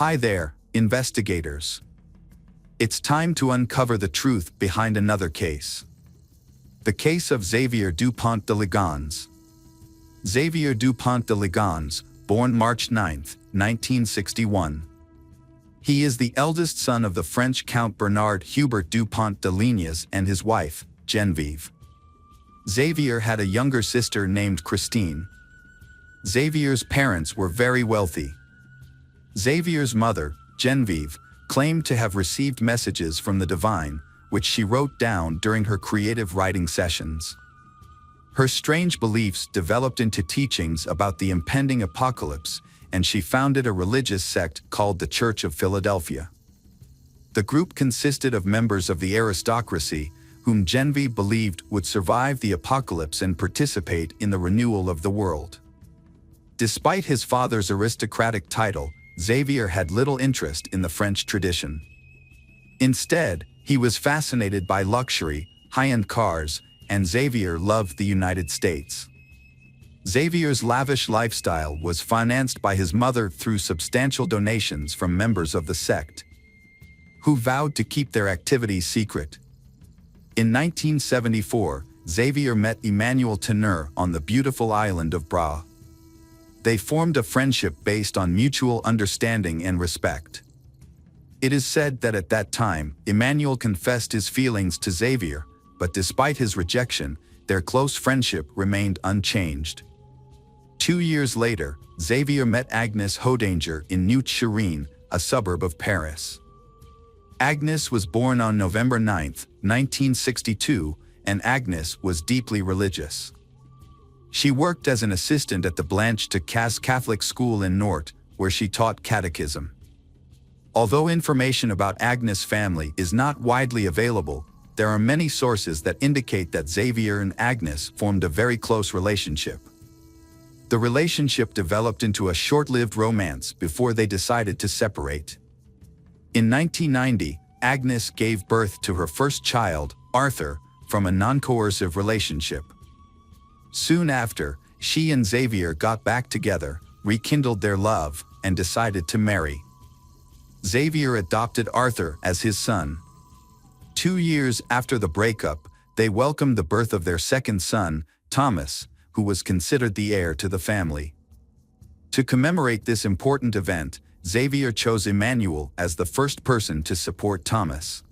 Hi there, investigators. It's time to uncover the truth behind another case. The case of Xavier Dupont de Ligonnès. Xavier Dupont de Ligonnès, born March 9, 1961. He is the eldest son of the French Count Bernard Hubert Dupont de Lignes and his wife, Genvieve. Xavier had a younger sister named Christine. Xavier's parents were very wealthy. Xavier's mother, Genvieve, claimed to have received messages from the divine, which she wrote down during her creative writing sessions. Her strange beliefs developed into teachings about the impending apocalypse, and she founded a religious sect called the Church of Philadelphia. The group consisted of members of the aristocracy, whom Genvieve believed would survive the apocalypse and participate in the renewal of the world. Despite his father's aristocratic title, Xavier had little interest in the French tradition. Instead, he was fascinated by luxury, high-end cars, and Xavier loved the United States. Xavier's lavish lifestyle was financed by his mother through substantial donations from members of the sect, who vowed to keep their activities secret. In 1974, Xavier met Emmanuel Teneur on the beautiful island of Bra. They formed a friendship based on mutual understanding and respect. It is said that at that time, Emmanuel confessed his feelings to Xavier, but despite his rejection, their close friendship remained unchanged. 2 years later, Xavier met Agnes Hodanger in Neuilly, a suburb of Paris. Agnes was born on November 9, 1962, and Agnes was deeply religious. She worked as an assistant at the Blanche de Caze Catholic School in Nantes, where she taught catechism. Although information about Agnes' family is not widely available, there are many sources that indicate that Xavier and Agnes formed a very close relationship. The relationship developed into a short-lived romance before they decided to separate. In 1990, Agnes gave birth to her first child, Arthur, from a non-coercive relationship. Soon after, she and Xavier got back together, rekindled their love, and decided to marry. Xavier adopted Arthur as his son. 2 years after the breakup, they welcomed the birth of their second son, Thomas, who was considered the heir to the family. To commemorate this important event, Xavier chose Emmanuel as the first person to support Thomas.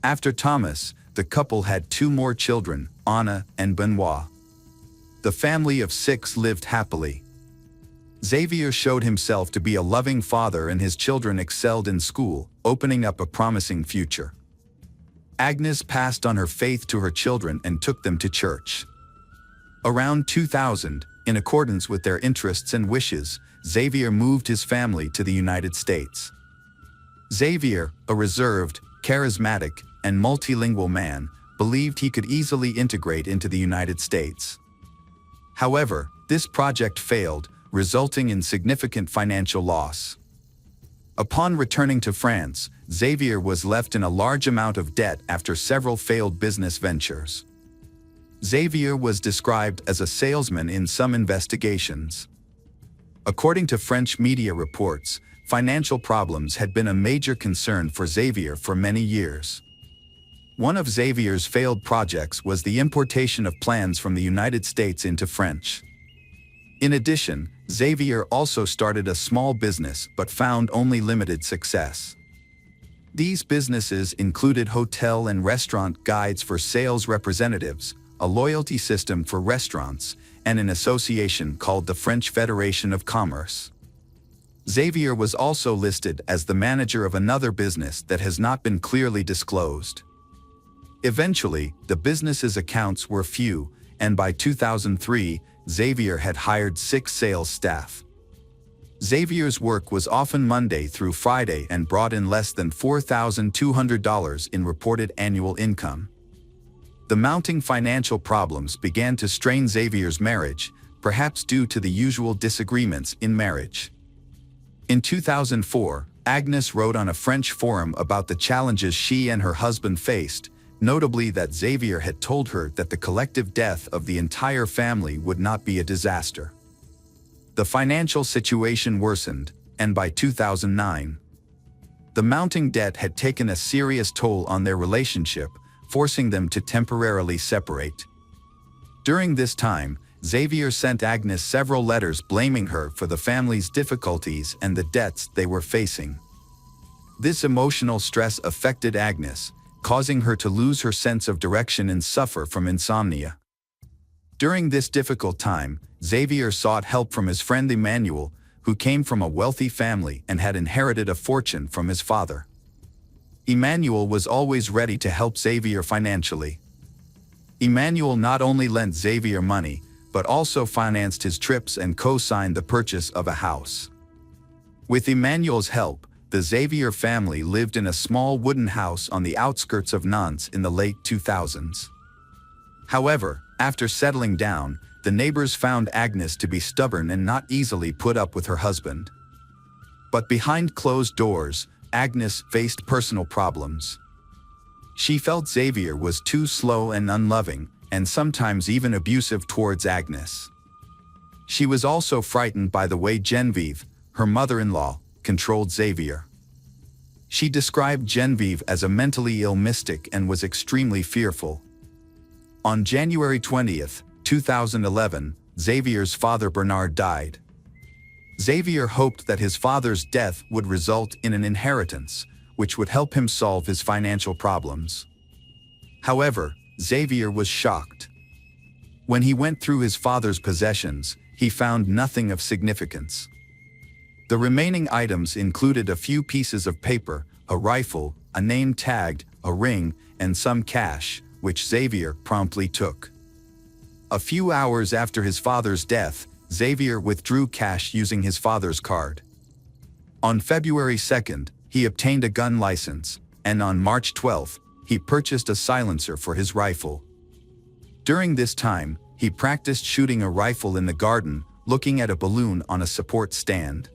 After Thomas, the couple had 2 more children, Anna and Benoit. The family of 6 lived happily. Xavier showed himself to be a loving father and his children excelled in school, opening up a promising future. Agnes passed on her faith to her children and took them to church. Around 2000, in accordance with their interests and wishes, Xavier moved his family to the United States. Xavier, a reserved, charismatic, and multilingual man, believed he could easily integrate into the United States. However, this project failed, resulting in significant financial loss. Upon returning to France, Xavier was left in a large amount of debt after several failed business ventures. Xavier was described as a salesman in some investigations. According to French media reports, financial problems had been a major concern for Xavier for many years. One of Xavier's failed projects was the importation of plans from the United States into French. In addition, Xavier also started a small business but found only limited success. These businesses included hotel and restaurant guides for sales representatives, a loyalty system for restaurants, and an association called the French Federation of Commerce. Xavier was also listed as the manager of another business that has not been clearly disclosed. Eventually, the business's accounts were few, and by 2003, Xavier had hired 6 sales staff. Xavier's work was often Monday through Friday and brought in less than $4,200 in reported annual income. The mounting financial problems began to strain Xavier's marriage, perhaps due to the usual disagreements in marriage. In 2004, Agnes wrote on a French forum about the challenges she and her husband faced, notably that Xavier had told her that the collective death of the entire family would not be a disaster. The financial situation worsened, and by 2009. The mounting debt had taken a serious toll on their relationship, forcing them to temporarily separate. During this time, Xavier sent Agnes several letters blaming her for the family's difficulties and the debts they were facing. This emotional stress affected Agnes, causing her to lose her sense of direction and suffer from insomnia. During this difficult time, Xavier sought help from his friend Emmanuel, who came from a wealthy family and had inherited a fortune from his father. Emmanuel was always ready to help Xavier financially. Emmanuel not only lent Xavier money, but also financed his trips and co-signed the purchase of a house. With Emmanuel's help, the Xavier family lived in a small wooden house on the outskirts of Nantes in the late 2000s. However, after settling down, the neighbors found Agnes to be stubborn and not easily put up with her husband. But behind closed doors, Agnes faced personal problems. She felt Xavier was too slow and unloving, and sometimes even abusive towards Agnes. She was also frightened by the way Genvieve, her mother-in-law, controlled Xavier. She described Genvieve as a mentally ill mystic and was extremely fearful. On January 20, 2011, Xavier's father Bernard died. Xavier hoped that his father's death would result in an inheritance, which would help him solve his financial problems. However, Xavier was shocked. When he went through his father's possessions, he found nothing of significance. The remaining items included a few pieces of paper, a rifle, a name tagged, a ring, and some cash, which Xavier promptly took. A few hours after his father's death, Xavier withdrew cash using his father's card. On February 2nd, he obtained a gun license, and on March 12th, he purchased a silencer for his rifle. During this time, he practiced shooting a rifle in the garden, looking at a balloon on a support stand.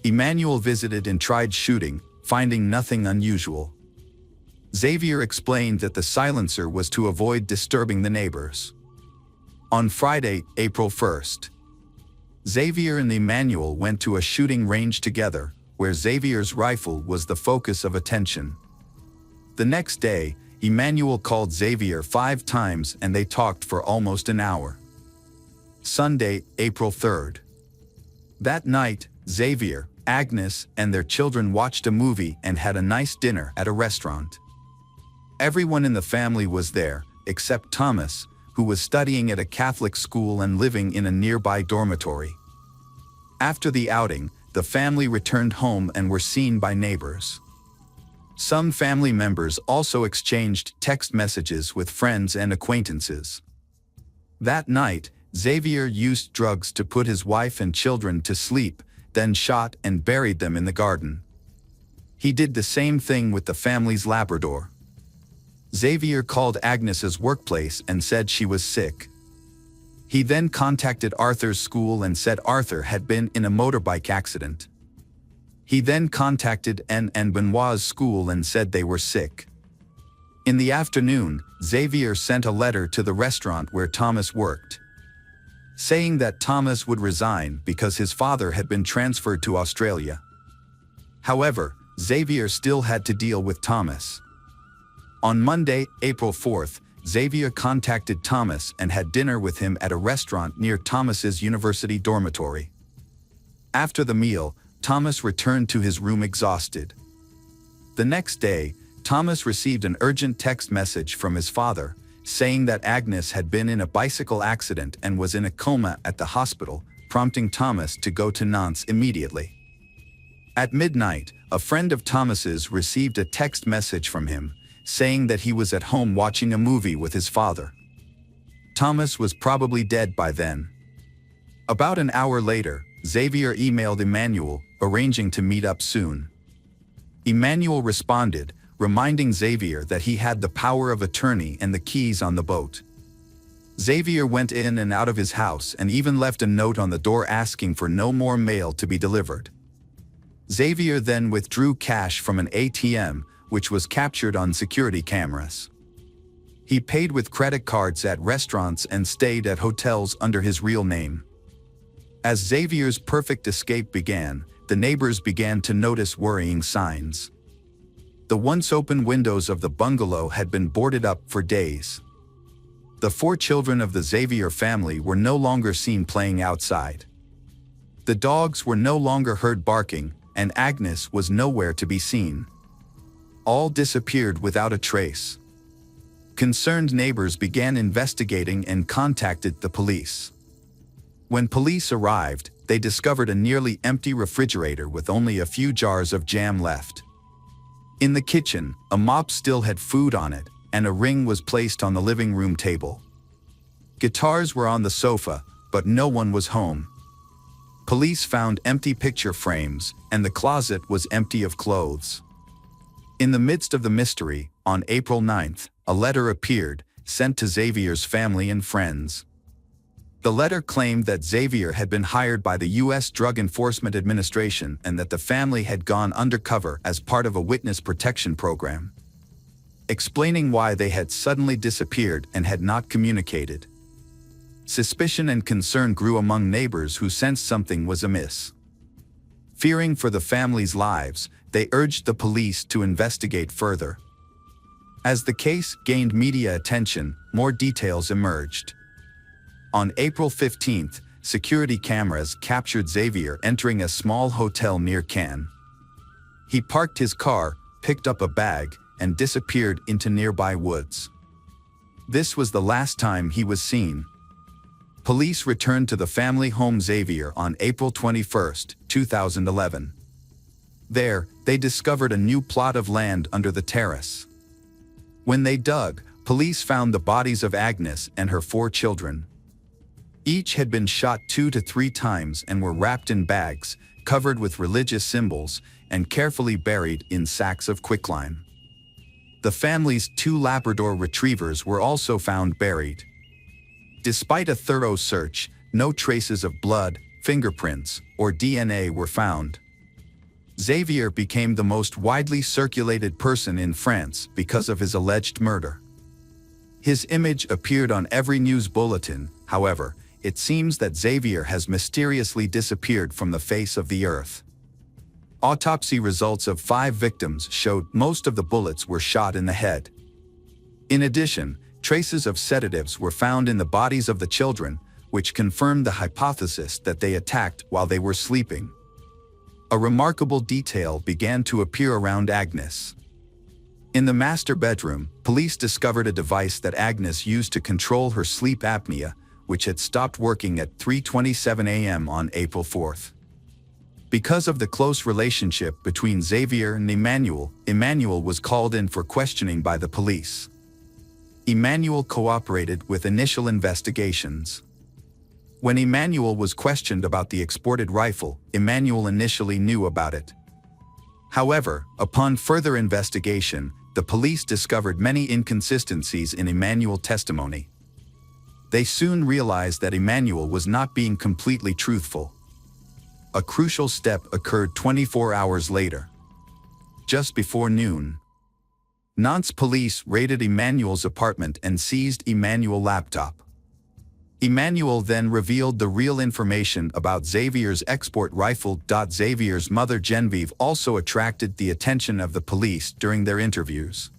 Emmanuel visited and tried shooting, finding nothing unusual. Xavier explained that the silencer was to avoid disturbing the neighbors. On Friday, April 1st, Xavier and Emmanuel went to a shooting range together, where Xavier's rifle was the focus of attention. The next day, Emmanuel called Xavier 5 times and they talked for almost an hour. Sunday, April 3rd. That night, Xavier, Agnes, and their children watched a movie and had a nice dinner at a restaurant. Everyone in the family was there, except Thomas, who was studying at a Catholic school and living in a nearby dormitory. After the outing, the family returned home and were seen by neighbors. Some family members also exchanged text messages with friends and acquaintances. That night, Xavier used drugs to put his wife and children to sleep, then shot and buried them in the garden. He did the same thing with the family's Labrador. Xavier called Agnes's workplace and said she was sick. He then contacted Arthur's school and said Arthur had been in a motorbike accident. He then contacted Anne and Benoit's school and said they were sick. In the afternoon, Xavier sent a letter to the restaurant where Thomas worked, saying that Thomas would resign because his father had been transferred to Australia. However, Xavier still had to deal with Thomas. On Monday, April 4th, Xavier contacted Thomas and had dinner with him at a restaurant near Thomas's university dormitory. After the meal, Thomas returned to his room exhausted. The next day, Thomas received an urgent text message from his father, saying that Agnes had been in a bicycle accident and was in a coma at the hospital, prompting Thomas to go to Nantes immediately. At midnight, a friend of Thomas's received a text message from him, saying that he was at home watching a movie with his father. Thomas was probably dead by then. About an hour later, Xavier emailed Emmanuel, arranging to meet up soon. Emmanuel responded, reminding Xavier that he had the power of attorney and the keys on the boat. Xavier went in and out of his house and even left a note on the door asking for no more mail to be delivered. Xavier then withdrew cash from an ATM, which was captured on security cameras. He paid with credit cards at restaurants and stayed at hotels under his real name. As Xavier's perfect escape began, the neighbors began to notice worrying signs. The once open windows of the bungalow had been boarded up for days. The 4 children of the Xavier family were no longer seen playing outside. The dogs were no longer heard barking, and Agnes was nowhere to be seen. All disappeared without a trace. Concerned neighbors began investigating and contacted the police. When police arrived, they discovered a nearly empty refrigerator with only a few jars of jam left. In the kitchen, a mop still had food on it, and a ring was placed on the living room table. Guitars were on the sofa, but no one was home. Police found empty picture frames, and the closet was empty of clothes. In the midst of the mystery, on April 9th, a letter appeared, sent to Xavier's family and friends. The letter claimed that Xavier had been hired by the U.S. Drug Enforcement Administration and that the family had gone undercover as part of a witness protection program, explaining why they had suddenly disappeared and had not communicated. Suspicion and concern grew among neighbors who sensed something was amiss. Fearing for the family's lives, they urged the police to investigate further. As the case gained media attention, more details emerged. On April 15th, security cameras captured Xavier entering a small hotel near Cannes. He parked his car, picked up a bag, and disappeared into nearby woods. This was the last time he was seen. Police returned to the family home Xavier on April 21, 2011. There, they discovered a new plot of land under the terrace. When they dug, police found the bodies of Agnes and her 4 children. Each had been shot 2 to 3 times and were wrapped in bags, covered with religious symbols, and carefully buried in sacks of quicklime. The family's 2 Labrador retrievers were also found buried. Despite a thorough search, no traces of blood, fingerprints, or DNA were found. Xavier became the most widely circulated person in France because of his alleged murder. His image appeared on every news bulletin. However, it seems that Xavier has mysteriously disappeared from the face of the earth. Autopsy results of 5 victims showed most of the bullets were shot in the head. In addition, traces of sedatives were found in the bodies of the children, which confirmed the hypothesis that they attacked while they were sleeping. A remarkable detail began to appear around Agnes. In the master bedroom, police discovered a device that Agnes used to control her sleep apnea, which had stopped working at 3:27 a.m. on April 4th. Because of the close relationship between Xavier and Emmanuel was called in for questioning by the police. Emmanuel cooperated with initial investigations. When Emmanuel was questioned about the exported rifle, Emmanuel initially knew about it. However, upon further investigation, the police discovered many inconsistencies in Emmanuel's testimony. They soon realized that Emmanuel was not being completely truthful. A crucial step occurred 24 hours later. Just before noon, Nantes police raided Emmanuel's apartment and seized Emmanuel's laptop. Emmanuel then revealed the real information about Xavier's export rifle. Xavier's mother Genvieve also attracted the attention of the police during their interviews.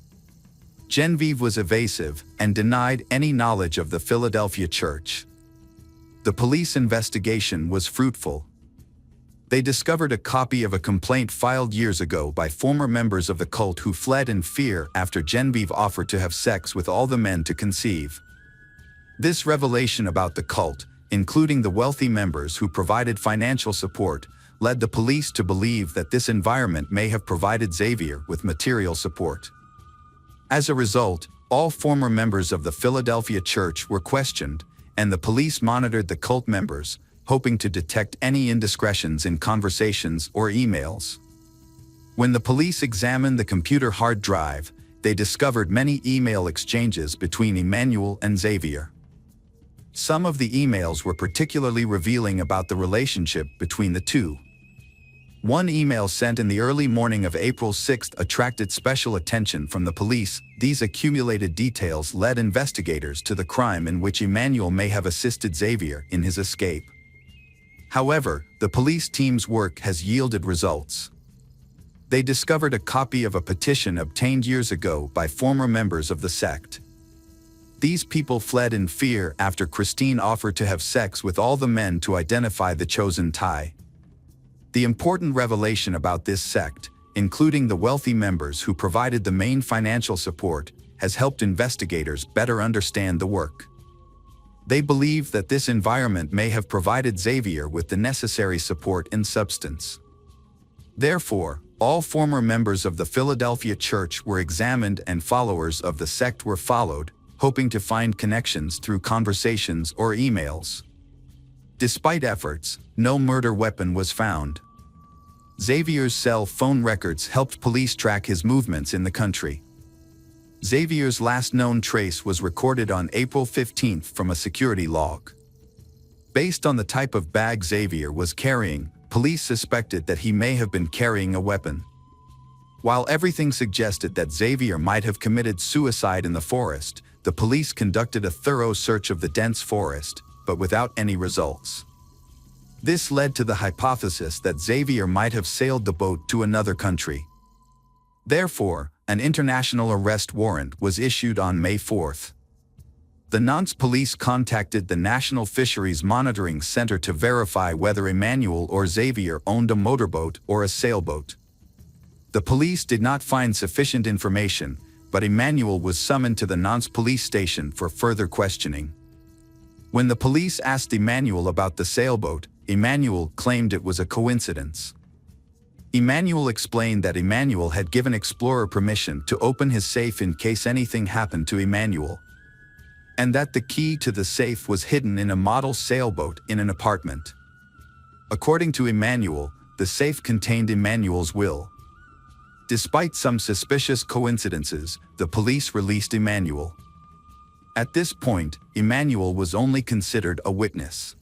Genvieve was evasive and denied any knowledge of the Philadelphia church. The police investigation was fruitful. They discovered a copy of a complaint filed years ago by former members of the cult who fled in fear after Genvieve offered to have sex with all the men to conceive. This revelation about the cult, including the wealthy members who provided financial support, led the police to believe that this environment may have provided Xavier with material support. As a result, all former members of the Philadelphia church were questioned, and the police monitored the cult members, hoping to detect any indiscretions in conversations or emails. When the police examined the computer hard drive, they discovered many email exchanges between Emmanuel and Xavier. Some of the emails were particularly revealing about the relationship between the two. One email sent in the early morning of April 6 attracted special attention from the police. These accumulated details led investigators to the crime in which Emmanuel may have assisted Xavier in his escape. However, the police team's work has yielded results. They discovered a copy of a petition obtained years ago by former members of the sect. These people fled in fear after Christine offered to have sex with all the men to identify the chosen tie. The important revelation about this sect, including the wealthy members who provided the main financial support, has helped investigators better understand the work. They believe that this environment may have provided Xavier with the necessary support and substance. Therefore, all former members of the Philadelphia church were examined and followers of the sect were followed, hoping to find connections through conversations or emails. Despite efforts, no murder weapon was found. Xavier's cell phone records helped police track his movements in the country. Xavier's last known trace was recorded on April 15 from a security log. Based on the type of bag Xavier was carrying, police suspected that he may have been carrying a weapon. While everything suggested that Xavier might have committed suicide in the forest, the police conducted a thorough search of the dense forest, but without any results. This led to the hypothesis that Xavier might have sailed the boat to another country. Therefore, an international arrest warrant was issued on May 4. The Nantes police contacted the National Fisheries Monitoring Center to verify whether Emmanuel or Xavier owned a motorboat or a sailboat. The police did not find sufficient information, but Emmanuel was summoned to the Nantes police station for further questioning. When the police asked Emmanuel about the sailboat, Emmanuel claimed it was a coincidence. Emmanuel explained that Emmanuel had given Explorer permission to open his safe in case anything happened to Emmanuel, and that the key to the safe was hidden in a model sailboat in an apartment. According to Emmanuel, the safe contained Emmanuel's will. Despite some suspicious coincidences, the police released Emmanuel. At this point, Emmanuel was only considered a witness.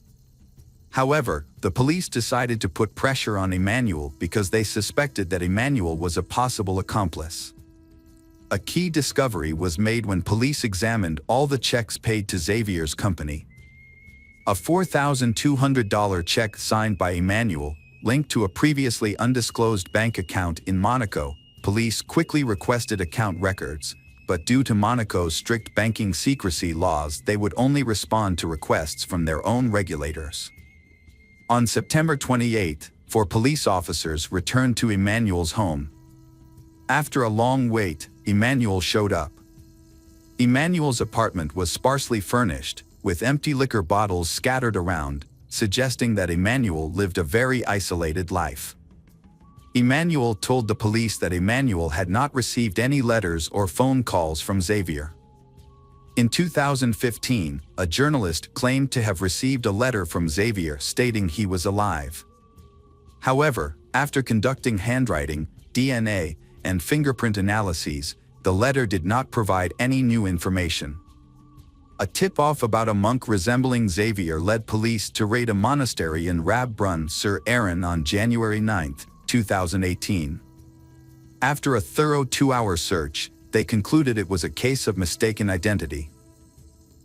However, the police decided to put pressure on Emmanuel because they suspected that Emmanuel was a possible accomplice. A key discovery was made when police examined all the checks paid to Xavier's company. A $4,200 check signed by Emmanuel, linked to a previously undisclosed bank account in Monaco. Police quickly requested account records, but due to Monaco's strict banking secrecy laws, they would only respond to requests from their own regulators. On September 28, 4 police officers returned to Emmanuel's home. After a long wait, Emmanuel showed up. Emmanuel's apartment was sparsely furnished, with empty liquor bottles scattered around, suggesting that Emmanuel lived a very isolated life. Emmanuel told the police that Emmanuel had not received any letters or phone calls from Xavier. In 2015, a journalist claimed to have received a letter from Xavier stating he was alive. However, after conducting handwriting, DNA, and fingerprint analyses, the letter did not provide any new information. A tip-off about a monk resembling Xavier led police to raid a monastery in Rab-Brun-sur-Aran on January 9, 2018. After a thorough 2-hour search, they concluded it was a case of mistaken identity.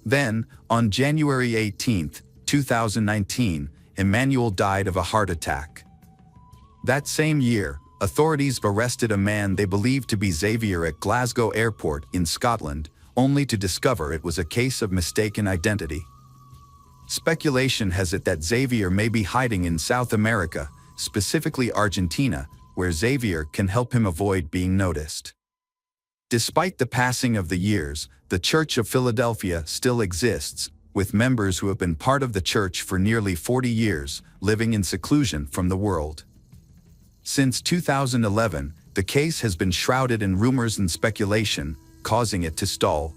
Then, on January 18, 2019, Emmanuel died of a heart attack. That same year, authorities arrested a man they believed to be Xavier at Glasgow Airport in Scotland, only to discover it was a case of mistaken identity. Speculation has it that Xavier may be hiding in South America, specifically Argentina, where Xavier can help him avoid being noticed. Despite the passing of the years, the Church of Philadelphia still exists, with members who have been part of the church for nearly 40 years, living in seclusion from the world. Since 2011, the case has been shrouded in rumors and speculation, causing it to stall.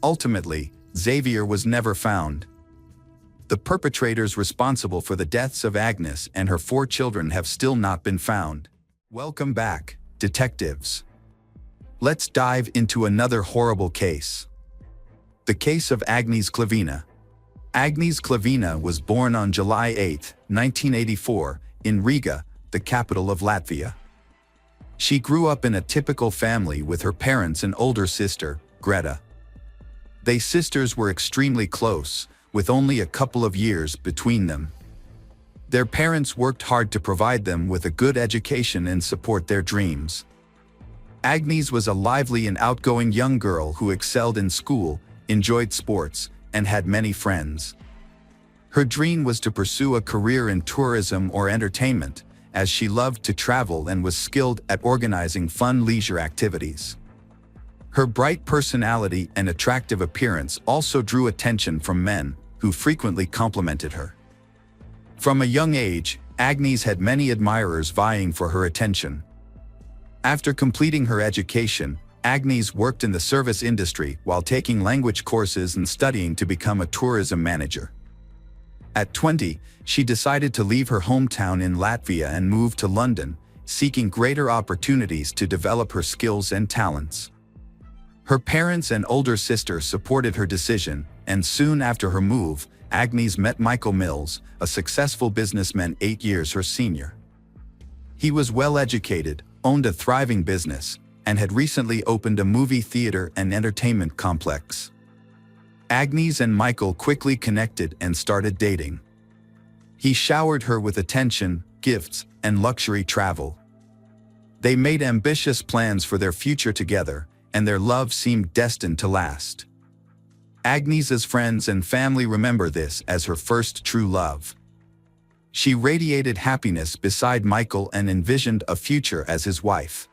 Ultimately, Xavier was never found. The perpetrators responsible for the deaths of Agnes and her 4 children have still not been found. Welcome back, detectives. Let's dive into another horrible case. The case of Agnes Klavina. Agnes Klavina was born on July 8, 1984, in Riga, the capital of Latvia. She grew up in a typical family with her parents and older sister, Greta. They sisters were extremely close, with only a couple of years between them. Their parents worked hard to provide them with a good education and support their dreams. Agnes was a lively and outgoing young girl who excelled in school, enjoyed sports, and had many friends. Her dream was to pursue a career in tourism or entertainment, as she loved to travel and was skilled at organizing fun leisure activities. Her bright personality and attractive appearance also drew attention from men, who frequently complimented her. From a young age, Agnes had many admirers vying for her attention. After completing her education, Agnes worked in the service industry while taking language courses and studying to become a tourism manager. At 20, she decided to leave her hometown in Latvia and move to London, seeking greater opportunities to develop her skills and talents. Her parents and older sister supported her decision, and soon after her move, Agnes met Michael Mills, a successful businessman 8 years her senior. He was well-educated, owned a thriving business, and had recently opened a movie theater and entertainment complex. Agnes and Michael quickly connected and started dating. He showered her with attention, gifts, and luxury travel. They made ambitious plans for their future together, and their love seemed destined to last. Agnes's friends and family remember this as her first true love. She radiated happiness beside Michael and envisioned a future as his wife.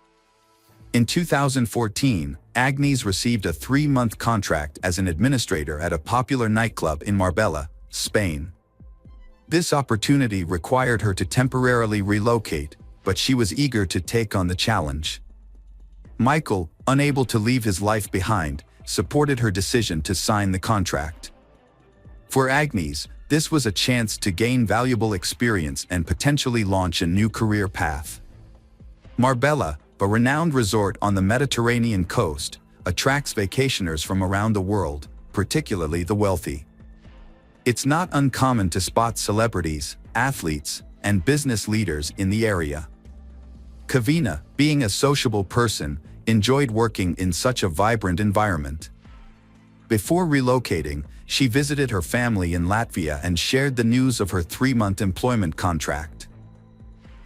In 2014, Agnes received a 3-month contract as an administrator at a popular nightclub in Marbella, Spain. This opportunity required her to temporarily relocate, but she was eager to take on the challenge. Michael, unable to leave his life behind, supported her decision to sign the contract. For Agnes, this was a chance to gain valuable experience and potentially launch a new career path. Marbella, a renowned resort on the Mediterranean coast, attracts vacationers from around the world, particularly the wealthy. It's not uncommon to spot celebrities, athletes, and business leaders in the area. Kavina, being a sociable person, enjoyed working in such a vibrant environment. Before relocating, she visited her family in Latvia and shared the news of her 3-month employment contract.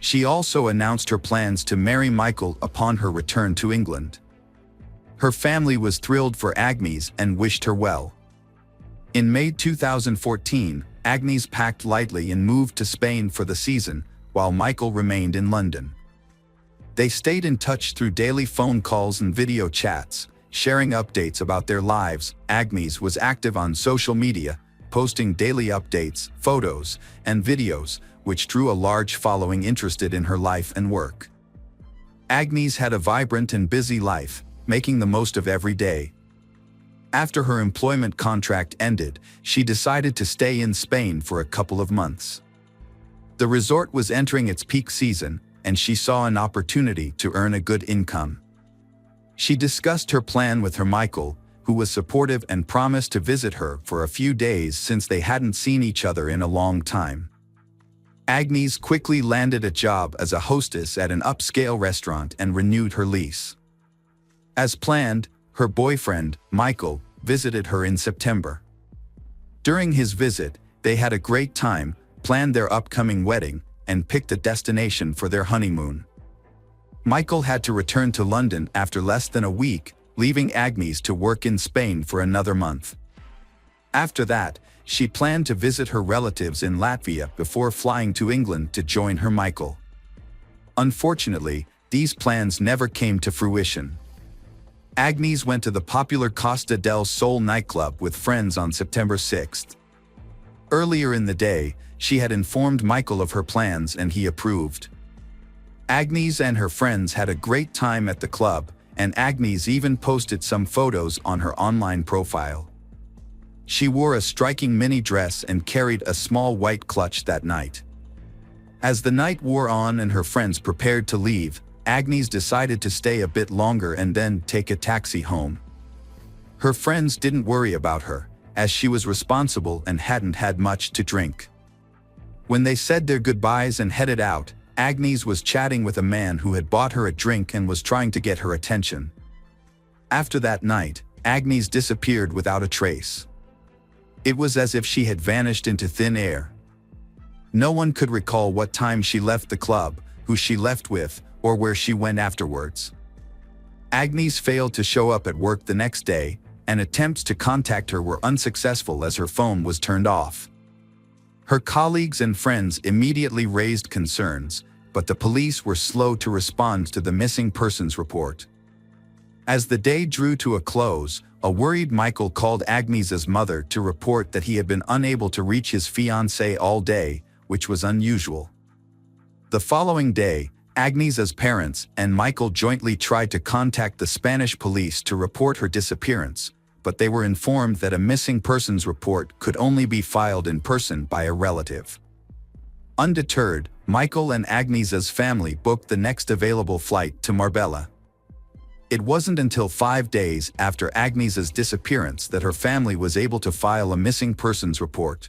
She also announced her plans to marry Michael upon her return to England. Her family was thrilled for Agnes and wished her well. In May 2014, Agnes packed lightly and moved to Spain for the season, while Michael remained in London. They stayed in touch through daily phone calls and video chats, sharing updates about their lives. Agnes was active on social media, posting daily updates, photos, and videos, which drew a large following interested in her life and work. Agnes had a vibrant and busy life, making the most of every day. After her employment contract ended, she decided to stay in Spain for a couple of months. The resort was entering its peak season, and she saw an opportunity to earn a good income. She discussed her plan with her Michael, who was supportive and promised to visit her for a few days since they hadn't seen each other in a long time. Agnes quickly landed a job as a hostess at an upscale restaurant and renewed her lease. As planned, her boyfriend, Michael, visited her in September. During his visit, they had a great time, planned their upcoming wedding, and picked a destination for their honeymoon. Michael had to return to London after less than a week, leaving Agnes to work in Spain for another month. After that, she planned to visit her relatives in Latvia before flying to England to join her Michael. Unfortunately, these plans never came to fruition. Agnes went to the popular Costa del Sol nightclub with friends on September 6th. Earlier in the day, she had informed Michael of her plans and he approved. Agnes and her friends had a great time at the club, and Agnes even posted some photos on her online profile. She wore a striking mini dress and carried a small white clutch that night. As the night wore on and her friends prepared to leave, Agnes decided to stay a bit longer and then take a taxi home. Her friends didn't worry about her, as she was responsible and hadn't had much to drink. When they said their goodbyes and headed out, Agnes was chatting with a man who had bought her a drink and was trying to get her attention. After that night, Agnes disappeared without a trace. It was as if she had vanished into thin air. No one could recall what time she left the club, who she left with, or where she went afterwards. Agnes failed to show up at work the next day, and attempts to contact her were unsuccessful as her phone was turned off. Her colleagues and friends immediately raised concerns, but the police were slow to respond to the missing persons report. As the day drew to a close, a worried Michael called Agnes's mother to report that he had been unable to reach his fiancée all day, which was unusual. The following day, Agnes's parents and Michael jointly tried to contact the Spanish police to report her disappearance, but they were informed that a missing persons report could only be filed in person by a relative. Undeterred, Michael and Agnes's family booked the next available flight to Marbella. It wasn't until 5 days after Agnes's disappearance that her family was able to file a missing persons report.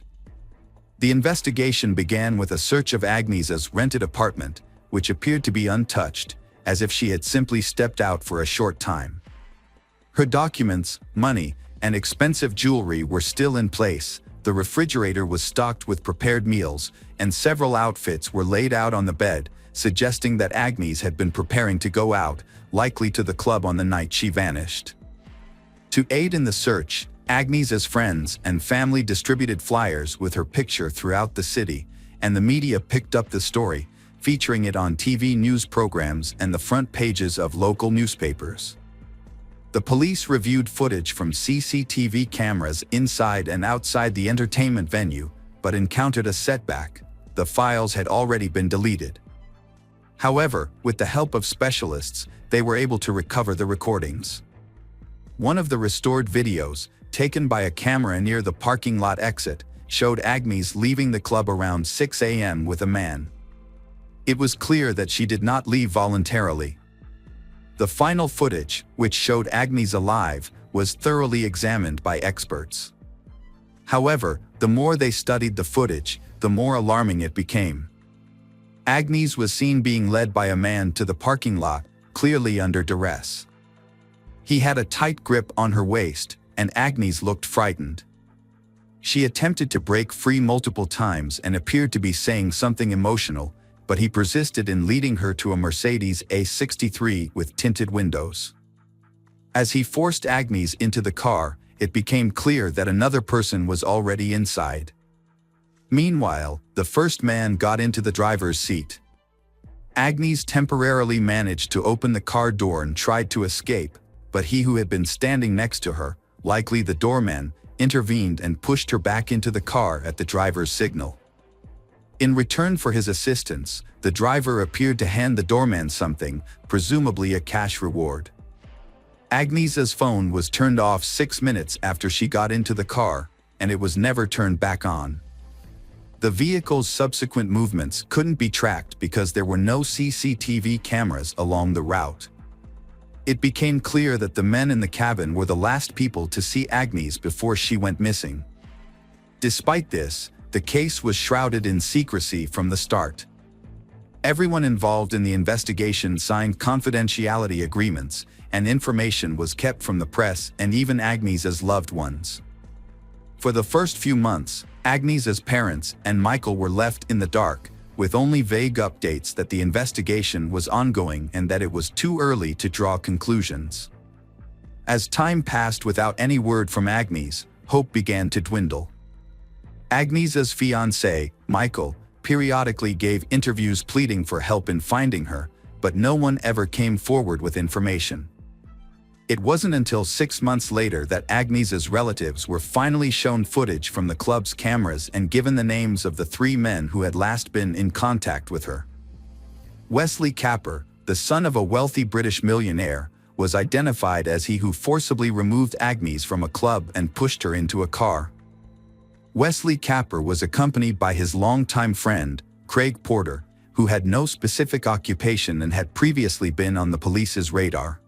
The investigation began with a search of Agnes's rented apartment, which appeared to be untouched, as if she had simply stepped out for a short time. Her documents, money, and expensive jewelry were still in place, the refrigerator was stocked with prepared meals, and several outfits were laid out on the bed, suggesting that Agnes had been preparing to go out, likely to the club on the night she vanished. To aid in the search, Agnes's friends and family distributed flyers with her picture throughout the city, and the media picked up the story, featuring it on TV news programs and the front pages of local newspapers. The police reviewed footage from CCTV cameras inside and outside the entertainment venue, but encountered a setback. The files had already been deleted. However, with the help of specialists, they were able to recover the recordings. One of the restored videos, taken by a camera near the parking lot exit, showed Agnes leaving the club around 6 a.m. with a man. It was clear that she did not leave voluntarily. The final footage, which showed Agnes alive, was thoroughly examined by experts. However, the more they studied the footage, the more alarming it became. Agnes was seen being led by a man to the parking lot, clearly under duress. He had a tight grip on her waist, and Agnes looked frightened. She attempted to break free multiple times and appeared to be saying something emotional, but he persisted in leading her to a Mercedes A63 with tinted windows. As he forced Agnes into the car, it became clear that another person was already inside. Meanwhile, the first man got into the driver's seat. Agnes temporarily managed to open the car door and tried to escape, but he who had been standing next to her, likely the doorman, intervened and pushed her back into the car at the driver's signal. In return for his assistance, the driver appeared to hand the doorman something, presumably a cash reward. Agnes's phone was turned off 6 minutes after she got into the car, and it was never turned back on. The vehicle's subsequent movements couldn't be tracked because there were no CCTV cameras along the route. It became clear that the men in the cabin were the last people to see Agnes before she went missing. Despite this, the case was shrouded in secrecy from the start. Everyone involved in the investigation signed confidentiality agreements, and information was kept from the press and even Agnes's loved ones. For the first few months, Agnes's parents and Michael were left in the dark, with only vague updates that the investigation was ongoing and that it was too early to draw conclusions. As time passed without any word from Agnes, hope began to dwindle. Agnes's fiancé, Michael, periodically gave interviews pleading for help in finding her, but no one ever came forward with information. It wasn't until 6 months later that Agnes's relatives were finally shown footage from the club's cameras and given the names of the 3 men who had last been in contact with her. Wesley Capper, the son of a wealthy British millionaire, was identified as he who forcibly removed Agnes from a club and pushed her into a car. Wesley Capper was accompanied by his longtime friend, Craig Porter, who had no specific occupation and had previously been on the police's radar.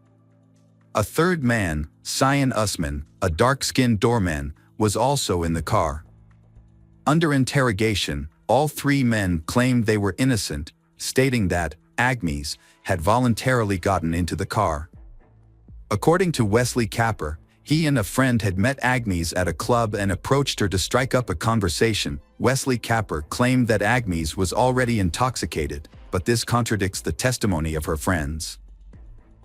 A third man, Cyan Usman, a dark-skinned doorman, was also in the car. Under interrogation, all 3 men claimed they were innocent, stating that Agnes had voluntarily gotten into the car. According to Wesley Capper, He and a friend had met Agnes at a club and approached her to strike up a conversation. Wesley Capper claimed that Agnes was already intoxicated, but this contradicts the testimony of her friends.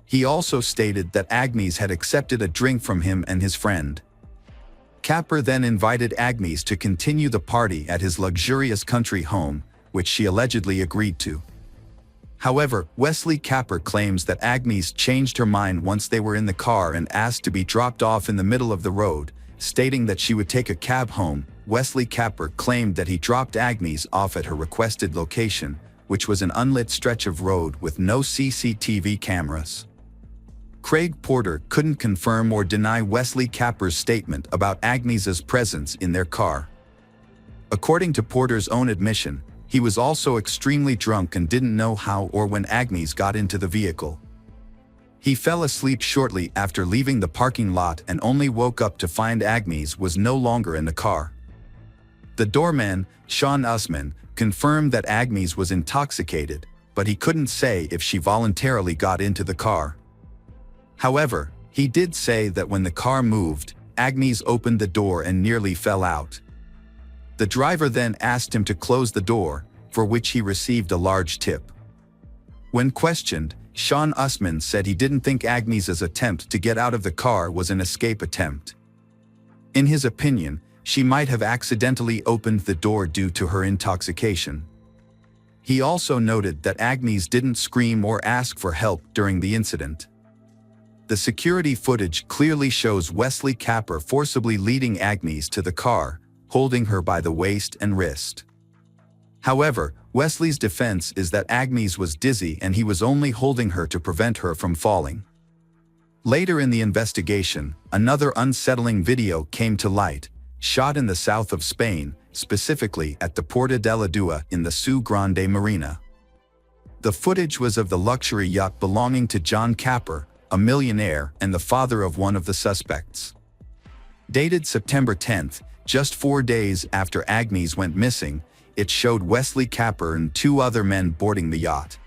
He also stated that Agnes had accepted a drink from him and his friend. Capper then invited Agnes to continue the party at his luxurious country home, which she allegedly agreed to. However, Wesley Capper claims that Agnes changed her mind once they were in the car and asked to be dropped off in the middle of the road, stating that she would take a cab home. Wesley Capper claimed that he dropped Agnes off at her requested location, which was an unlit stretch of road with no CCTV cameras. Craig Porter couldn't confirm or deny Wesley Capper's statement about Agnes's presence in their car. According to Porter's own admission, he was also extremely drunk and didn't know how or when Agnes got into the vehicle. He fell asleep shortly after leaving the parking lot and only woke up to find Agnes was no longer in the car. The doorman, Sean Usman, confirmed that Agnes was intoxicated, but he couldn't say if she voluntarily got into the car. However, he did say that when the car moved, Agnes opened the door and nearly fell out. The driver then asked him to close the door, for which he received a large tip. When questioned, Sean Usman said he didn't think Agnes's attempt to get out of the car was an escape attempt. In his opinion, she might have accidentally opened the door due to her intoxication. He also noted that Agnes didn't scream or ask for help during the incident. The security footage clearly shows Wesley Capper forcibly leading Agnes to the car, holding her by the waist and wrist. However, Wesley's defense is that Agnes was dizzy and he was only holding her to prevent her from falling. Later in the investigation, another unsettling video came to light, shot in the south of Spain, specifically at the Porta de la Dua in the Seu Grande Marina. The footage was of the luxury yacht belonging to John Capper, a millionaire and the father of one of the suspects. Dated September 10th, just 4 days after Agnes went missing, it showed Wesley Capper and 2 other men boarding the yacht.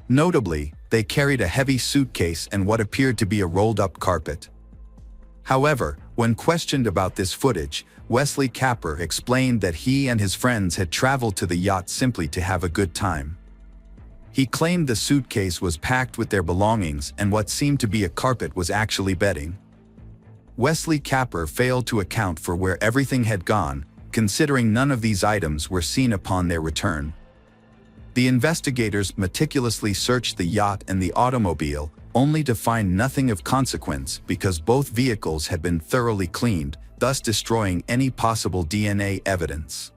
Notably, they carried a heavy suitcase and what appeared to be a rolled-up carpet. However, when questioned about this footage, Wesley Capper explained that he and his friends had traveled to the yacht simply to have a good time. He claimed the suitcase was packed with their belongings and what seemed to be a carpet was actually bedding. Wesley Capper failed to account for where everything had gone, considering none of these items were seen upon their return. The investigators meticulously searched the yacht and the automobile, only to find nothing of consequence because both vehicles had been thoroughly cleaned, thus destroying any possible DNA evidence.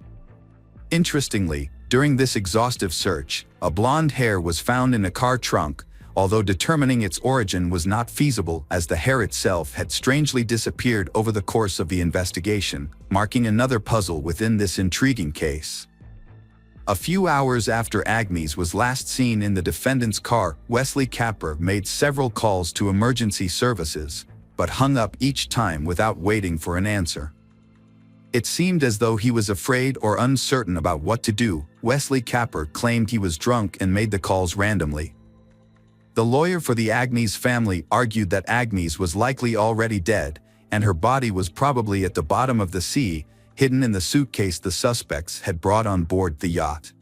Interestingly, during this exhaustive search, a blonde hair was found in a car trunk, although determining its origin was not feasible as the hair itself had strangely disappeared over the course of the investigation, marking another puzzle within this intriguing case. A few hours after Agnes was last seen in the defendant's car, Wesley Capper made several calls to emergency services, but hung up each time without waiting for an answer. It seemed as though he was afraid or uncertain about what to do. Wesley Capper claimed he was drunk and made the calls randomly. The lawyer for the Agnes family argued that Agnes was likely already dead, and her body was probably at the bottom of the sea, hidden in the suitcase the suspects had brought on board the yacht.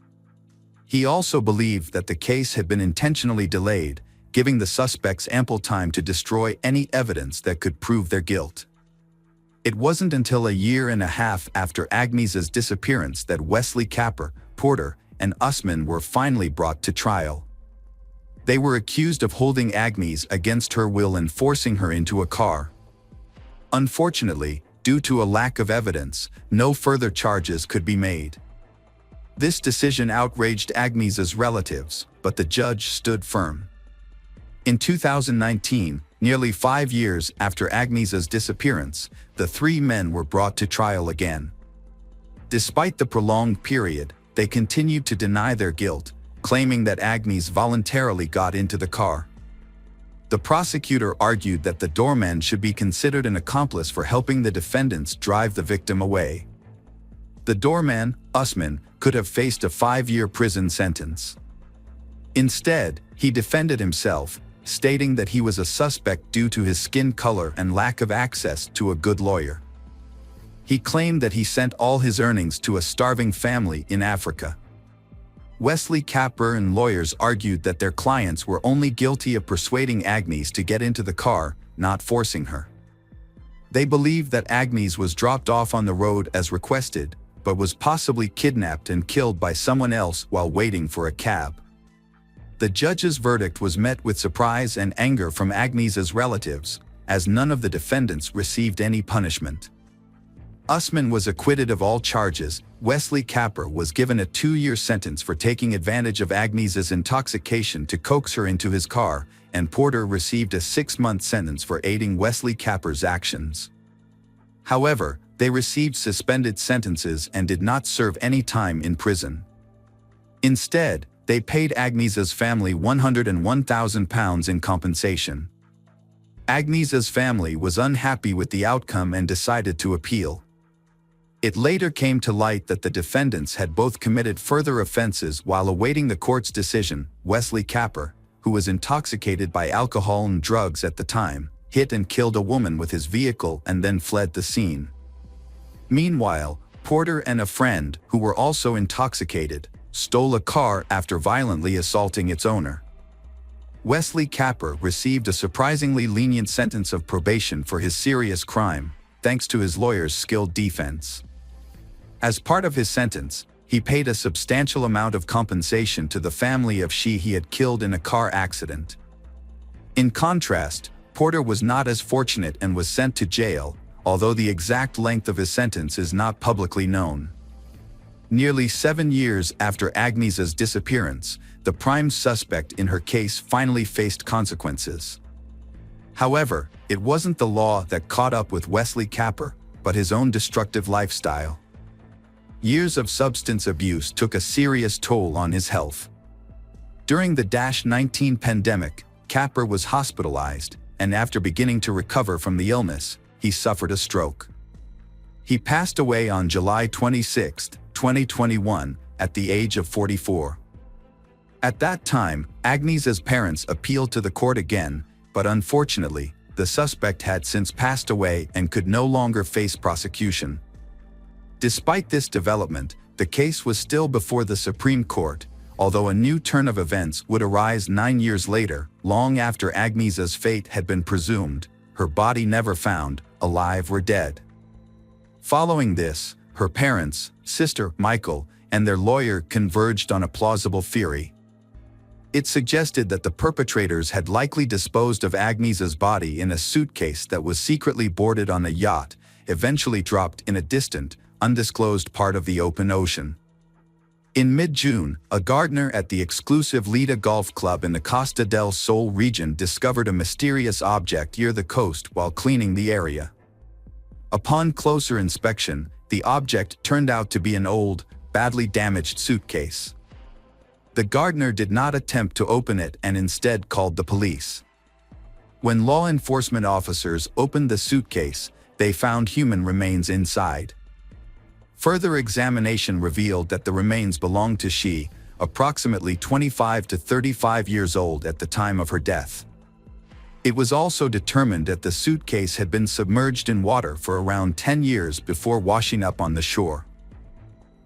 He also believed that the case had been intentionally delayed, giving the suspects ample time to destroy any evidence that could prove their guilt. It wasn't until a year and a half after Agnes's disappearance that Wesley Capper, Porter, and Usman were finally brought to trial. They were accused of holding Agnes against her will and forcing her into a car. Unfortunately, due to a lack of evidence, no further charges could be made. This decision outraged Agnes's relatives, but the judge stood firm. In 2019, nearly 5 years after Agnes's disappearance, the 3 men were brought to trial again. Despite the prolonged period, they continued to deny their guilt, claiming that Agnes voluntarily got into the car. The prosecutor argued that the doorman should be considered an accomplice for helping the defendants drive the victim away. The doorman, Usman, could have faced a 5-year prison sentence. Instead, he defended himself, stating that he was a suspect due to his skin color and lack of access to a good lawyer. He claimed that he sent all his earnings to a starving family in Africa. Wesley Capper and lawyers argued that their clients were only guilty of persuading Agnes to get into the car, not forcing her. They believed that Agnes was dropped off on the road as requested, but was possibly kidnapped and killed by someone else while waiting for a cab. The judge's verdict was met with surprise and anger from Agnes's relatives, as none of the defendants received any punishment. Usman was acquitted of all charges. Wesley Capper was given a 2-year sentence for taking advantage of Agnes's intoxication to coax her into his car, and Porter received a 6-month sentence for aiding Wesley Capper's actions. However, they received suspended sentences and did not serve any time in prison. Instead, they paid Agnes's family £101,000 in compensation. Agnes's family was unhappy with the outcome and decided to appeal. It later came to light that the defendants had both committed further offenses while awaiting the court's decision. Wesley Capper, who was intoxicated by alcohol and drugs at the time, hit and killed a woman with his vehicle and then fled the scene. Meanwhile, Porter and a friend, who were also intoxicated, stole a car after violently assaulting its owner. Wesley Capper received a surprisingly lenient sentence of probation for his serious crime, thanks to his lawyer's skilled defense. As part of his sentence, he paid a substantial amount of compensation to the family of she he had killed in a car accident. In contrast, Porter was not as fortunate and was sent to jail, although the exact length of his sentence is not publicly known. Nearly 7 years after Agnes's disappearance, the prime suspect in her case finally faced consequences. However, it wasn't the law that caught up with Wesley Capper, but his own destructive lifestyle. Years of substance abuse took a serious toll on his health. During the -19 pandemic, Capper was hospitalized, and after beginning to recover from the illness, he suffered a stroke. He passed away on July 26, 2021, at the age of 44. At that time, Agnes's parents appealed to the court again, but unfortunately, the suspect had since passed away and could no longer face prosecution. Despite this development, the case was still before the Supreme Court, although a new turn of events would arise 9 years later, long after Agnes's fate had been presumed, her body never found, alive or dead. Following this, her parents, sister Michael, and their lawyer converged on a plausible theory. It suggested that the perpetrators had likely disposed of Agnes's body in a suitcase that was secretly boarded on a yacht, eventually dropped in a distant, undisclosed part of the open ocean. In mid-June, a gardener at the exclusive Lida Golf Club in the Costa del Sol region discovered a mysterious object near the coast while cleaning the area. Upon closer inspection, the object turned out to be an old, badly damaged suitcase. The gardener did not attempt to open it and instead called the police. When law enforcement officers opened the suitcase, they found human remains inside. Further examination revealed that the remains belonged to she, approximately 25 to 35 years old at the time of her death. It was also determined that the suitcase had been submerged in water for around 10 years before washing up on the shore.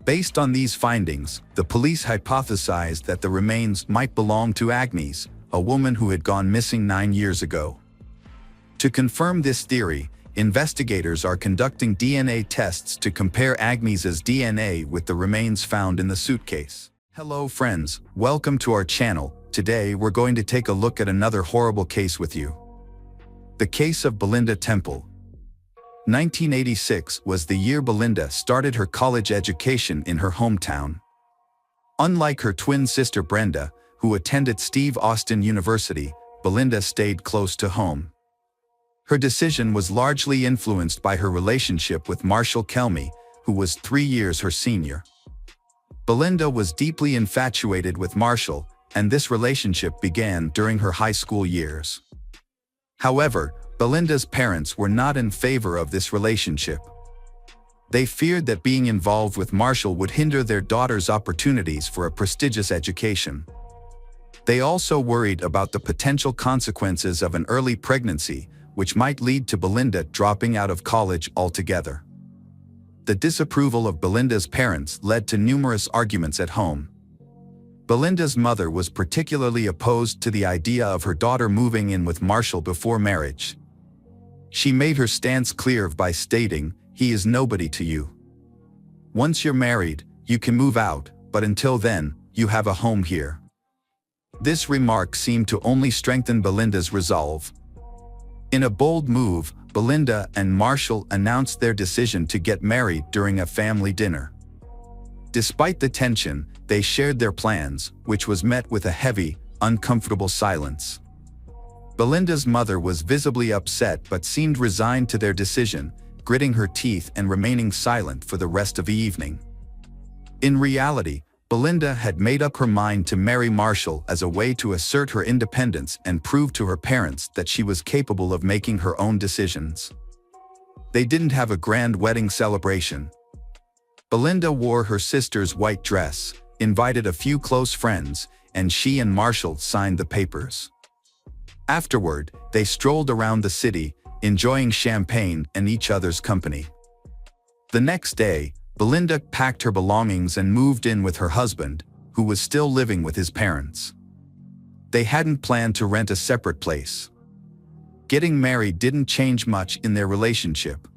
Based on these findings, the police hypothesized that the remains might belong to Agnes, a woman who had gone missing 9 years ago. To confirm this theory, investigators are conducting DNA tests to compare Agnes's DNA with the remains found in the suitcase. Hello friends, welcome to our channel. Today we're going to take a look at another horrible case with you. The case of Belinda Temple. 1986 was the year Belinda started her college education in her hometown. Unlike her twin sister Brenda, who attended Steve Austin University, Belinda stayed close to home. Her decision was largely influenced by her relationship with Marshall Kelmy, who was 3 years her senior. Belinda was deeply infatuated with Marshall, and this relationship began during her high school years. However, Belinda's parents were not in favor of this relationship. They feared that being involved with Marshall would hinder their daughter's opportunities for a prestigious education. They also worried about the potential consequences of an early pregnancy, which might lead to Belinda dropping out of college altogether. The disapproval of Belinda's parents led to numerous arguments at home. Belinda's mother was particularly opposed to the idea of her daughter moving in with Marshall before marriage. She made her stance clear by stating, "He is nobody to you. Once you're married, you can move out, but until then, you have a home here." This remark seemed to only strengthen Belinda's resolve. In a bold move, Belinda and Marshall announced their decision to get married during a family dinner. Despite the tension, they shared their plans, which was met with a heavy, uncomfortable silence. Belinda's mother was visibly upset but seemed resigned to their decision, gritting her teeth and remaining silent for the rest of the evening. In reality, Belinda had made up her mind to marry Marshall as a way to assert her independence and prove to her parents that she was capable of making her own decisions. They didn't have a grand wedding celebration. Belinda wore her sister's white dress, invited a few close friends, and she and Marshall signed the papers. Afterward, they strolled around the city, enjoying champagne and each other's company. The next day, Belinda packed her belongings and moved in with her husband, who was still living with his parents. They hadn't planned to rent a separate place. Getting married didn't change much in their relationship.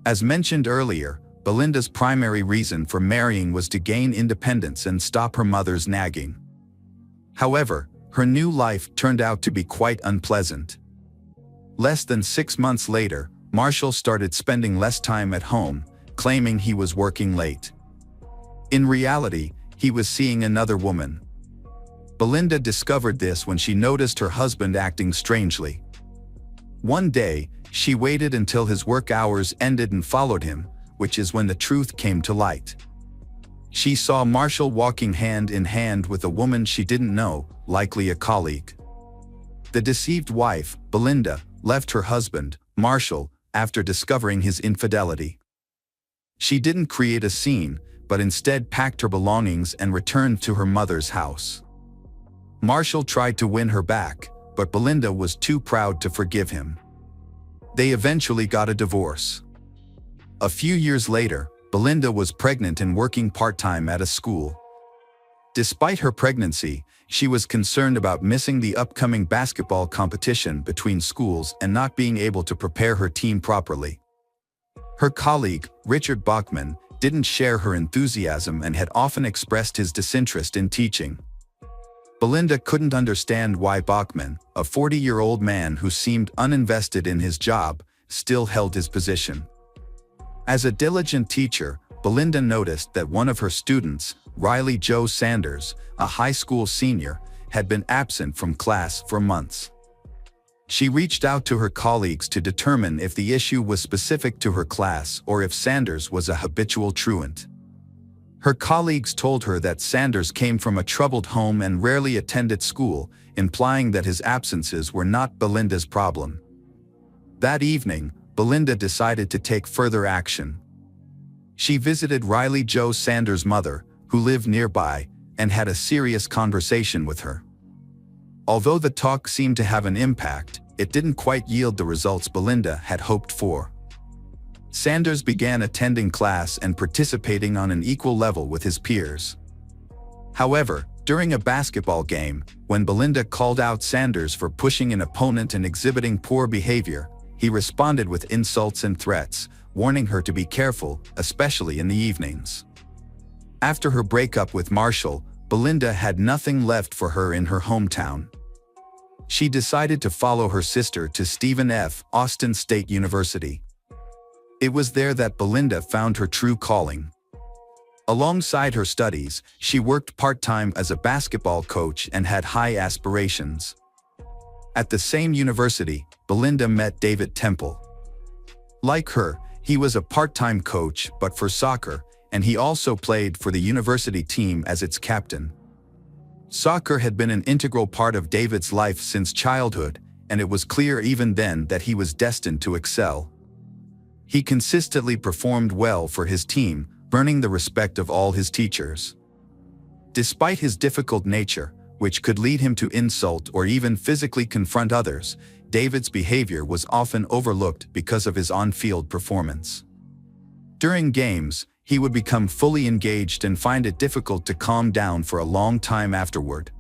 As mentioned earlier, Belinda's primary reason for marrying was to gain independence and stop her mother's nagging. However, her new life turned out to be quite unpleasant. Less than 6 months later, Marshall started spending less time at home, claiming he was working late. In reality, he was seeing another woman. Belinda discovered this when she noticed her husband acting strangely. One day, she waited until his work hours ended and followed him, which is when the truth came to light. She saw Marshall walking hand in hand with a woman she didn't know, likely a colleague. The deceived wife, Belinda, left her husband, Marshall, after discovering his infidelity. She didn't create a scene, but instead packed her belongings and returned to her mother's house. Marshall tried to win her back, but Belinda was too proud to forgive him. They eventually got a divorce. A few years later, Belinda was pregnant and working part-time at a school. Despite her pregnancy, she was concerned about missing the upcoming basketball competition between schools and not being able to prepare her team properly. Her colleague, Richard Bachman, didn't share her enthusiasm and had often expressed his disinterest in teaching. Belinda couldn't understand why Bachman, a 40-year-old man who seemed uninvested in his job, still held his position. As a diligent teacher, Belinda noticed that one of her students, Riley Joe Sanders, a high school senior, had been absent from class for months. She reached out to her colleagues to determine if the issue was specific to her class or if Sanders was a habitual truant. Her colleagues told her that Sanders came from a troubled home and rarely attended school, implying that his absences were not Belinda's problem. That evening, Belinda decided to take further action. She visited Riley Joe Sanders' mother, who lived nearby, and had a serious conversation with her. Although the talk seemed to have an impact, it didn't quite yield the results Belinda had hoped for. Sanders began attending class and participating on an equal level with his peers. However, during a basketball game, when Belinda called out Sanders for pushing an opponent and exhibiting poor behavior, he responded with insults and threats, warning her to be careful, especially in the evenings. After her breakup with Marshall, Belinda had nothing left for her in her hometown. She decided to follow her sister to Stephen F. Austin State University. It was there that Belinda found her true calling. Alongside her studies, she worked part-time as a basketball coach and had high aspirations. At the same university, Belinda met David Temple. Like her, he was a part-time coach but for soccer, and he also played for the university team as its captain. Soccer had been an integral part of David's life since childhood, and it was clear even then that he was destined to excel. He consistently performed well for his team, earning the respect of all his teachers. Despite his difficult nature, which could lead him to insult or even physically confront others, David's behavior was often overlooked because of his on-field performance. During games, he would become fully engaged and find it difficult to calm down for a long time afterward.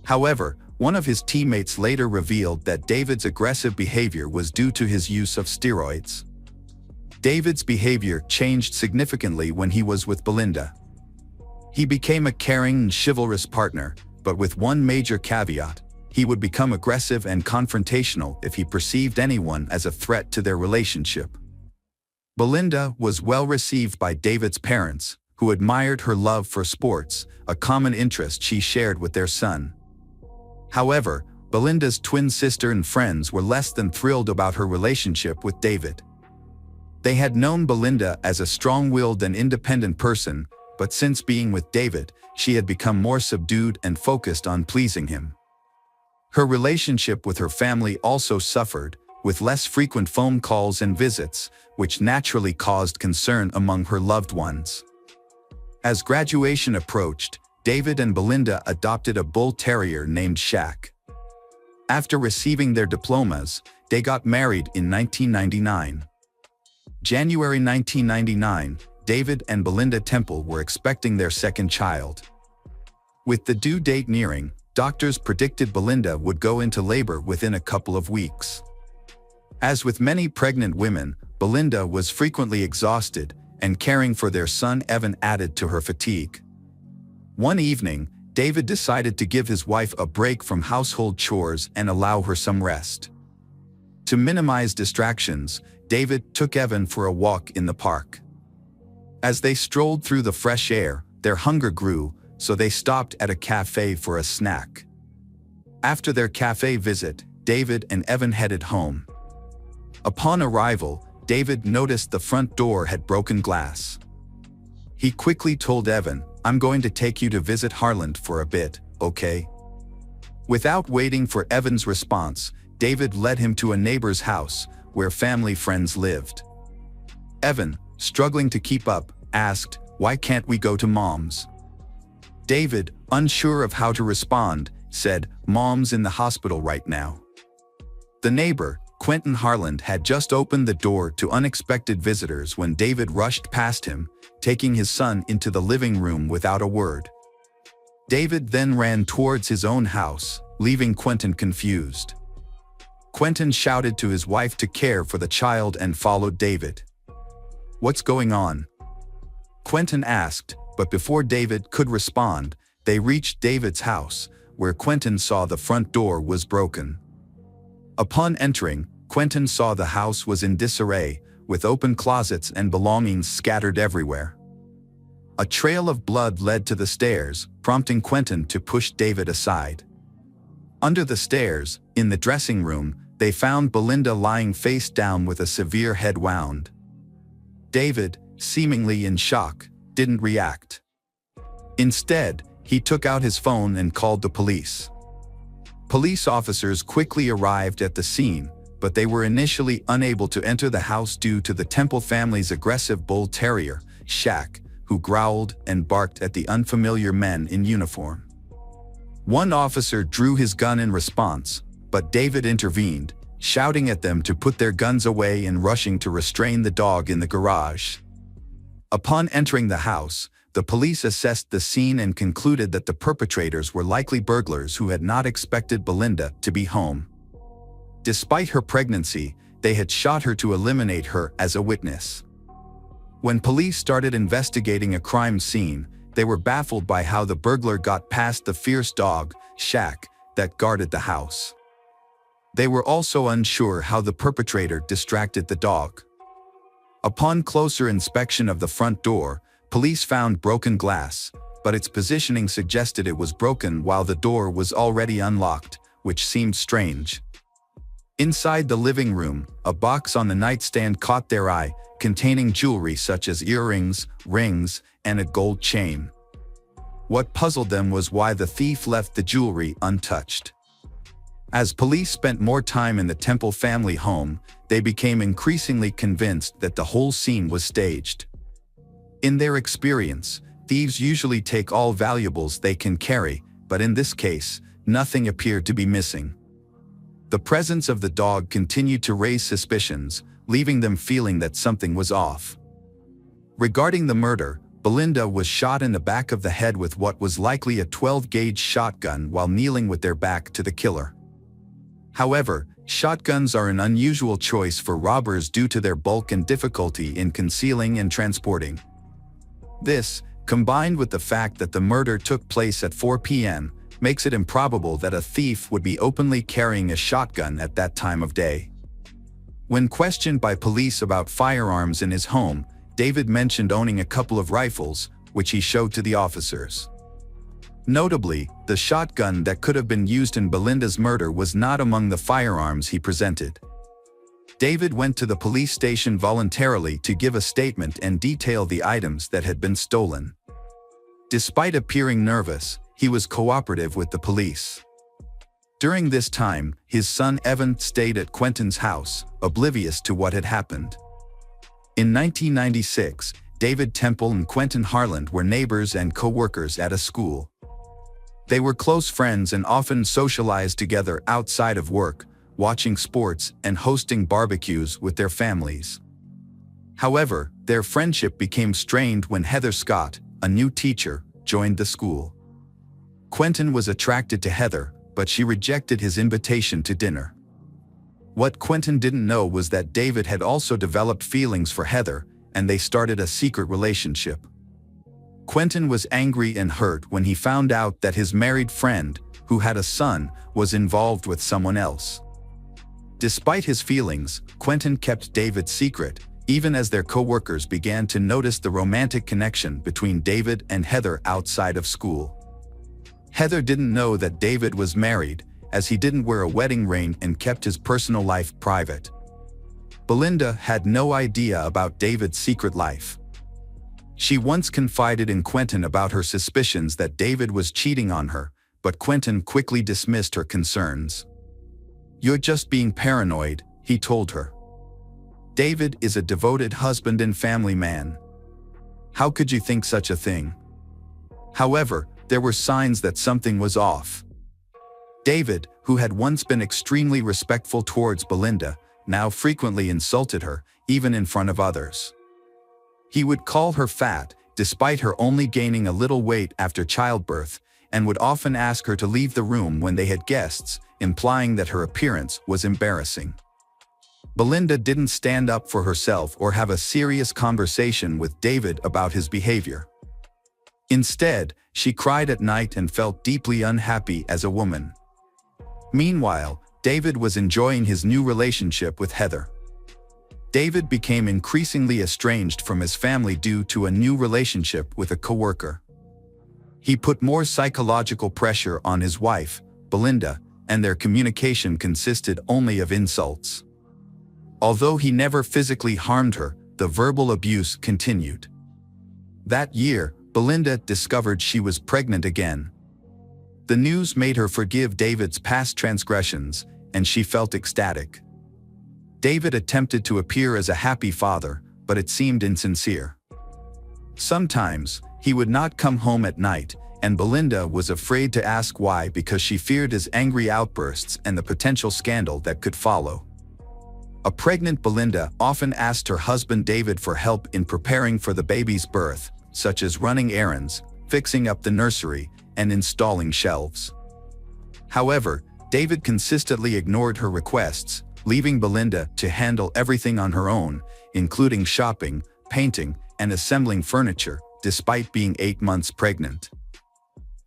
However, one of his teammates later revealed that David's aggressive behavior was due to his use of steroids. David's behavior changed significantly when he was with Belinda. He became a caring and chivalrous partner, but with one major caveat: he would become aggressive and confrontational if he perceived anyone as a threat to their relationship. Belinda was well received by David's parents, who admired her love for sports, a common interest she shared with their son. However, Belinda's twin sister and friends were less than thrilled about her relationship with David. They had known Belinda as a strong-willed and independent person, but since being with David, she had become more subdued and focused on pleasing him. Her relationship with her family also suffered, with less frequent phone calls and visits, which naturally caused concern among her loved ones. As graduation approached, David and Belinda adopted a bull terrier named Shaq. After receiving their diplomas, they got married in 1999. January 1999, David and Belinda Temple were expecting their second child. With the due date nearing, doctors predicted Belinda would go into labor within a couple of weeks. As with many pregnant women, Belinda was frequently exhausted, and caring for their son Evan added to her fatigue. One evening, David decided to give his wife a break from household chores and allow her some rest. To minimize distractions, David took Evan for a walk in the park. As they strolled through the fresh air, their hunger grew, so they stopped at a cafe for a snack. After their cafe visit, David and Evan headed home. Upon arrival, David noticed the front door had broken glass. He quickly told Evan, "I'm going to take you to visit Harland for a bit, okay?" Without waiting for Evan's response, David led him to a neighbor's house, where family friends lived. Evan, struggling to keep up, asked, "Why can't we go to Mom's?" David, unsure of how to respond, said, "Mom's in the hospital right now." The neighbor, Quentin Harland, had just opened the door to unexpected visitors when David rushed past him, taking his son into the living room without a word. David then ran towards his own house, leaving Quentin confused. Quentin shouted to his wife to care for the child and followed David. "What's going on?" Quentin asked, but before David could respond, they reached David's house, where Quentin saw the front door was broken. Upon entering, Quentin saw the house was in disarray, with open closets and belongings scattered everywhere. A trail of blood led to the stairs, prompting Quentin to push David aside. Under the stairs, in the dressing room, they found Belinda lying face down with a severe head wound. David, seemingly in shock, didn't react. Instead, he took out his phone and called the police. Police officers quickly arrived at the scene, but they were initially unable to enter the house due to the Temple family's aggressive bull terrier, Shaq, who growled and barked at the unfamiliar men in uniform. One officer drew his gun in response, but David intervened, shouting at them to put their guns away and rushing to restrain the dog in the garage. Upon entering the house, the police assessed the scene and concluded that the perpetrators were likely burglars who had not expected Belinda to be home. Despite her pregnancy, they had shot her to eliminate her as a witness. When police started investigating a crime scene, they were baffled by how the burglar got past the fierce dog, Shaq, that guarded the house. They were also unsure how the perpetrator distracted the dog. Upon closer inspection of the front door, police found broken glass, but its positioning suggested it was broken while the door was already unlocked, which seemed strange. Inside the living room, a box on the nightstand caught their eye, containing jewelry such as earrings, rings, and a gold chain. What puzzled them was why the thief left the jewelry untouched. As police spent more time in the Temple family home, they became increasingly convinced that the whole scene was staged. In their experience, thieves usually take all valuables they can carry, but in this case, nothing appeared to be missing. The presence of the dog continued to raise suspicions, leaving them feeling that something was off. Regarding the murder, Belinda was shot in the back of the head with what was likely a 12-gauge shotgun while kneeling with their back to the killer. However, shotguns are an unusual choice for robbers due to their bulk and difficulty in concealing and transporting. This, combined with the fact that the murder took place at 4 p.m., makes it improbable that a thief would be openly carrying a shotgun at that time of day. When questioned by police about firearms in his home, David mentioned owning a couple of rifles, which he showed to the officers. Notably, the shotgun that could have been used in Belinda's murder was not among the firearms he presented. David went to the police station voluntarily to give a statement and detail the items that had been stolen. Despite appearing nervous, he was cooperative with the police. During this time, his son Evan stayed at Quentin's house, oblivious to what had happened. In 1996, David Temple and Quentin Harland were neighbors and co-workers at a school. They were close friends and often socialized together outside of work, watching sports and hosting barbecues with their families. However, their friendship became strained when Heather Scott, a new teacher, joined the school. Quentin was attracted to Heather, but she rejected his invitation to dinner. What Quentin didn't know was that David had also developed feelings for Heather, and they started a secret relationship. Quentin was angry and hurt when he found out that his married friend, who had a son, was involved with someone else. Despite his feelings, Quentin kept David's secret, even as their co-workers began to notice the romantic connection between David and Heather outside of school. Heather didn't know that David was married, as he didn't wear a wedding ring and kept his personal life private. Belinda had no idea about David's secret life. She once confided in Quentin about her suspicions that David was cheating on her, but Quentin quickly dismissed her concerns. "You're just being paranoid," he told her. "David is a devoted husband and family man. How could you think such a thing?" However, there were signs that something was off. David, who had once been extremely respectful towards Belinda, now frequently insulted her, even in front of others. He would call her fat, despite her only gaining a little weight after childbirth, and would often ask her to leave the room when they had guests, implying that her appearance was embarrassing. Belinda didn't stand up for herself or have a serious conversation with David about his behavior. Instead, she cried at night and felt deeply unhappy as a woman. Meanwhile, David was enjoying his new relationship with Heather. David became increasingly estranged from his family due to a new relationship with a coworker. He put more psychological pressure on his wife, Belinda, and their communication consisted only of insults. Although he never physically harmed her, the verbal abuse continued. That year, Belinda discovered she was pregnant again. The news made her forgive David's past transgressions, and she felt ecstatic. David attempted to appear as a happy father, but it seemed insincere. Sometimes, he would not come home at night, and Belinda was afraid to ask why because she feared his angry outbursts and the potential scandal that could follow. A pregnant Belinda often asked her husband David for help in preparing for the baby's birth, such as running errands, fixing up the nursery, and installing shelves. However, David consistently ignored her requests, leaving Belinda to handle everything on her own, including shopping, painting, and assembling furniture, despite being 8 months pregnant.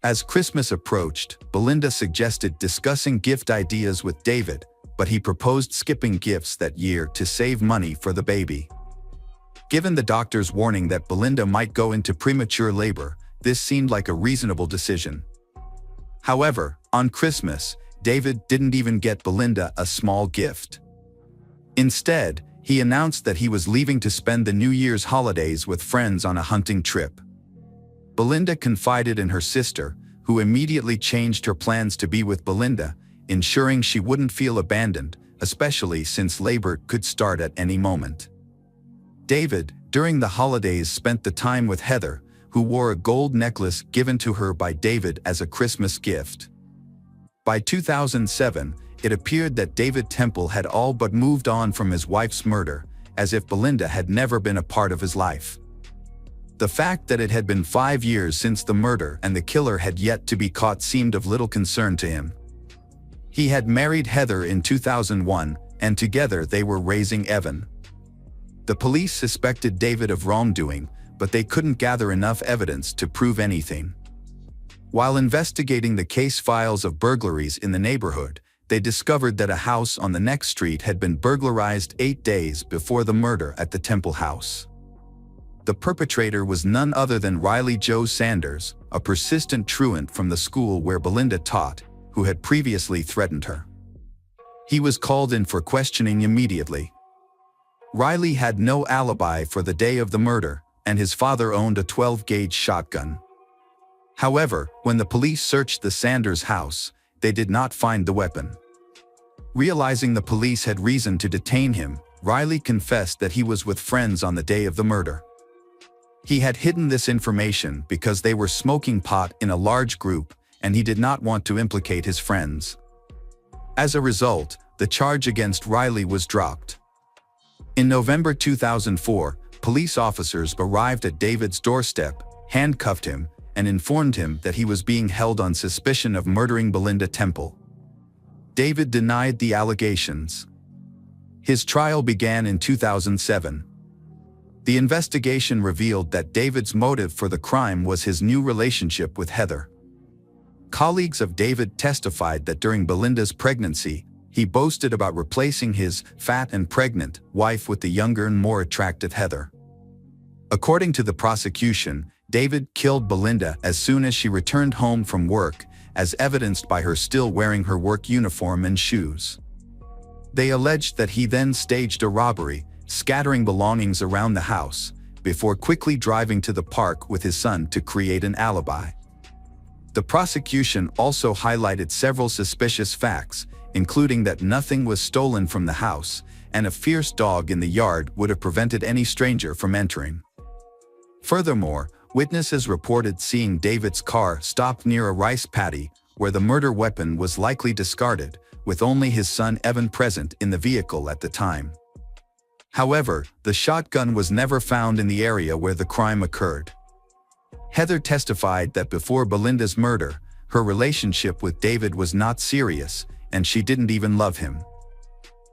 As Christmas approached, Belinda suggested discussing gift ideas with David, but he proposed skipping gifts that year to save money for the baby. Given the doctor's warning that Belinda might go into premature labor, this seemed like a reasonable decision. However, on Christmas, David didn't even get Belinda a small gift. Instead, he announced that he was leaving to spend the New Year's holidays with friends on a hunting trip. Belinda confided in her sister, who immediately changed her plans to be with Belinda, ensuring she wouldn't feel abandoned, especially since labor could start at any moment. David, during the holidays, spent the time with Heather, who wore a gold necklace given to her by David as a Christmas gift. By 2007, it appeared that David Temple had all but moved on from his wife's murder, as if Belinda had never been a part of his life. The fact that it had been 5 years since the murder and the killer had yet to be caught seemed of little concern to him. He had married Heather in 2001, and together they were raising Evan. The police suspected David of wrongdoing, but they couldn't gather enough evidence to prove anything. While investigating the case files of burglaries in the neighborhood, they discovered that a house on the next street had been burglarized 8 days before the murder at the Temple house. The perpetrator was none other than Riley Joe Sanders, a persistent truant from the school where Belinda taught, who had previously threatened her. He was called in for questioning immediately. Riley had no alibi for the day of the murder, and his father owned a 12-gauge shotgun. However, when the police searched the Sanders house, they did not find the weapon. Realizing the police had reason to detain him, Riley confessed that he was with friends on the day of the murder. He had hidden this information because they were smoking pot in a large group, and he did not want to implicate his friends. As a result, the charge against Riley was dropped. In November 2004, police officers arrived at David's doorstep, handcuffed him, and informed him that he was being held on suspicion of murdering Belinda Temple. David denied the allegations. His trial began in 2007. The investigation revealed that David's motive for the crime was his new relationship with Heather. Colleagues of David testified that during Belinda's pregnancy, he boasted about replacing his fat and pregnant wife with the younger and more attractive Heather. According to the prosecution, David killed Belinda as soon as she returned home from work, as evidenced by her still wearing her work uniform and shoes. They alleged that he then staged a robbery, scattering belongings around the house, before quickly driving to the park with his son to create an alibi. The prosecution also highlighted several suspicious facts, including that nothing was stolen from the house, and a fierce dog in the yard would have prevented any stranger from entering. Furthermore, witnesses reported seeing David's car stop near a rice paddy, where the murder weapon was likely discarded, with only his son Evan present in the vehicle at the time. However, the shotgun was never found in the area where the crime occurred. Heather testified that before Belinda's murder, her relationship with David was not serious, and she didn't even love him.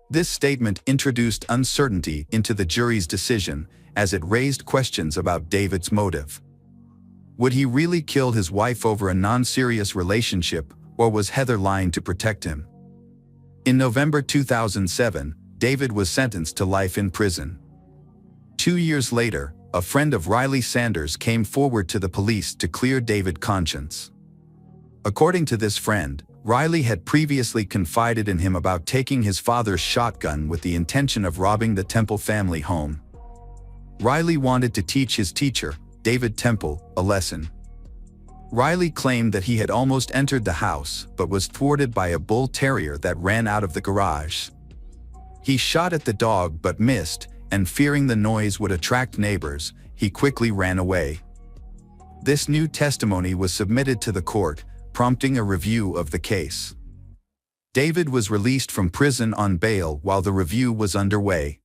This statement introduced uncertainty into the jury's decision, as it raised questions about David's motive. Would he really kill his wife over a non-serious relationship, or was Heather lying to protect him? In November 2007, David was sentenced to life in prison. 2 years later, a friend of Riley Sanders came forward to the police to clear David's conscience. According to this friend, Riley had previously confided in him about taking his father's shotgun with the intention of robbing the Temple family home. Riley wanted to teach his teacher, David Temple, a lesson. Riley claimed that he had almost entered the house but was thwarted by a bull terrier that ran out of the garage. He shot at the dog but missed, and fearing the noise would attract neighbors, he quickly ran away. This new testimony was submitted to the court, prompting a review of the case. David was released from prison on bail while the review was underway.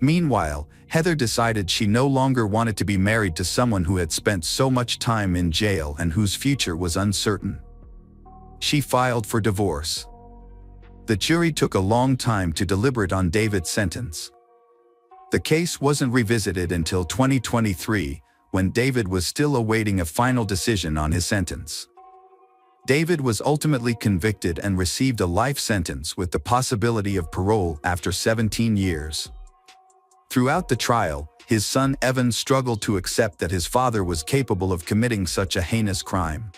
Meanwhile, Heather decided she no longer wanted to be married to someone who had spent so much time in jail and whose future was uncertain. She filed for divorce. The jury took a long time to deliberate on David's sentence. The case wasn't revisited until 2023, when David was still awaiting a final decision on his sentence. David was ultimately convicted and received a life sentence with the possibility of parole after 17 years. Throughout the trial, his son Evan struggled to accept that his father was capable of committing such a heinous crime.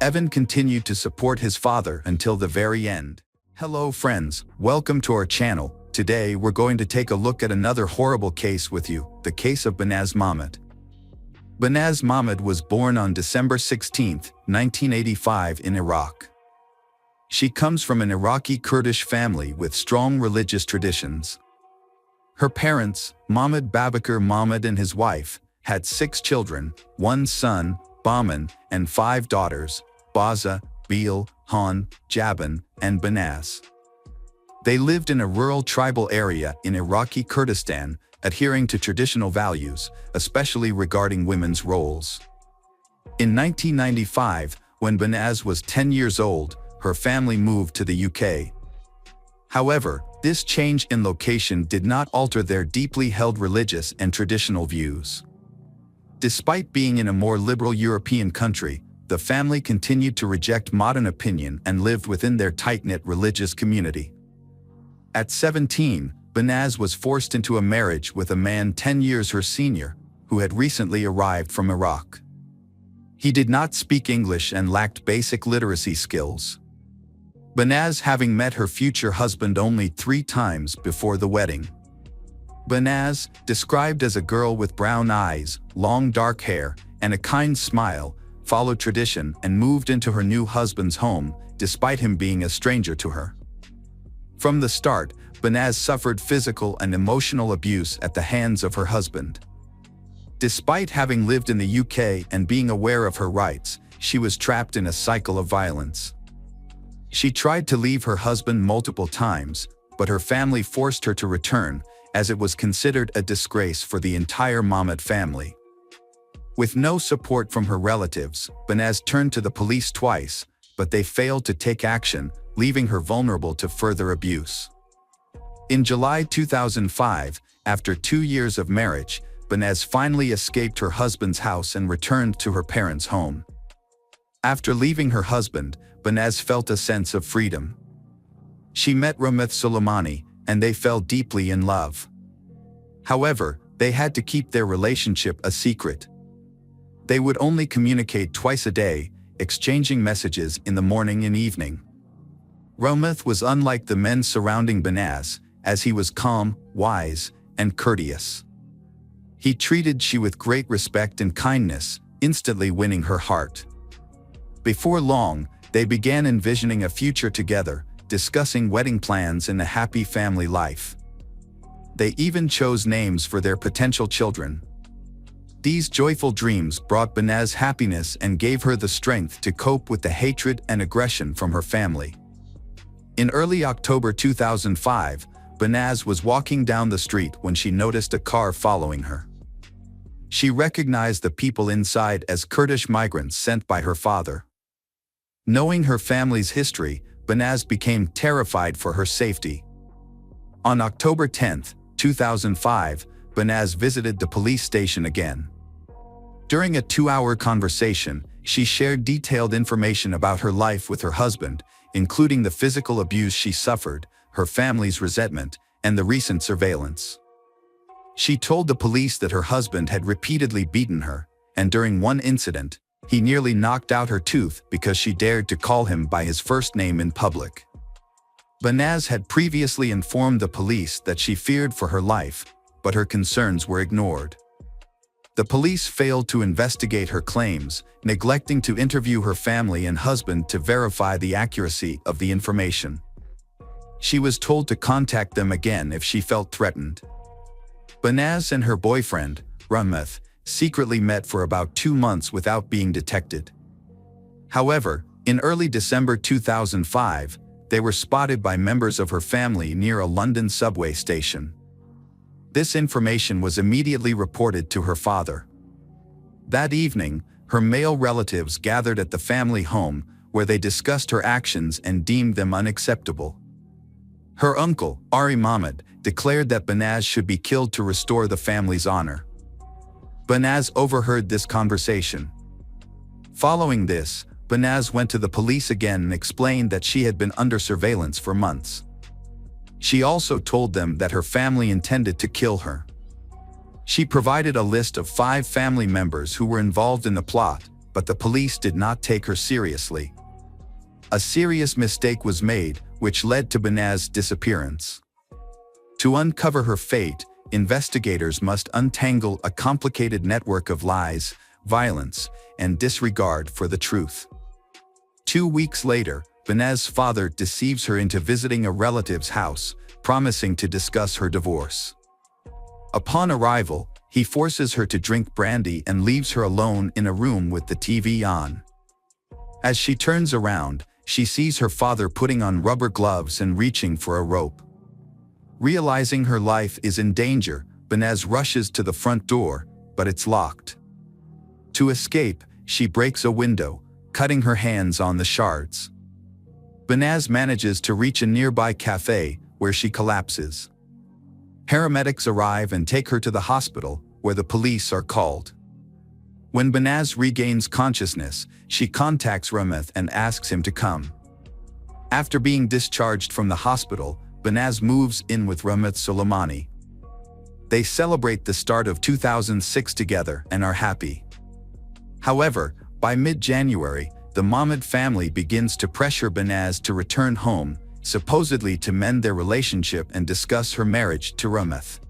Evan continued to support his father until the very end. Hello friends, welcome to our channel. Today we're going to take a look at another horrible case with you, the case of Banaz Mahmud. Banaz Mahmud was born on December 16, 1985 in Iraq. She comes from an Iraqi Kurdish family with strong religious traditions. Her parents, Mahmud Babakar Mahmud and his wife, had 6 children, 1 son, Bahman, and 5 daughters, Baza, Beel, Han, Jaban, and Banaz. They lived in a rural tribal area in Iraqi Kurdistan, adhering to traditional values, especially regarding women's roles. In 1995, when Banaz was 10 years old, her family moved to the UK. However, this change in location did not alter their deeply held religious and traditional views. Despite being in a more liberal European country, the family continued to reject modern opinion and lived within their tight-knit religious community. At 17, Banaz was forced into a marriage with a man 10 years her senior, who had recently arrived from Iraq. He did not speak English and lacked basic literacy skills. Banaz having met her future husband only 3 times before the wedding. Banaz, described as a girl with brown eyes, long dark hair, and a kind smile, followed tradition and moved into her new husband's home, despite him being a stranger to her. From the start, Banaz suffered physical and emotional abuse at the hands of her husband. Despite having lived in the UK and being aware of her rights, she was trapped in a cycle of violence. She tried to leave her husband multiple times, but her family forced her to return, as it was considered a disgrace for the entire Mahmoud family. With no support from her relatives, Banaz turned to the police twice, but they failed to take action, leaving her vulnerable to further abuse. In July 2005, after 2 years of marriage, Banaz finally escaped her husband's house and returned to her parents' home. After leaving her husband, Banaz felt a sense of freedom. She met Ramith Soleimani, and they fell deeply in love. However, they had to keep their relationship a secret. They would only communicate twice a day, exchanging messages in the morning and evening. Ramith was unlike the men surrounding Banaz, as he was calm, wise, and courteous. He treated she with great respect and kindness, instantly winning her heart. Before long, they began envisioning a future together, discussing wedding plans and a happy family life. They even chose names for their potential children. These joyful dreams brought Banaz happiness and gave her the strength to cope with the hatred and aggression from her family. In early October 2005, Banaz was walking down the street when she noticed a car following her. She recognized the people inside as Kurdish migrants sent by her father. Knowing her family's history, Banaz became terrified for her safety. On October 10, 2005, Banaz visited the police station again. During a 2-hour conversation, she shared detailed information about her life with her husband, including the physical abuse she suffered, her family's resentment, and the recent surveillance. She told the police that her husband had repeatedly beaten her, and during one incident, he nearly knocked out her tooth because she dared to call him by his first name in public. Banaz had previously informed the police that she feared for her life, but her concerns were ignored. The police failed to investigate her claims, neglecting to interview her family and husband to verify the accuracy of the information. She was told to contact them again if she felt threatened. Banaz and her boyfriend, Ramith, secretly met for about 2 months without being detected. However, in early December 2005, they were spotted by members of her family near a London subway station. This information was immediately reported to her father. That evening, her male relatives gathered at the family home, where they discussed her actions and deemed them unacceptable. Her uncle, Ari Mahmoud, declared that Banaz should be killed to restore the family's honor. Banaz overheard this conversation. Following this, Banaz went to the police again and explained that she had been under surveillance for months. She also told them that her family intended to kill her. She provided a list of 5 family members who were involved in the plot, but the police did not take her seriously. A serious mistake was made, which led to Banaz's disappearance. To uncover her fate, investigators must untangle a complicated network of lies, violence, and disregard for the truth. 2 weeks later, Banaz's father deceives her into visiting a relative's house, promising to discuss her divorce. Upon arrival, He forces her to drink brandy and leaves her alone in a room with the TV on. As she turns around, she sees her father putting on rubber gloves and reaching for a rope. Realizing her life is in danger, Benaz rushes to the front door, but it's locked. To escape, she breaks a window, cutting her hands on the shards. Benaz manages to reach a nearby cafe, where she collapses. Paramedics arrive and take her to the hospital, where the police are called. When Benaz regains consciousness, she contacts Rameth and asks him to come. After being discharged from the hospital, Benaz moves in with Rameth Soleimani. They celebrate the start of 2006 together and are happy. However, by mid-January, the Mahmoud family begins to pressure Benaz to return home, supposedly to mend their relationship and discuss her marriage to Rameth.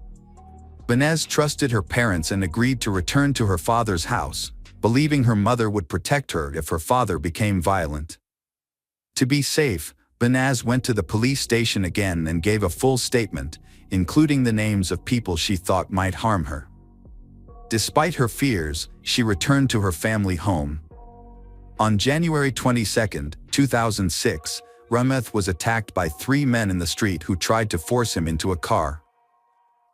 Benaz trusted her parents and agreed to return to her father's house, believing her mother would protect her if her father became violent. To be safe, Benaz went to the police station again and gave a full statement, including the names of people she thought might harm her. Despite her fears, she returned to her family home. On January 22, 2006, Rameth was attacked by 3 men in the street who tried to force him into a car.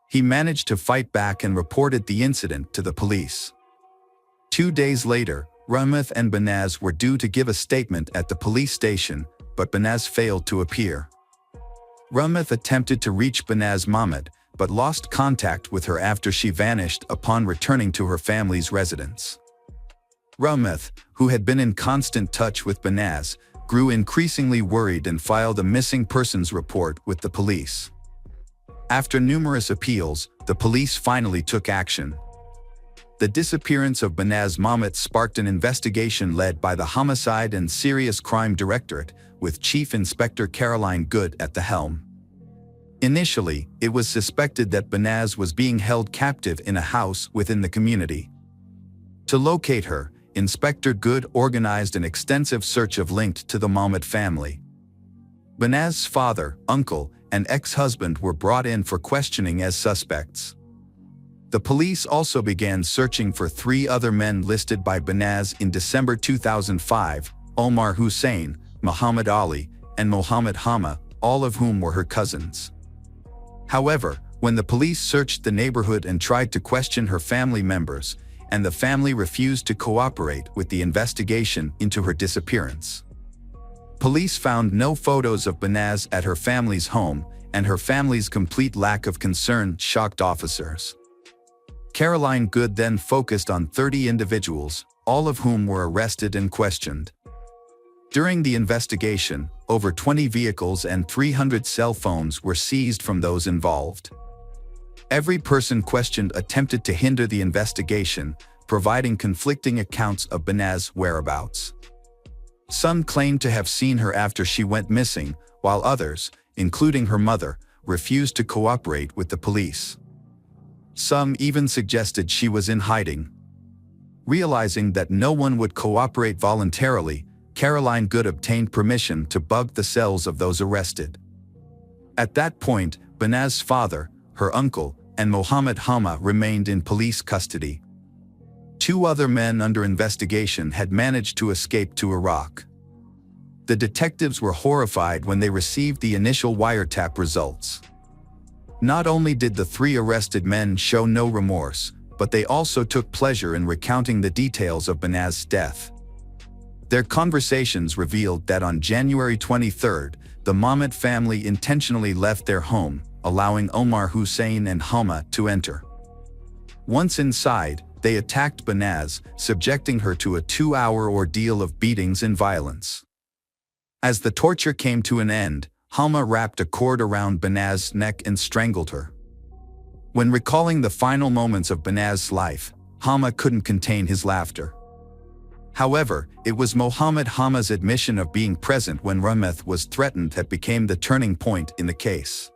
He managed to fight back and reported the incident to the police. 2 days later, Rameth and Benaz were due to give a statement at the police station, but Benaz failed to appear. Rameth attempted to reach Benaz Mahmoud, but lost contact with her after she vanished upon returning to her family's residence. Rameth, who had been in constant touch with Benaz, grew increasingly worried and filed a missing persons report with the police. After numerous appeals, the police finally took action. The disappearance of Benaz Mahmoud sparked an investigation led by the Homicide and Serious Crime Directorate, with Chief Inspector Caroline Good at the helm. Initially, it was suspected that Benaz was being held captive in a house within the community. To locate her, Inspector Good organized an extensive search of linked to the Mahmoud family. Benaz's father, uncle, and ex-husband were brought in for questioning as suspects. The police also began searching for 3 other men listed by Benaz in December 2005, Omar Hussein, Muhammad Ali, and Mohammed Hama, all of whom were her cousins. However, when the police searched the neighborhood and tried to question her family members, and the family refused to cooperate with the investigation into her disappearance. Police found no photos of Benaz at her family's home, and her family's complete lack of concern shocked officers. Caroline Good then focused on 30 individuals, all of whom were arrested and questioned. During the investigation, over 20 vehicles and 300 cell phones were seized from those involved. Every person questioned attempted to hinder the investigation, providing conflicting accounts of Benaz's whereabouts. Some claimed to have seen her after she went missing, while others, including her mother, refused to cooperate with the police. Some even suggested she was in hiding. Realizing that no one would cooperate voluntarily, Caroline Good obtained permission to bug the cells of those arrested. At that point, Benaz's father, her uncle, and Mohammed Hama remained in police custody. 2 other men under investigation had managed to escape to Iraq. The detectives were horrified when they received the initial wiretap results. Not only did the 3 arrested men show no remorse, but they also took pleasure in recounting the details of Benaz's death. Their conversations revealed that on January 23, the Mahmoud family intentionally left their home, allowing Omar Hussein and Hama to enter. Once inside, they attacked Benaz, subjecting her to a 2-hour ordeal of beatings and violence. As the torture came to an end, Hama wrapped a cord around Benaz's neck and strangled her. When recalling the final moments of Benaz's life, Hama couldn't contain his laughter. However, it was Mohammed Hama's admission of being present when Rameth was threatened that became the turning point in the case.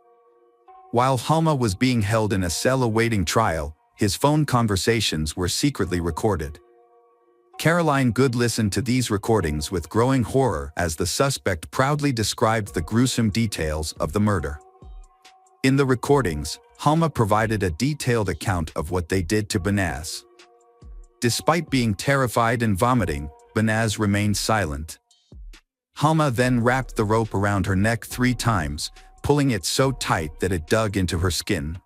While Hama was being held in a cell awaiting trial, his phone conversations were secretly recorded. Caroline Good listened to these recordings with growing horror as the suspect proudly described the gruesome details of the murder. In the recordings, Halma provided a detailed account of what they did to Banaz. Despite being terrified and vomiting, Banaz remained silent. Halma then wrapped the rope around her neck 3 times, pulling it so tight that it dug into her skin.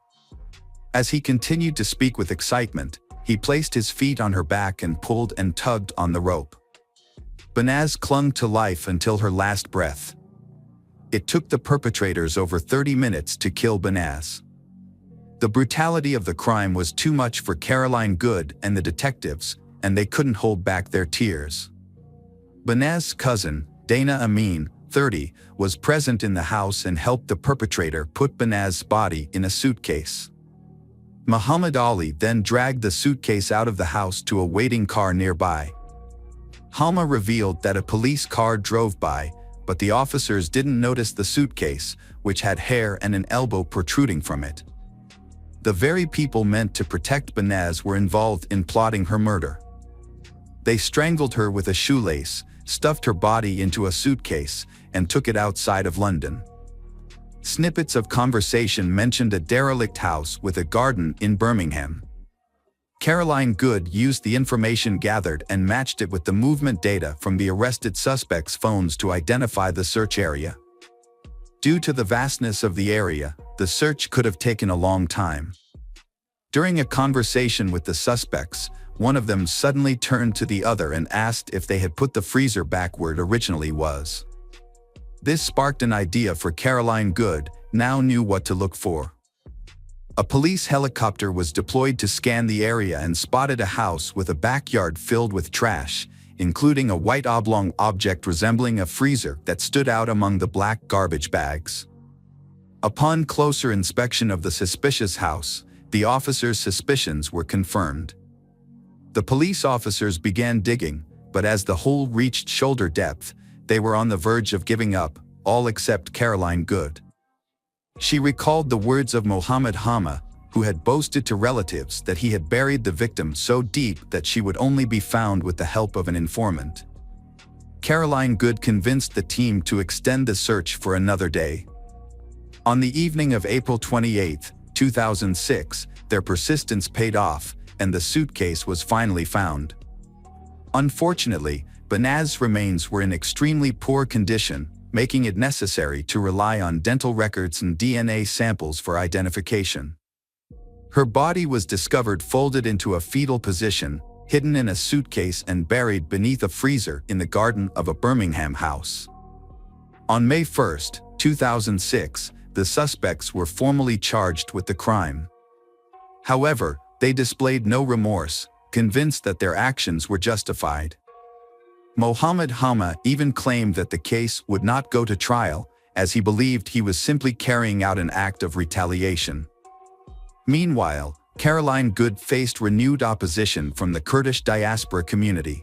As he continued to speak with excitement, he placed his feet on her back and pulled and tugged on the rope. Banaz clung to life until her last breath. It took the perpetrators over 30 minutes to kill Banaz. The brutality of the crime was too much for Caroline Good and the detectives, and they couldn't hold back their tears. Banaz's cousin, Dana Amin, 30, was present in the house and helped the perpetrator put Banaz's body in a suitcase. Muhammad Ali then dragged the suitcase out of the house to a waiting car nearby. Halma revealed that a police car drove by, but the officers didn't notice the suitcase, which had hair and an elbow protruding from it. The very people meant to protect Banaz were involved in plotting her murder. They strangled her with a shoelace, stuffed her body into a suitcase, and took it outside of London. Snippets of conversation mentioned a derelict house with a garden in Birmingham. Caroline Good used the information gathered and matched it with the movement data from the arrested suspects' phones to identify the search area. Due to the vastness of the area, the search could have taken a long time. During a conversation with the suspects, one of them suddenly turned to the other and asked if they had put the freezer back where it originally was. This sparked an idea for Caroline Good, now knew what to look for. A police helicopter was deployed to scan the area and spotted a house with a backyard filled with trash, including a white oblong object resembling a freezer that stood out among the black garbage bags. Upon closer inspection of the suspicious house, the officers' suspicions were confirmed. The police officers began digging, but as the hole reached shoulder depth, they were on the verge of giving up, all except Caroline Good. She recalled the words of Mohammed Hama, who had boasted to relatives that he had buried the victim so deep that she would only be found with the help of an informant. Caroline Good convinced the team to extend the search for another day. On the evening of April 28, 2006, their persistence paid off, and the suitcase was finally found. Unfortunately, Banaz's remains were in extremely poor condition, making it necessary to rely on dental records and DNA samples for identification. Her body was discovered folded into a fetal position, hidden in a suitcase and buried beneath a freezer in the garden of a Birmingham house. On May 1, 2006, the suspects were formally charged with the crime. However, they displayed no remorse, convinced that their actions were justified. Mohammed Hama even claimed that the case would not go to trial, as he believed he was simply carrying out an act of retaliation. Meanwhile, Caroline Good faced renewed opposition from the Kurdish diaspora community.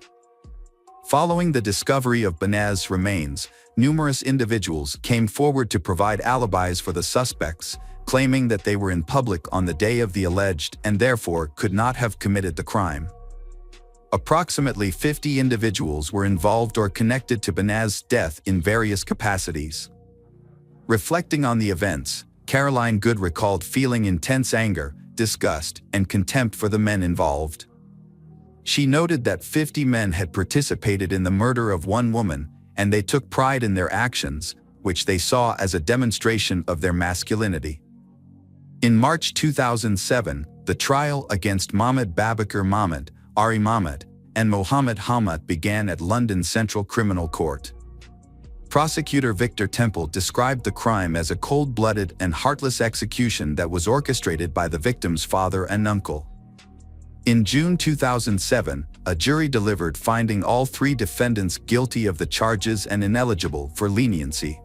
Following the discovery of Banaz's remains, numerous individuals came forward to provide alibis for the suspects, claiming that they were in public on the day of the alleged and therefore could not have committed the crime. Approximately 50 individuals were involved or connected to Banaz's death in various capacities. Reflecting on the events, Caroline Good recalled feeling intense anger, disgust, and contempt for the men involved. She noted that 50 men had participated in the murder of one woman, and they took pride in their actions, which they saw as a demonstration of their masculinity. In March 2007, the trial against Mahmoud Babakar Mahmoud, Ari Mahmoud, and Mohammed Hama began at London Central Criminal Court. Prosecutor Victor Temple described the crime as a cold-blooded and heartless execution that was orchestrated by the victim's father and uncle. In June 2007, a jury delivered finding all 3 defendants guilty of the charges and ineligible for leniency.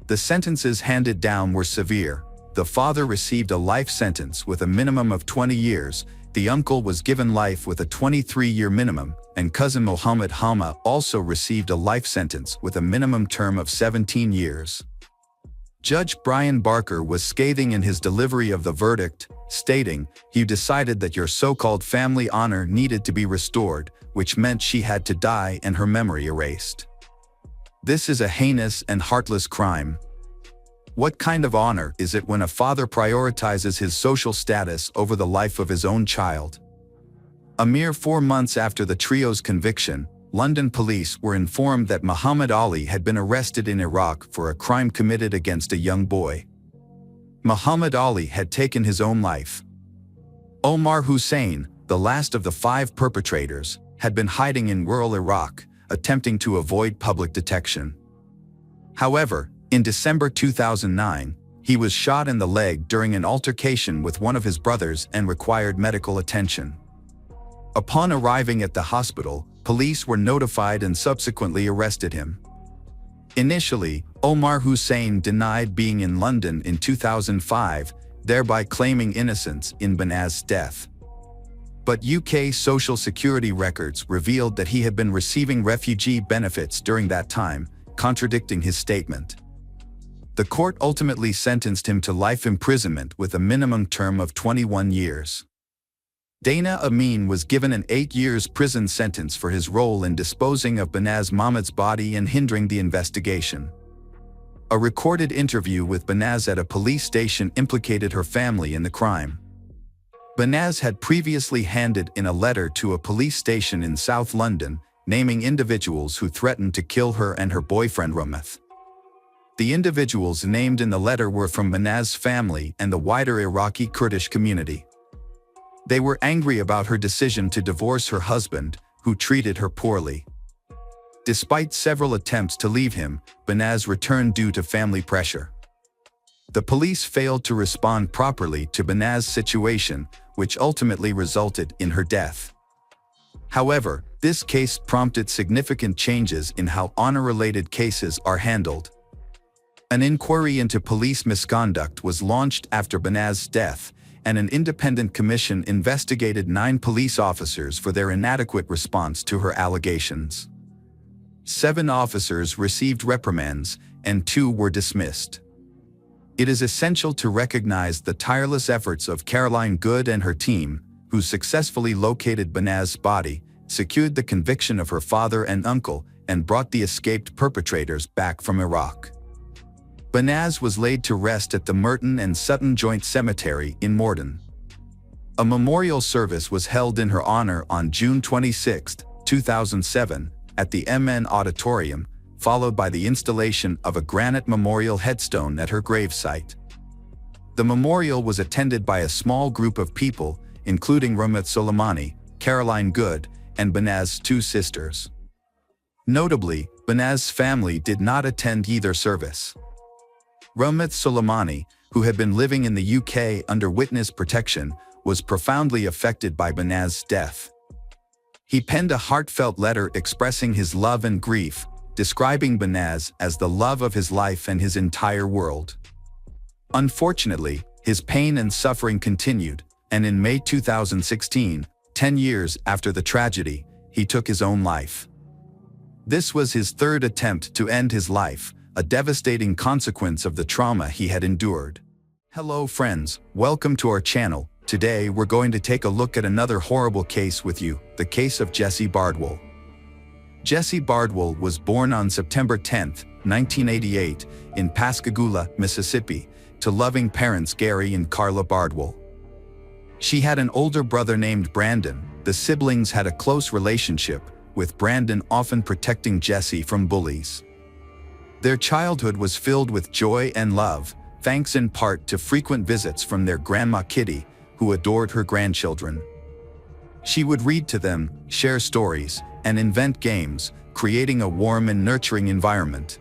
The sentences handed down were severe. The father received a life sentence with a minimum of 20 years, the uncle was given life with a 23-year minimum, and cousin Mohammed Hama also received a life sentence with a minimum term of 17 years. Judge Brian Barker was scathing in his delivery of the verdict, stating, "You decided that your so-called family honor needed to be restored, which meant she had to die and her memory erased. This is a heinous and heartless crime. What kind of honor is it when a father prioritizes his social status over the life of his own child? A mere 4 months after the trio's conviction, London police were informed that Muhammad Ali had been arrested in Iraq for a crime committed against a young boy. Muhammad Ali had taken his own life. Omar Hussein, the last of the 5 perpetrators, had been hiding in rural Iraq, attempting to avoid public detection. However, in December 2009, he was shot in the leg during an altercation with one of his brothers and required medical attention. Upon arriving at the hospital, police were notified and subsequently arrested him. Initially, Omar Hussein denied being in London in 2005, thereby claiming innocence in Banaz's death. But UK Social Security records revealed that he had been receiving refugee benefits during that time, contradicting his statement. The court ultimately sentenced him to life imprisonment with a minimum term of 21 years. Dana Amin was given an 8 years prison sentence for his role in disposing of Banaz Mahmoud's body and hindering the investigation. A recorded interview with Banaz at a police station implicated her family in the crime. Banaz had previously handed in a letter to a police station in South London, naming individuals who threatened to kill her and her boyfriend Rumeth. The individuals named in the letter were from Banaz's family and the wider Iraqi Kurdish community. They were angry about her decision to divorce her husband, who treated her poorly. Despite several attempts to leave him, Banaz returned due to family pressure. The police failed to respond properly to Banaz's situation, which ultimately resulted in her death. However, this case prompted significant changes in how honor-related cases are handled. An inquiry into police misconduct was launched after Banaz's death, and an independent commission investigated 9 police officers for their inadequate response to her allegations. 7 officers received reprimands, and 2 were dismissed. It is essential to recognize the tireless efforts of Caroline Good and her team, who successfully located Banaz's body, secured the conviction of her father and uncle, and brought the escaped perpetrators back from Iraq. Banaz was laid to rest at the Merton and Sutton Joint Cemetery in Morden. A memorial service was held in her honor on June 26, 2007, at the MN Auditorium, followed by the installation of a granite memorial headstone at her gravesite. The memorial was attended by a small group of people, including Rumeth Soleimani, Caroline Good, and Banaz's 2 sisters. Notably, Banaz's family did not attend either service. Rumeth Soleimani, who had been living in the UK under witness protection, was profoundly affected by Banaz's death. He penned a heartfelt letter expressing his love and grief, describing Banaz as the love of his life and his entire world. Unfortunately, his pain and suffering continued, and in May 2016, 10 years after the tragedy, he took his own life. This was his 3rd attempt to end his life, a devastating consequence of the trauma he had endured. Hello friends, welcome to our channel. Today we're going to take a look at another horrible case with you, the case of Jessie Bardwell. Jessie Bardwell was born on September 10, 1988, in Pascagoula, Mississippi, to loving parents Gary and Carla Bardwell. She had an older brother named Brandon. The siblings had a close relationship, with Brandon often protecting Jessie from bullies. Their childhood was filled with joy and love, thanks in part to frequent visits from their grandma Kitty, who adored her grandchildren. She would read to them, share stories, and invent games, creating a warm and nurturing environment.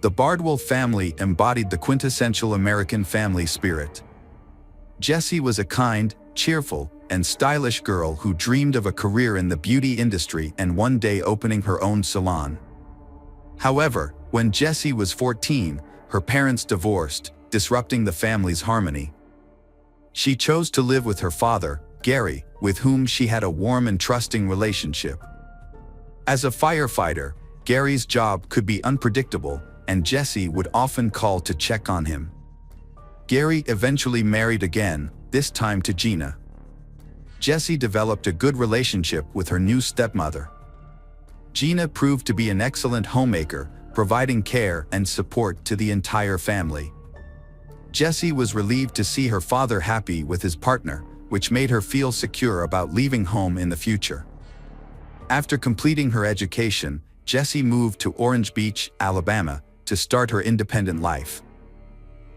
The Bardwell family embodied the quintessential American family spirit. Jessie was a kind, cheerful, and stylish girl who dreamed of a career in the beauty industry and one day opening her own salon. However, when Jessie was 14, her parents divorced, disrupting the family's harmony. She chose to live with her father, Gary, with whom she had a warm and trusting relationship. As a firefighter, Gary's job could be unpredictable, and Jessie would often call to check on him. Gary eventually married again, this time to Gina. Jessie developed a good relationship with her new stepmother. Gina proved to be an excellent homemaker, providing care and support to the entire family. Jessie was relieved to see her father happy with his partner, which made her feel secure about leaving home in the future. After completing her education, Jessie moved to Orange Beach, Alabama, to start her independent life.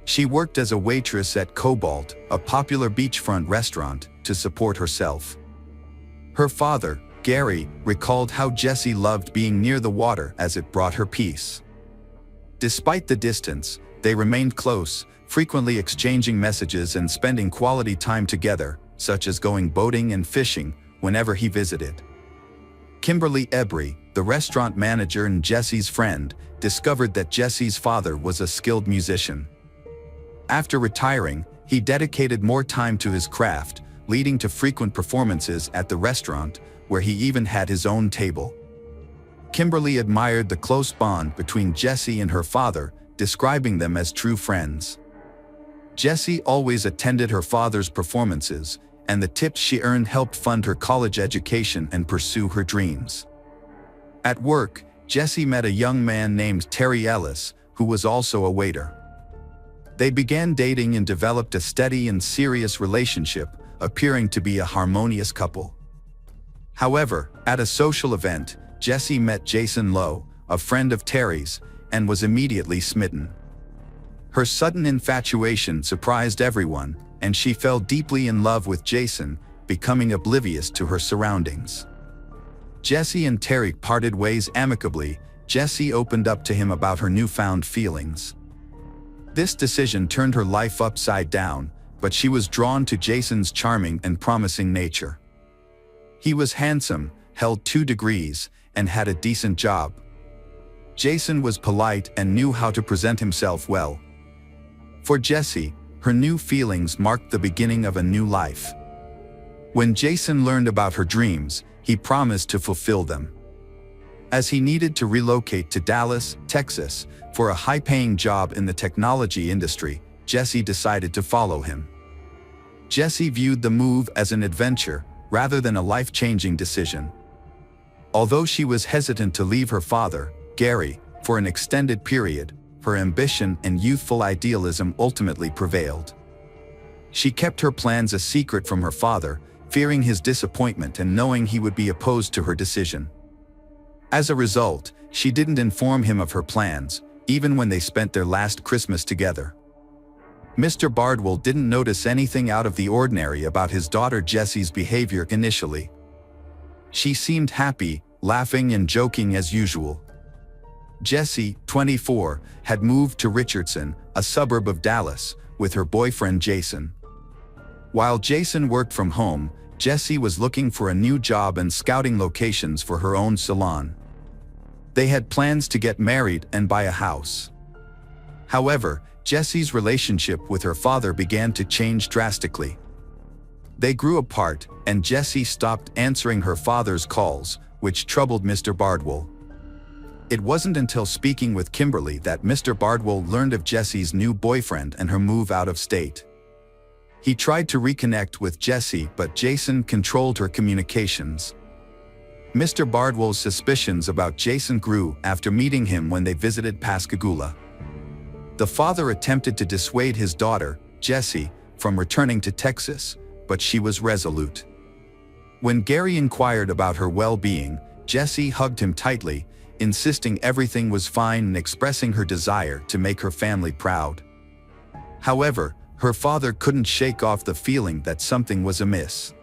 She worked as a waitress at Cobalt, a popular beachfront restaurant, to support herself. Her father, Gary, recalled how Jessie loved being near the water as it brought her peace. Despite the distance, they remained close, frequently exchanging messages and spending quality time together, such as going boating and fishing, whenever he visited. Kimberly Embry, the restaurant manager and Jessie's friend, discovered that Jessie's father was a skilled musician. After retiring, he dedicated more time to his craft, leading to frequent performances at the restaurant, where he even had his own table. Kimberly admired the close bond between Jessie and her father, describing them as true friends. Jessie always attended her father's performances, and the tips she earned helped fund her college education and pursue her dreams. At work, Jessie met a young man named Terry Ellis, who was also a waiter. They began dating and developed a steady and serious relationship, appearing to be a harmonious couple. However, at a social event, Jessie met Jason Lowe, a friend of Terry's, and was immediately smitten. Her sudden infatuation surprised everyone, and she fell deeply in love with Jason, becoming oblivious to her surroundings. Jessie and Terry parted ways amicably. Jessie opened up to him about her newfound feelings. This decision turned her life upside down, but she was drawn to Jason's charming and promising nature. He was handsome, held 2 degrees, and had a decent job. Jason was polite and knew how to present himself well. For Jessie, her new feelings marked the beginning of a new life. When Jason learned about her dreams, he promised to fulfill them. As he needed to relocate to Dallas, Texas, for a high-paying job in the technology industry, Jessie decided to follow him. Jessie viewed the move as an adventure, rather than a life-changing decision. Although she was hesitant to leave her father, Gary, for an extended period, her ambition and youthful idealism ultimately prevailed. She kept her plans a secret from her father, fearing his disappointment and knowing he would be opposed to her decision. As a result, she didn't inform him of her plans, even when they spent their last Christmas together. Mr. Bardwell didn't notice anything out of the ordinary about his daughter Jessie's behavior initially. She seemed happy, laughing and joking as usual. Jessie, 24, had moved to Richardson, a suburb of Dallas, with her boyfriend Jason. While Jason worked from home, Jessie was looking for a new job and scouting locations for her own salon. They had plans to get married and buy a house. However, Jessie's relationship with her father began to change drastically. They grew apart, and Jessie stopped answering her father's calls, which troubled Mr. Bardwell. It wasn't until speaking with Kimberly that Mr. Bardwell learned of Jessie's new boyfriend and her move out of state. He tried to reconnect with Jessie, but Jason controlled her communications. Mr. Bardwell's suspicions about Jason grew after meeting him when they visited Pascagoula. The father attempted to dissuade his daughter, Jessie, from returning to Texas, but she was resolute. When Gary inquired about her well-being, Jessie hugged him tightly, insisting everything was fine and expressing her desire to make her family proud. However, her father couldn't shake off the feeling that something was amiss.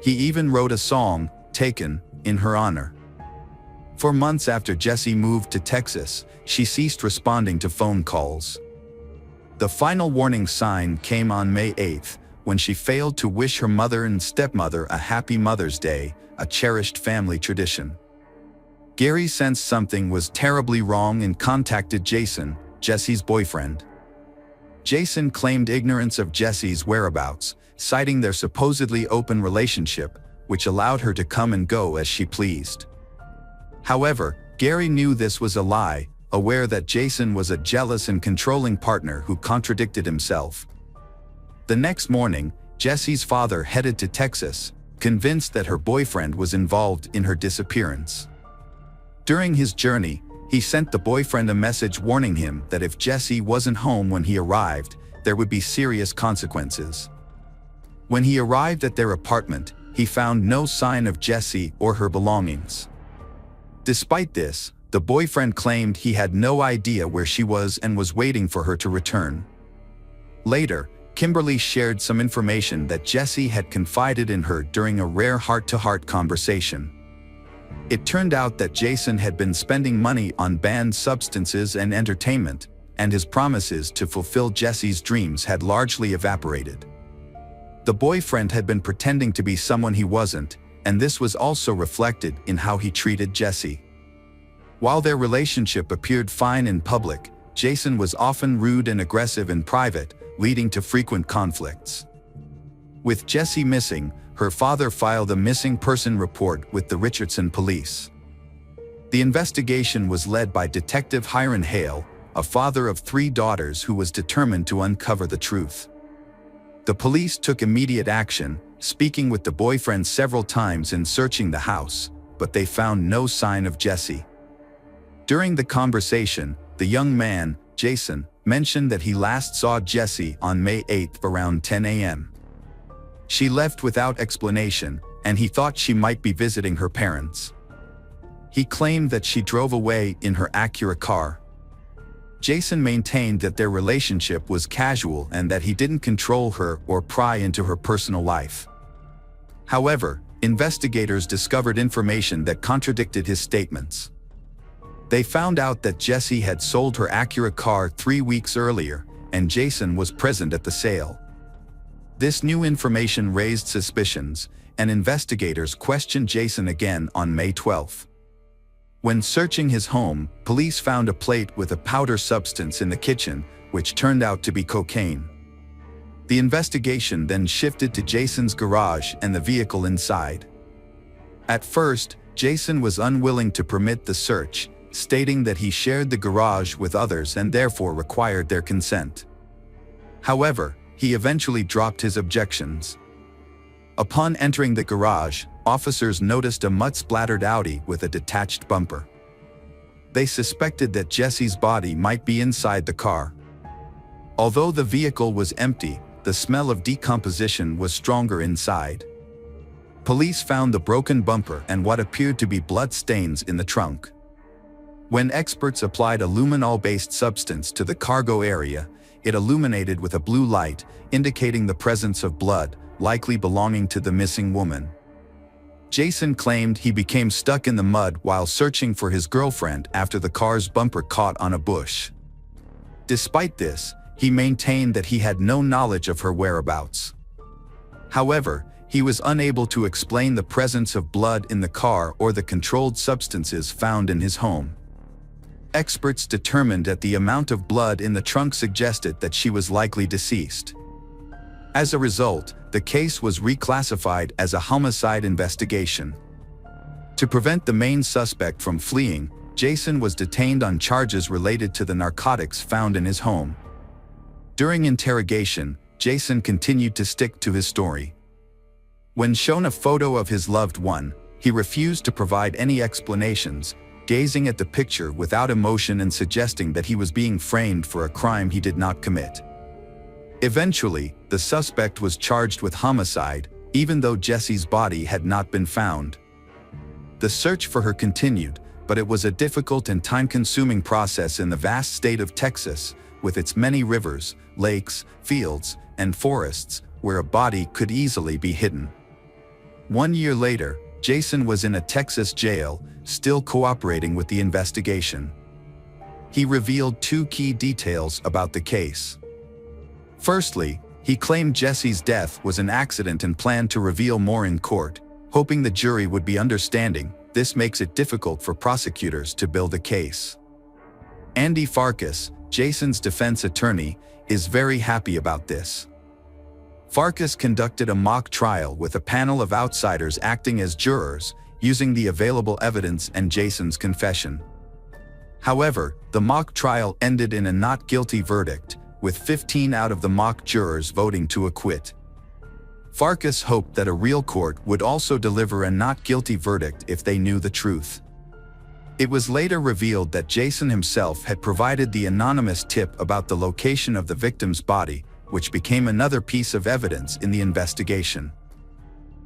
He even wrote a song, "Taken," in her honor. For months after Jessie moved to Texas, she ceased responding to phone calls. The final warning sign came on May 8, when she failed to wish her mother and stepmother a happy Mother's Day, a cherished family tradition. Gary sensed something was terribly wrong and contacted Jason, Jessie's boyfriend. Jason claimed ignorance of Jessie's whereabouts, citing their supposedly open relationship, which allowed her to come and go as she pleased. However, Gary knew this was a lie, aware that Jason was a jealous and controlling partner who contradicted himself. The next morning, Jessie's father headed to Texas, convinced that her boyfriend was involved in her disappearance. During his journey, He sent the boyfriend a message warning him that if Jesse wasn't home when he arrived, there would be serious consequences. When he arrived at their apartment, he found no sign of Jesse or her belongings. Despite this, the boyfriend claimed he had no idea where she was and was waiting for her to return. Later, Kimberly shared some information that Jesse had confided in her during a rare heart-to-heart conversation. It turned out that Jason had been spending money on banned substances and entertainment, and his promises to fulfill Jesse's dreams had largely evaporated. The boyfriend had been pretending to be someone he wasn't, and this was also reflected in how he treated Jesse. While their relationship appeared fine in public, Jason was often rude and aggressive in private, leading to frequent conflicts. With Jesse missing, her father filed a missing person report with the Richardson police. The investigation was led by Detective Hiram Hale, a father of 3 daughters who was determined to uncover the truth. The police took immediate action, speaking with the boyfriend several times and searching the house, but they found no sign of Jesse. During the conversation, the young man, Jason, mentioned that he last saw Jesse on May 8 around 10 a.m. She left without explanation, and he thought she might be visiting her parents. He claimed that she drove away in her Acura car. Jason maintained that their relationship was casual and that he didn't control her or pry into her personal life. However, investigators discovered information that contradicted his statements. They found out that Jesse had sold her Acura car 3 weeks earlier, and Jason was present at the sale. This new information raised suspicions, and investigators questioned Jason again on May 12. When searching his home, police found a plate with a powder substance in the kitchen, which turned out to be cocaine. The investigation then shifted to Jason's garage and the vehicle inside. At first, Jason was unwilling to permit the search, stating that he shared the garage with others and therefore required their consent. However, he eventually dropped his objections. Upon entering the garage, officers noticed a mud-splattered Audi with a detached bumper. They suspected that Jesse's body might be inside the car. Although the vehicle was empty, the smell of decomposition was stronger inside. Police found the broken bumper and what appeared to be blood stains in the trunk. When experts applied a luminol-based substance to the cargo area, it illuminated with a blue light, indicating the presence of blood, likely belonging to the missing woman. Jason claimed he became stuck in the mud while searching for his girlfriend after the car's bumper caught on a bush. Despite this, he maintained that he had no knowledge of her whereabouts. However, he was unable to explain the presence of blood in the car or the controlled substances found in his home. Experts determined that the amount of blood in the trunk suggested that she was likely deceased. As a result, the case was reclassified as a homicide investigation. To prevent the main suspect from fleeing, Jason was detained on charges related to the narcotics found in his home. During interrogation, Jason continued to stick to his story. When shown a photo of his loved one, he refused to provide any explanations, gazing at the picture without emotion and suggesting that he was being framed for a crime he did not commit. Eventually, the suspect was charged with homicide, even though Jesse's body had not been found. The search for her continued, but it was a difficult and time-consuming process in the vast state of Texas, with its many rivers, lakes, fields, and forests, where a body could easily be hidden. 1 year later, Jason was in a Texas jail, still cooperating with the investigation. He revealed 2 key details about the case. Firstly, he claimed Jesse's death was an accident and planned to reveal more in court, hoping the jury would be understanding. This makes it difficult for prosecutors to build a case. Andy Farkas, Jason's defense attorney, is very happy about this. Farkas conducted a mock trial with a panel of outsiders acting as jurors, using the available evidence and Jason's confession. However, the mock trial ended in a not guilty verdict, with 15 out of the mock jurors voting to acquit. Farkas hoped that a real court would also deliver a not guilty verdict if they knew the truth. It was later revealed that Jason himself had provided the anonymous tip about the location of the victim's body, which became another piece of evidence in the investigation.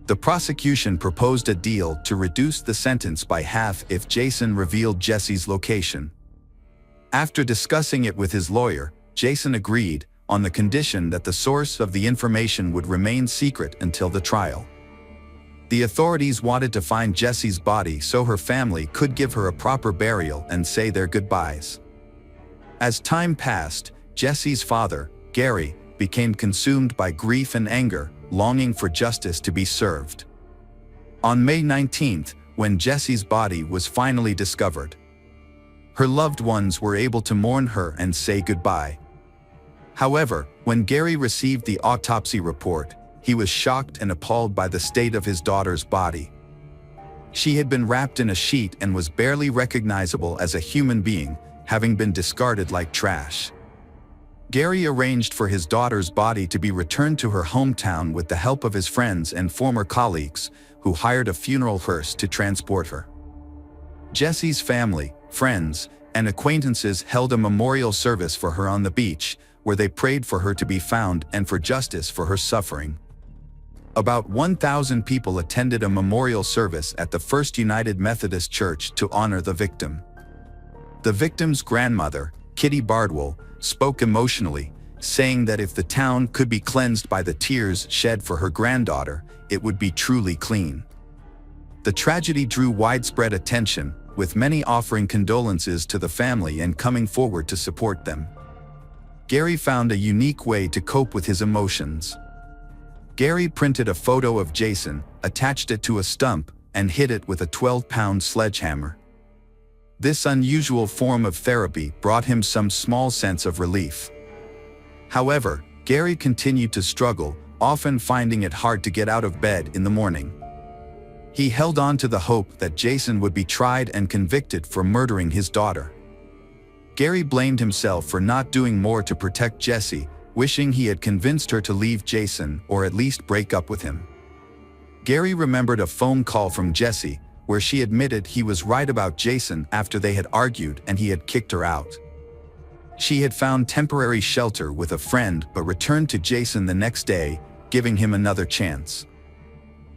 The prosecution proposed a deal to reduce the sentence by half if Jason revealed Jesse's location. After discussing it with his lawyer, Jason agreed, on the condition that the source of the information would remain secret until the trial. The authorities wanted to find Jesse's body so her family could give her a proper burial and say their goodbyes. As time passed, Jesse's father, Gary, became consumed by grief and anger, longing for justice to be served. On May 19th, when Jesse's body was finally discovered, her loved ones were able to mourn her and say goodbye. However, when Gary received the autopsy report, he was shocked and appalled by the state of his daughter's body. She had been wrapped in a sheet and was barely recognizable as a human being, having been discarded like trash. Gary arranged for his daughter's body to be returned to her hometown with the help of his friends and former colleagues, who hired a funeral hearse to transport her. Jesse's family, friends, and acquaintances held a memorial service for her on the beach, where they prayed for her to be found and for justice for her suffering. About 1,000 people attended a memorial service at the First United Methodist Church to honor the victim. The victim's grandmother, Kitty Bardwell, spoke emotionally, saying that if the town could be cleansed by the tears shed for her granddaughter, it would be truly clean. The tragedy drew widespread attention, with many offering condolences to the family and coming forward to support them. Gary found a unique way to cope with his emotions. Gary printed a photo of Jason, attached it to a stump, and hit it with a 12-pound sledgehammer. This unusual form of therapy brought him some small sense of relief. However, Gary continued to struggle, often finding it hard to get out of bed in the morning. He held on to the hope that Jason would be tried and convicted for murdering his daughter. Gary blamed himself for not doing more to protect Jessie, wishing he had convinced her to leave Jason or at least break up with him. Gary remembered a phone call from Jessie, where she admitted he was right about Jason after they had argued and he had kicked her out. She had found temporary shelter with a friend but returned to Jason the next day, giving him another chance.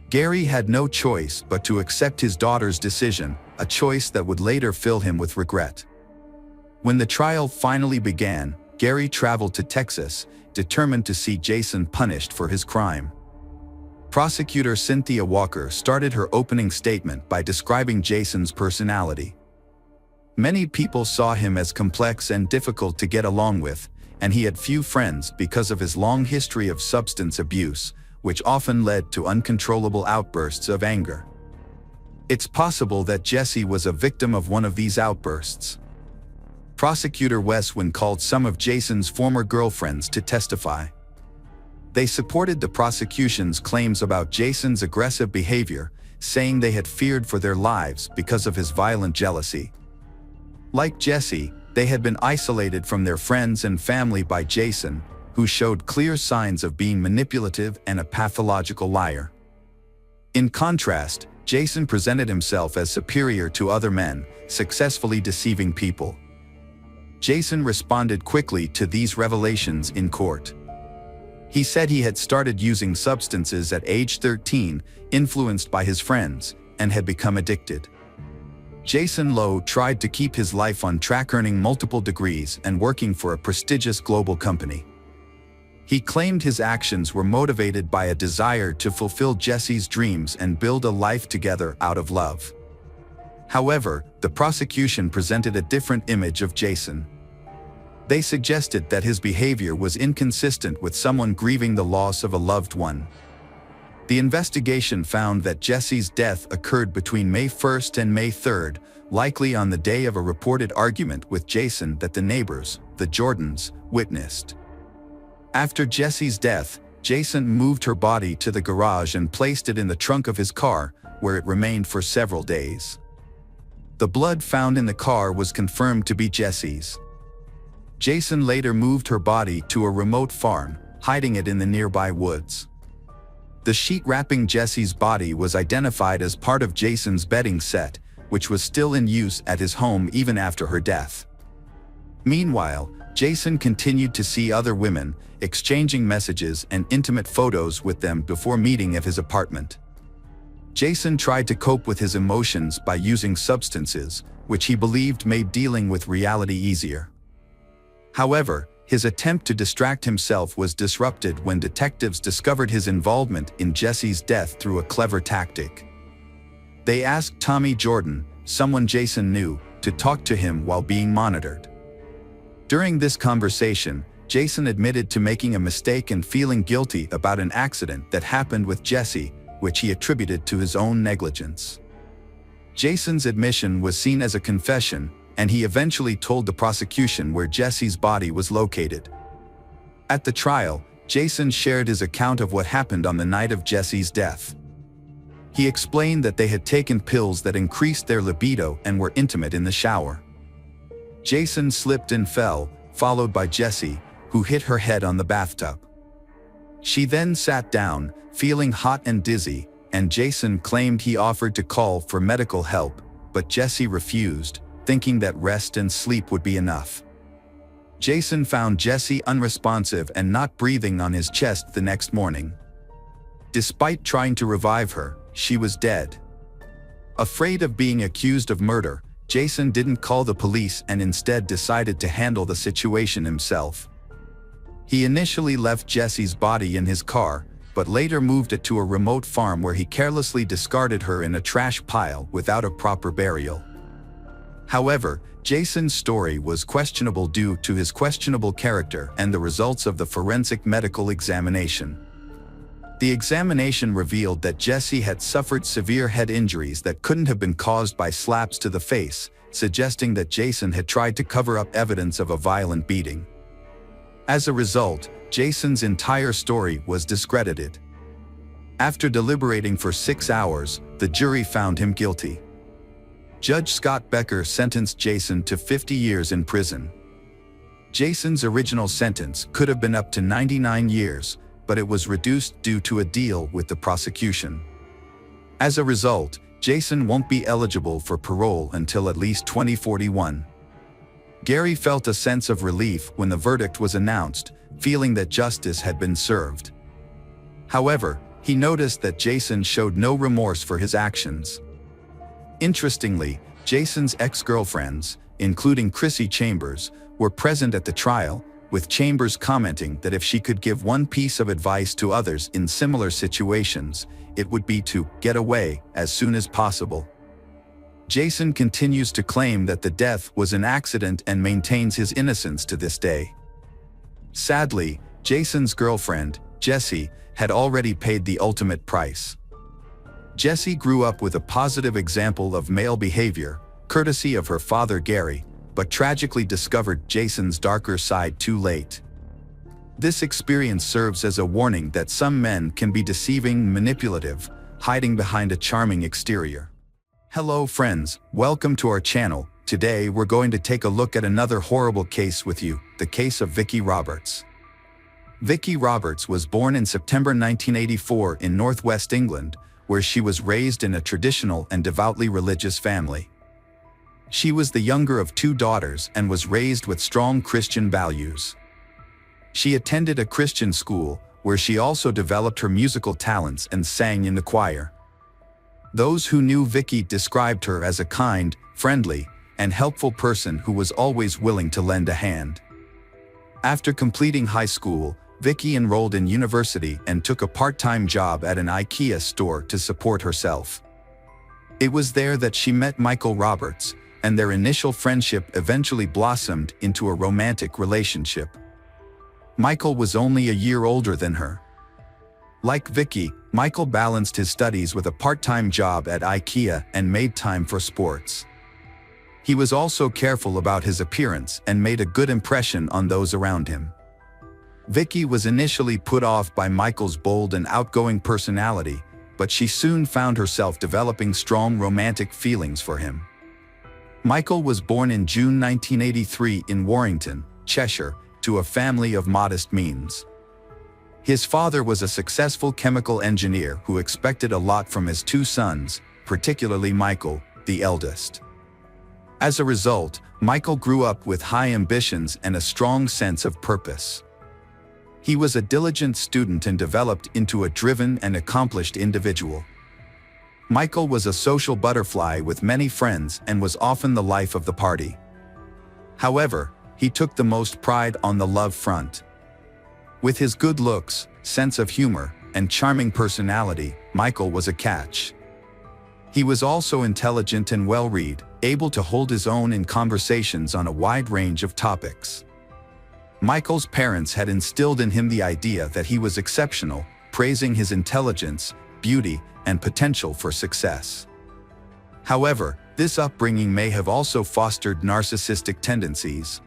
Gary had no choice but to accept his daughter's decision, a choice that would later fill him with regret. When the trial finally began, Gary traveled to Texas, determined to see Jason punished for his crime. Prosecutor Cynthia Walker started her opening statement by describing Jason's personality. Many people saw him as complex and difficult to get along with, and he had few friends because of his long history of substance abuse, which often led to uncontrollable outbursts of anger. It's possible that Jesse was a victim of one of these outbursts. Prosecutor Westwin called some of Jason's former girlfriends to testify. They supported the prosecution's claims about Jason's aggressive behavior, saying they had feared for their lives because of his violent jealousy. Like Jesse, they had been isolated from their friends and family by Jason, who showed clear signs of being manipulative and a pathological liar. In contrast, Jason presented himself as superior to other men, successfully deceiving people. Jason responded quickly to these revelations in court. He said he had started using substances at age 13, influenced by his friends, and had become addicted. Jason Lowe tried to keep his life on track, earning multiple degrees and working for a prestigious global company. He claimed his actions were motivated by a desire to fulfill Jesse's dreams and build a life together out of love. However, the prosecution presented a different image of Jason. They suggested that his behavior was inconsistent with someone grieving the loss of a loved one. The investigation found that Jesse's death occurred between May 1st and May 3rd, likely on the day of a reported argument with Jason that the neighbors, the Jordans, witnessed. After Jesse's death, Jason moved her body to the garage and placed it in the trunk of his car, where it remained for several days. The blood found in the car was confirmed to be Jesse's. Jason later moved her body to a remote farm, hiding it in the nearby woods. The sheet wrapping Jesse's body was identified as part of Jason's bedding set, which was still in use at his home even after her death. Meanwhile, Jason continued to see other women, exchanging messages and intimate photos with them before meeting at his apartment. Jason tried to cope with his emotions by using substances, which he believed made dealing with reality easier. However, his attempt to distract himself was disrupted when detectives discovered his involvement in Jesse's death through a clever tactic. They asked Tommy Jordan, someone Jason knew, to talk to him while being monitored. During this conversation, Jason admitted to making a mistake and feeling guilty about an accident that happened with Jesse, which he attributed to his own negligence. Jason's admission was seen as a confession, and he eventually told the prosecution where Jesse's body was located. At the trial, Jason shared his account of what happened on the night of Jesse's death. He explained that they had taken pills that increased their libido and were intimate in the shower. Jason slipped and fell, followed by Jessie, who hit her head on the bathtub. She then sat down, feeling hot and dizzy, and Jason claimed he offered to call for medical help, but Jessie refused, thinking that rest and sleep would be enough. Jason found Jessie unresponsive and not breathing on his chest the next morning. Despite trying to revive her, she was dead. Afraid of being accused of murder, Jason didn't call the police and instead decided to handle the situation himself. He initially left Jessie's body in his car, but later moved it to a remote farm where he carelessly discarded her in a trash pile without a proper burial. However, Jason's story was questionable due to his questionable character and the results of the forensic medical examination. The examination revealed that Jessie had suffered severe head injuries that couldn't have been caused by slaps to the face, suggesting that Jason had tried to cover up evidence of a violent beating. As a result, Jason's entire story was discredited. After deliberating for 6 hours, the jury found him guilty. Judge Scott Becker sentenced Jason to 50 years in prison. Jason's original sentence could have been up to 99 years, but it was reduced due to a deal with the prosecution. As a result, Jason won't be eligible for parole until at least 2041. Gary felt a sense of relief when the verdict was announced, feeling that justice had been served. However, he noticed that Jason showed no remorse for his actions. Interestingly, Jason's ex-girlfriends, including Chrissy Chambers, were present at the trial, with Chambers commenting that if she could give one piece of advice to others in similar situations, it would be to get away as soon as possible. Jason continues to claim that the death was an accident and maintains his innocence to this day. Sadly, Jason's girlfriend, Jessie, had already paid the ultimate price. Jessie grew up with a positive example of male behavior, courtesy of her father Gary, but tragically discovered Jason's darker side too late. This experience serves as a warning that some men can be deceiving, manipulative, hiding behind a charming exterior. Hello friends, welcome to our channel. Today we're going to take a look at another horrible case with you, the case of Vicki Roberts. Vicki Roberts was born in September 1984 in northwest England, where she was raised in a traditional and devoutly religious family. She was the younger of 2 daughters and was raised with strong Christian values. She attended a Christian school, where she also developed her musical talents and sang in the choir. Those who knew Vicki described her as a kind, friendly, and helpful person who was always willing to lend a hand. After completing high school, Vicki enrolled in university and took a part-time job at an IKEA store to support herself. It was there that she met Michael Roberts, and their initial friendship eventually blossomed into a romantic relationship. Michael was only a year older than her. Like Vicki, Michael balanced his studies with a part-time job at IKEA and made time for sports. He was also careful about his appearance and made a good impression on those around him. Vicki was initially put off by Michael's bold and outgoing personality, but she soon found herself developing strong romantic feelings for him. Michael was born in June 1983 in Warrington, Cheshire, to a family of modest means. His father was a successful chemical engineer who expected a lot from his 2 sons, particularly Michael, the eldest. As a result, Michael grew up with high ambitions and a strong sense of purpose. He was a diligent student and developed into a driven and accomplished individual. Michael was a social butterfly with many friends and was often the life of the party. However, he took the most pride on the love front. With his good looks, sense of humor, and charming personality, Michael was a catch. He was also intelligent and well-read, able to hold his own in conversations on a wide range of topics. Michael's parents had instilled in him the idea that he was exceptional, praising his intelligence, beauty, and potential for success. However, this upbringing may have also fostered narcissistic tendencies.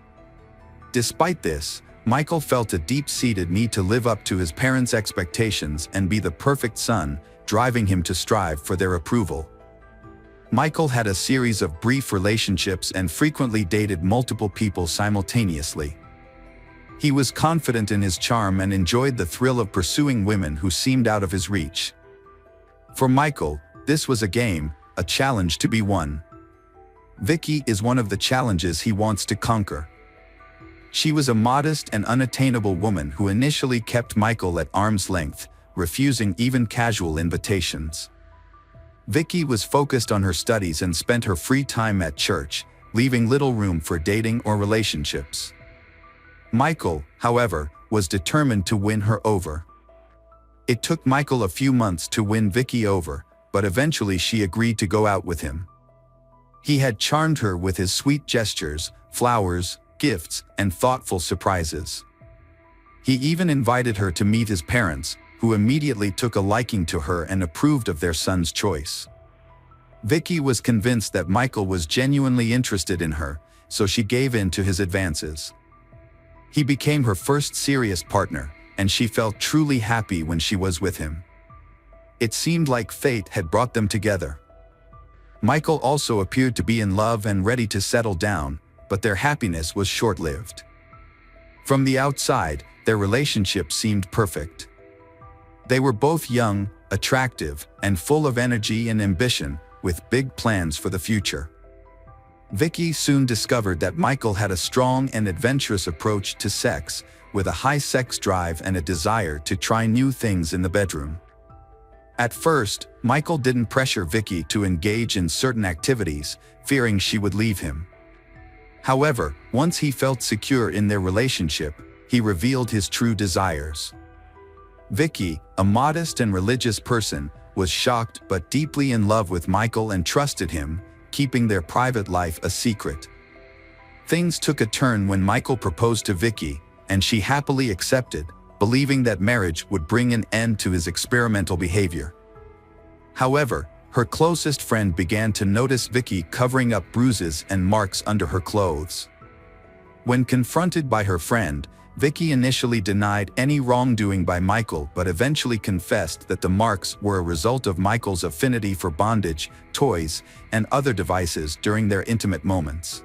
Despite this, Michael felt a deep-seated need to live up to his parents' expectations and be the perfect son, driving him to strive for their approval. Michael had a series of brief relationships and frequently dated multiple people simultaneously. He was confident in his charm and enjoyed the thrill of pursuing women who seemed out of his reach. For Michael, this was a game, a challenge to be won. Vicky is one of the challenges he wants to conquer. She was a modest and unattainable woman who initially kept Michael at arm's length, refusing even casual invitations. Vicky was focused on her studies and spent her free time at church, leaving little room for dating or relationships. Michael, however, was determined to win her over. It took Michael a few months to win Vicky over, but eventually she agreed to go out with him. He had charmed her with his sweet gestures, flowers, gifts, and thoughtful surprises. He even invited her to meet his parents, who immediately took a liking to her and approved of their son's choice. Vicky was convinced that Michael was genuinely interested in her, so she gave in to his advances. He became her first serious partner, and she felt truly happy when she was with him. It seemed like fate had brought them together. Michael also appeared to be in love and ready to settle down, but their happiness was short-lived. From the outside, their relationship seemed perfect. They were both young, attractive, and full of energy and ambition, with big plans for the future. Vicky soon discovered that Michael had a strong and adventurous approach to sex, with a high sex drive and a desire to try new things in the bedroom. At first, Michael didn't pressure Vicky to engage in certain activities, fearing she would leave him. However, once he felt secure in their relationship, he revealed his true desires. Vicky, a modest and religious person, was shocked but deeply in love with Michael and trusted him, keeping their private life a secret. Things took a turn when Michael proposed to Vicky, and she happily accepted, believing that marriage would bring an end to his experimental behavior. However, her closest friend began to notice Vicky covering up bruises and marks under her clothes. When confronted by her friend, Vicky initially denied any wrongdoing by Michael but eventually confessed that the marks were a result of Michael's affinity for bondage, toys, and other devices during their intimate moments.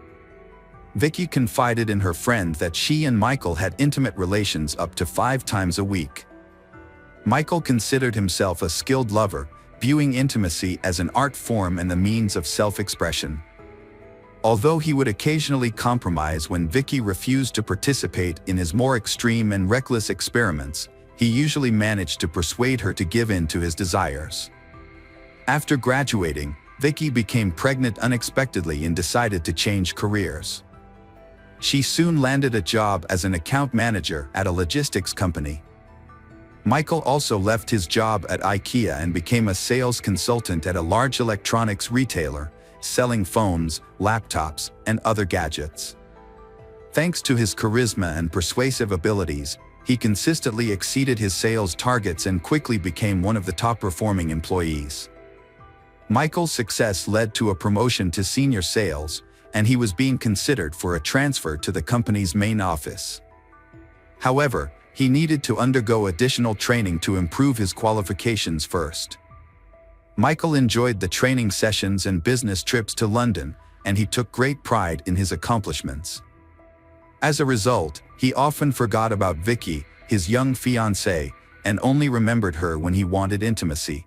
Vicky confided in her friend that she and Michael had intimate relations up to 5 times a week. Michael considered himself a skilled lover, viewing intimacy as an art form and a means of self-expression. Although he would occasionally compromise when Vicky refused to participate in his more extreme and reckless experiments, he usually managed to persuade her to give in to his desires. After graduating, Vicky became pregnant unexpectedly and decided to change careers. She soon landed a job as an account manager at a logistics company. Michael also left his job at IKEA and became a sales consultant at a large electronics retailer, selling phones, laptops, and other gadgets. Thanks to his charisma and persuasive abilities, he consistently exceeded his sales targets and quickly became one of the top-performing employees. Michael's success led to a promotion to senior sales, and he was being considered for a transfer to the company's main office. However, he needed to undergo additional training to improve his qualifications first. Michael enjoyed the training sessions and business trips to London, and he took great pride in his accomplishments. As a result, he often forgot about Vicky, his young fiancée, and only remembered her when he wanted intimacy.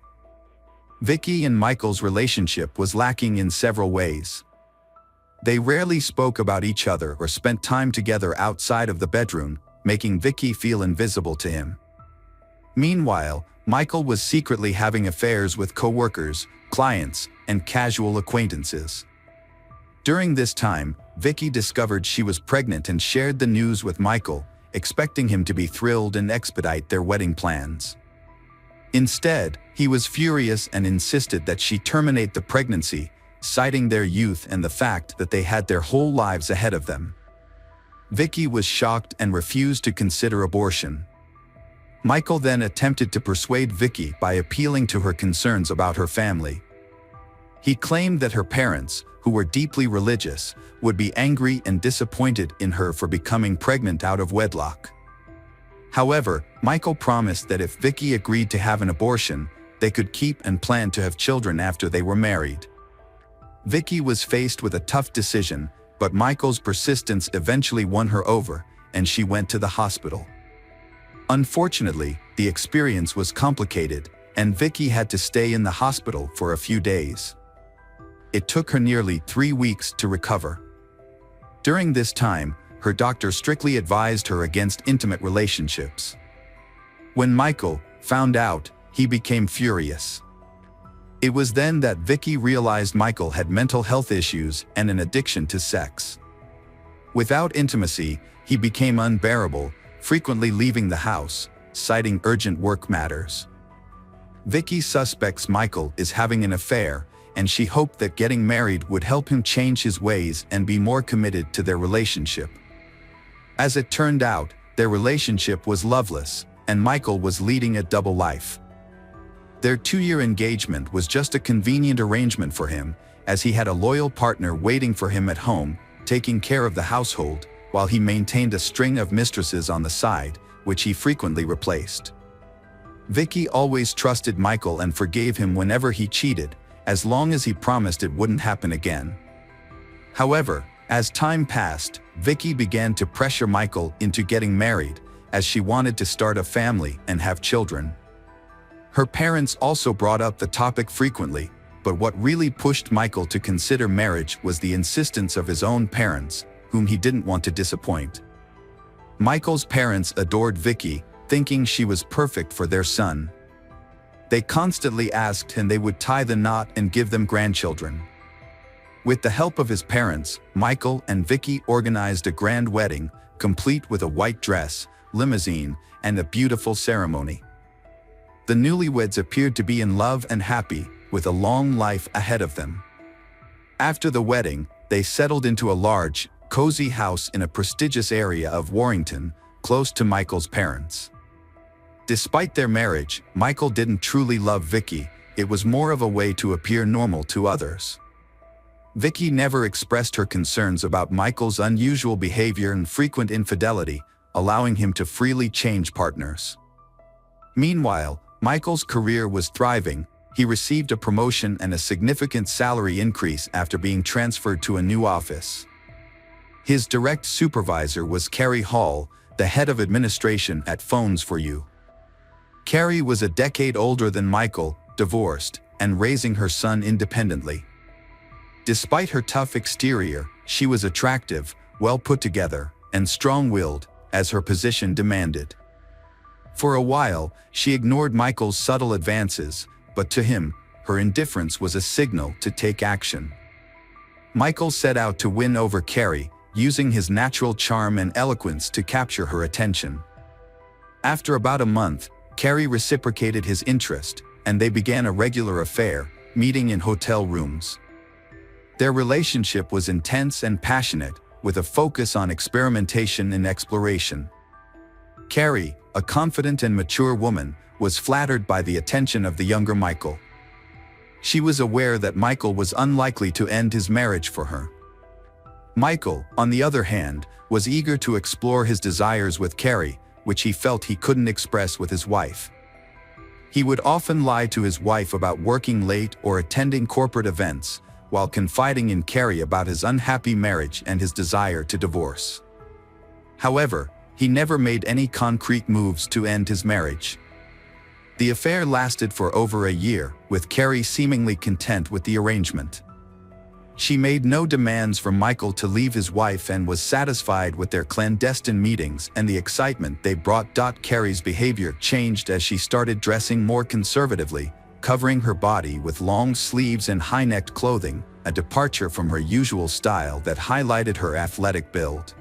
Vicky and Michael's relationship was lacking in several ways. They rarely spoke about each other or spent time together outside of the bedroom, making Vicky feel invisible to him. Meanwhile, Michael was secretly having affairs with co-workers, clients, and casual acquaintances. During this time, Vicky discovered she was pregnant and shared the news with Michael, expecting him to be thrilled and expedite their wedding plans. Instead, he was furious and insisted that she terminate the pregnancy, citing their youth and the fact that they had their whole lives ahead of them. Vicky was shocked and refused to consider abortion. Michael then attempted to persuade Vicky by appealing to her concerns about her family. He claimed that her parents, who were deeply religious, would be angry and disappointed in her for becoming pregnant out of wedlock. However, Michael promised that if Vicky agreed to have an abortion, they could keep and plan to have children after they were married. Vicky was faced with a tough decision, but Michael's persistence eventually won her over, and she went to the hospital. Unfortunately, the experience was complicated, and Vicky had to stay in the hospital for a few days. It took her nearly 3 weeks to recover. During this time, her doctor strictly advised her against intimate relationships. When Michael found out, he became furious. It was then that Vicky realized Michael had mental health issues and an addiction to sex. Without intimacy, he became unbearable, frequently leaving the house, citing urgent work matters. Vicky suspects Michael is having an affair, and she hoped that getting married would help him change his ways and be more committed to their relationship. As it turned out, their relationship was loveless, and Michael was leading a double life. Their 2-year engagement was just a convenient arrangement for him, as he had a loyal partner waiting for him at home, taking care of the household, while he maintained a string of mistresses on the side, which he frequently replaced. Vicky always trusted Michael and forgave him whenever he cheated, as long as he promised it wouldn't happen again. However, as time passed, Vicky began to pressure Michael into getting married, as she wanted to start a family and have children. Her parents also brought up the topic frequently, but what really pushed Michael to consider marriage was the insistence of his own parents, whom he didn't want to disappoint. Michael's parents adored Vicky, thinking she was perfect for their son. They constantly asked and they would tie the knot and give them grandchildren. With the help of his parents, Michael and Vicky organized a grand wedding, complete with a white dress, limousine, and a beautiful ceremony. The newlyweds appeared to be in love and happy, with a long life ahead of them. After the wedding, they settled into a large, cozy house in a prestigious area of Warrington, close to Michael's parents. Despite their marriage, Michael didn't truly love Vicky. It was more of a way to appear normal to others. Vicky never expressed her concerns about Michael's unusual behavior and frequent infidelity, allowing him to freely change partners. Meanwhile, Michael's career was thriving. He received a promotion and a significant salary increase after being transferred to a new office. His direct supervisor was Carrie Hall, the head of administration at Phones for You. Carrie was a decade older than Michael, divorced, and raising her son independently. Despite her tough exterior, she was attractive, well put together, and strong-willed, as her position demanded. For a while, she ignored Michael's subtle advances, but to him, her indifference was a signal to take action. Michael set out to win over Carrie, using his natural charm and eloquence to capture her attention. After about a month, Carrie reciprocated his interest, and they began a regular affair, meeting in hotel rooms. Their relationship was intense and passionate, with a focus on experimentation and exploration. Carrie, a confident and mature woman, was flattered by the attention of the younger Michael. She was aware that Michael was unlikely to end his marriage for her. Michael, on the other hand, was eager to explore his desires with Carrie, which he felt he couldn't express with his wife. He would often lie to his wife about working late or attending corporate events, while confiding in Carrie about his unhappy marriage and his desire to divorce. However, he never made any concrete moves to end his marriage. The affair lasted for over a year, with Carrie seemingly content with the arrangement. She made no demands for Michael to leave his wife and was satisfied with their clandestine meetings and the excitement they brought. Carrie's behavior changed as she started dressing more conservatively, covering her body with long sleeves and high-necked clothing, a departure from her usual style that highlighted her athletic build.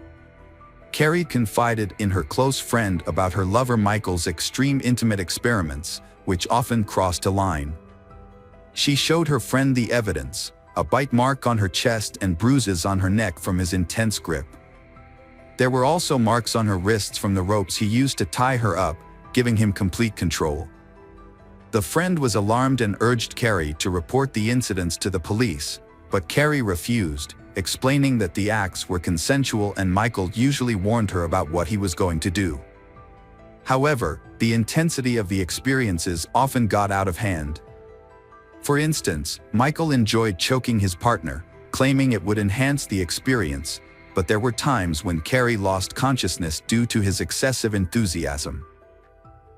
Carrie confided in her close friend about her lover Michael's extreme intimate experiments, which often crossed a line. She showed her friend the evidence, a bite mark on her chest and bruises on her neck from his intense grip. There were also marks on her wrists from the ropes he used to tie her up, giving him complete control. The friend was alarmed and urged Carrie to report the incidents to the police, but Carrie refused, explaining that the acts were consensual and Michael usually warned her about what he was going to do. However, the intensity of the experiences often got out of hand. For instance, Michael enjoyed choking his partner, claiming it would enhance the experience, but there were times when Carrie lost consciousness due to his excessive enthusiasm.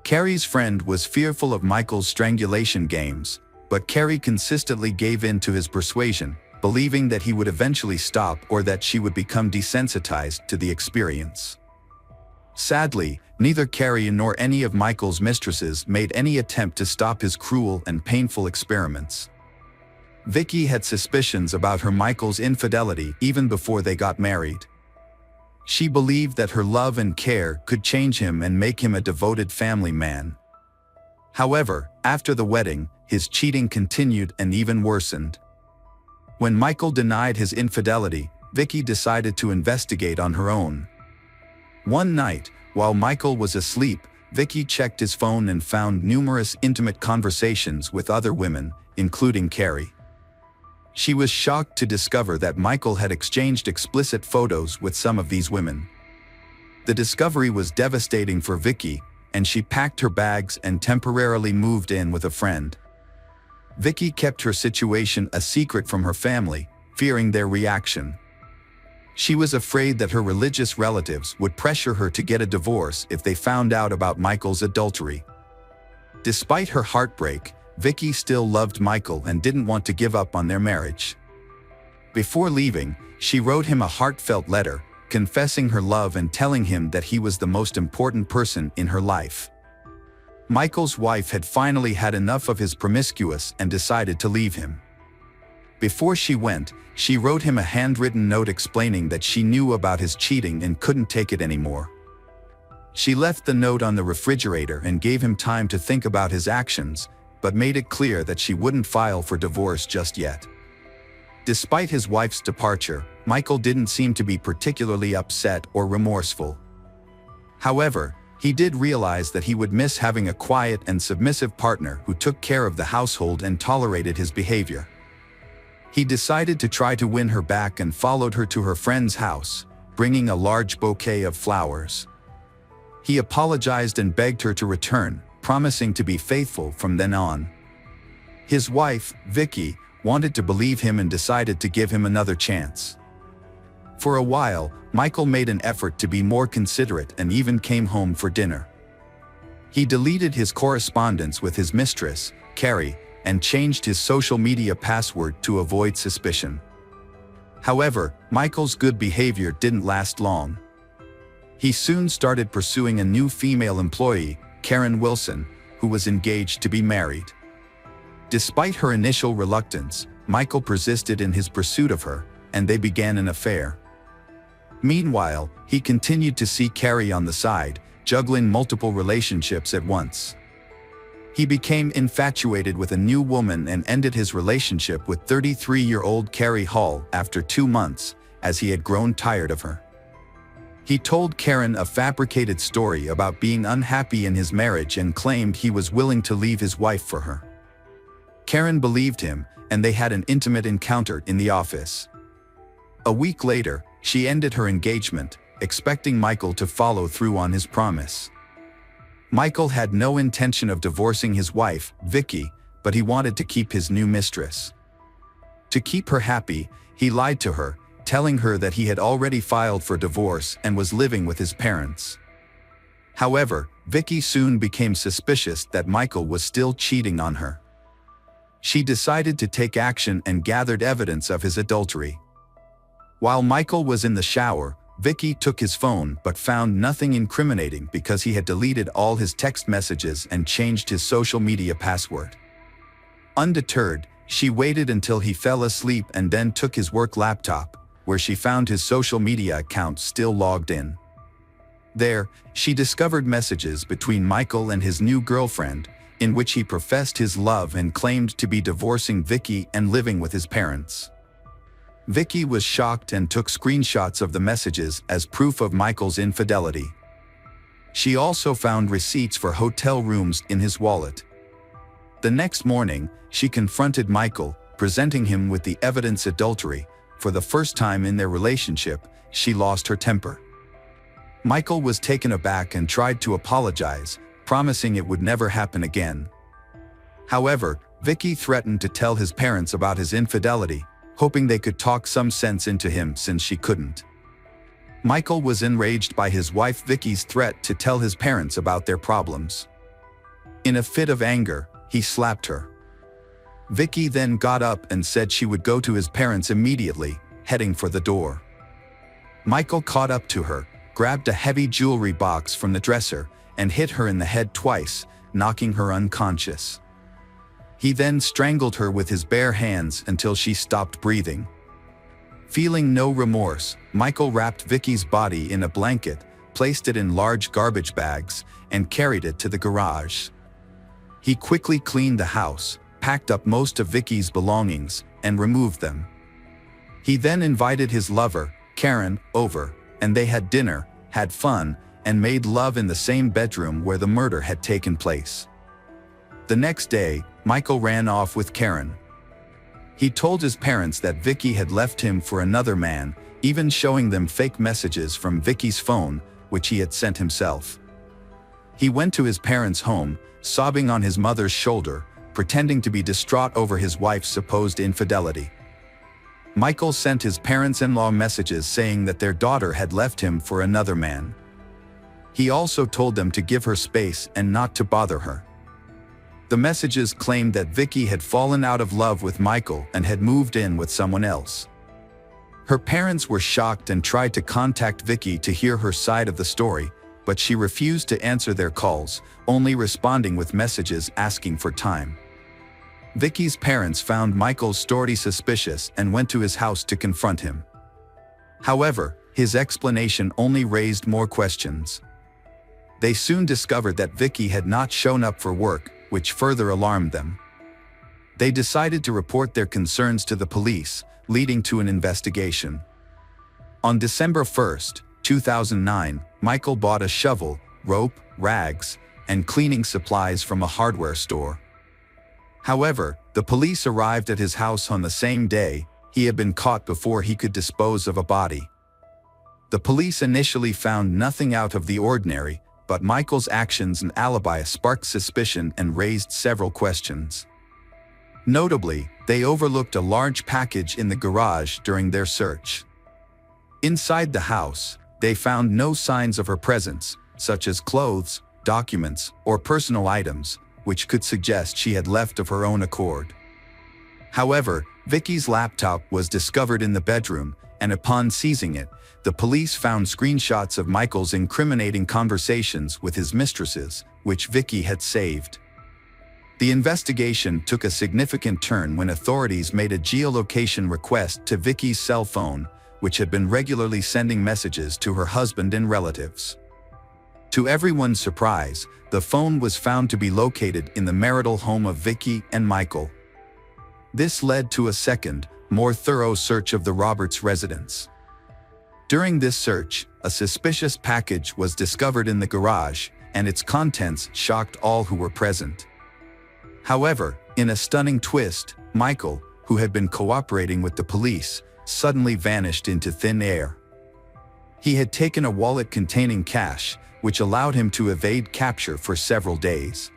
Carrie's friend was fearful of Michael's strangulation games, but Carrie consistently gave in to his persuasion, believing that he would eventually stop or that she would become desensitized to the experience. Sadly, neither Carrie nor any of Michael's mistresses made any attempt to stop his cruel and painful experiments. Vicky had suspicions about her Michael's infidelity even before they got married. She believed that her love and care could change him and make him a devoted family man. However, after the wedding, his cheating continued and even worsened. When Michael denied his infidelity, Vicky decided to investigate on her own. One night, while Michael was asleep, Vicky checked his phone and found numerous intimate conversations with other women, including Carrie. She was shocked to discover that Michael had exchanged explicit photos with some of these women. The discovery was devastating for Vicky, and she packed her bags and temporarily moved in with a friend. Vicky kept her situation a secret from her family, fearing their reaction. She was afraid that her religious relatives would pressure her to get a divorce if they found out about Michael's adultery. Despite her heartbreak, Vicky still loved Michael and didn't want to give up on their marriage. Before leaving, she wrote him a heartfelt letter, confessing her love and telling him that he was the most important person in her life. Michael's wife had finally had enough of his promiscuous and decided to leave him. Before she went, she wrote him a handwritten note explaining that she knew about his cheating and couldn't take it anymore. She left the note on the refrigerator and gave him time to think about his actions, but made it clear that she wouldn't file for divorce just yet. Despite his wife's departure, Michael didn't seem to be particularly upset or remorseful. However, he did realize that he would miss having a quiet and submissive partner who took care of the household and tolerated his behavior. He decided to try to win her back and followed her to her friend's house, bringing a large bouquet of flowers. He apologized and begged her to return, promising to be faithful from then on. His wife, Vicky, wanted to believe him and decided to give him another chance. For a while, Michael made an effort to be more considerate and even came home for dinner. He deleted his correspondence with his mistress, Carrie, and changed his social media password to avoid suspicion. However, Michael's good behavior didn't last long. He soon started pursuing a new female employee, Karen Wilson, who was engaged to be married. Despite her initial reluctance, Michael persisted in his pursuit of her, and they began an affair. Meanwhile, he continued to see Carrie on the side, juggling multiple relationships at once. He became infatuated with a new woman and ended his relationship with 33-year-old Carrie Hall after 2 months, as he had grown tired of her. He told Karen a fabricated story about being unhappy in his marriage and claimed he was willing to leave his wife for her. Karen believed him, and they had an intimate encounter in the office. A week later, she ended her engagement, expecting Michael to follow through on his promise. Michael had no intention of divorcing his wife, Vicky, but he wanted to keep his new mistress. To keep her happy, he lied to her, telling her that he had already filed for divorce and was living with his parents. However, Vicky soon became suspicious that Michael was still cheating on her. She decided to take action and gathered evidence of his adultery. While Michael was in the shower, Vicky took his phone but found nothing incriminating because he had deleted all his text messages and changed his social media password. Undeterred, she waited until he fell asleep and then took his work laptop, where she found his social media account still logged in. There, she discovered messages between Michael and his new girlfriend, in which he professed his love and claimed to be divorcing Vicky and living with his parents. Vicky was shocked and took screenshots of the messages as proof of Michael's infidelity. She also found receipts for hotel rooms in his wallet. The next morning, she confronted Michael, presenting him with the evidence adultery. For the first time in their relationship, she lost her temper. Michael was taken aback and tried to apologize, promising it would never happen again. However, Vicky threatened to tell his parents about his infidelity, hoping they could talk some sense into him since she couldn't. Michael was enraged by his wife Vicky's threat to tell his parents about their problems. In a fit of anger, he slapped her. Vicky then got up and said she would go to his parents immediately, heading for the door. Michael caught up to her, grabbed a heavy jewelry box from the dresser, and hit her in the head twice, knocking her unconscious. He then strangled her with his bare hands until she stopped breathing. Feeling no remorse, Michael wrapped Vicky's body in a blanket, placed it in large garbage bags, and carried it to the garage. He quickly cleaned the house, packed up most of Vicky's belongings, and removed them. He then invited his lover, Karen, over, and they had dinner, had fun, and made love in the same bedroom where the murder had taken place. The next day, Michael ran off with Karen. He told his parents that Vicky had left him for another man, even showing them fake messages from Vicky's phone, which he had sent himself. He went to his parents' home, sobbing on his mother's shoulder, pretending to be distraught over his wife's supposed infidelity. Michael sent his parents-in-law messages saying that their daughter had left him for another man. He also told them to give her space and not to bother her. The messages claimed that Vicky had fallen out of love with Michael and had moved in with someone else. Her parents were shocked and tried to contact Vicky to hear her side of the story, but she refused to answer their calls, only responding with messages asking for time. Vicky's parents found Michael's story suspicious and went to his house to confront him. However, his explanation only raised more questions. They soon discovered that Vicky had not shown up for work, which further alarmed them. They decided to report their concerns to the police, leading to an investigation. On December 1, 2009, Michael bought a shovel, rope, rags, and cleaning supplies from a hardware store. However, the police arrived at his house on the same day. He had been caught before he could dispose of a body. The police initially found nothing out of the ordinary, but Michael's actions and alibi sparked suspicion and raised several questions. Notably, they overlooked a large package in the garage during their search. Inside the house, they found no signs of her presence, such as clothes, documents, or personal items, which could suggest she had left of her own accord. However, Vicky's laptop was discovered in the bedroom, and upon seizing it, the police found screenshots of Michael's incriminating conversations with his mistresses, which Vicky had saved. The investigation took a significant turn when authorities made a geolocation request to Vicky's cell phone, which had been regularly sending messages to her husband and relatives. To everyone's surprise, the phone was found to be located in the marital home of Vicky and Michael. This led to a second, more thorough search of the Roberts residence. During this search, a suspicious package was discovered in the garage, and its contents shocked all who were present. However, in a stunning twist, Michael, who had been cooperating with the police, suddenly vanished into thin air. He had taken a wallet containing cash, which allowed him to evade capture for several days.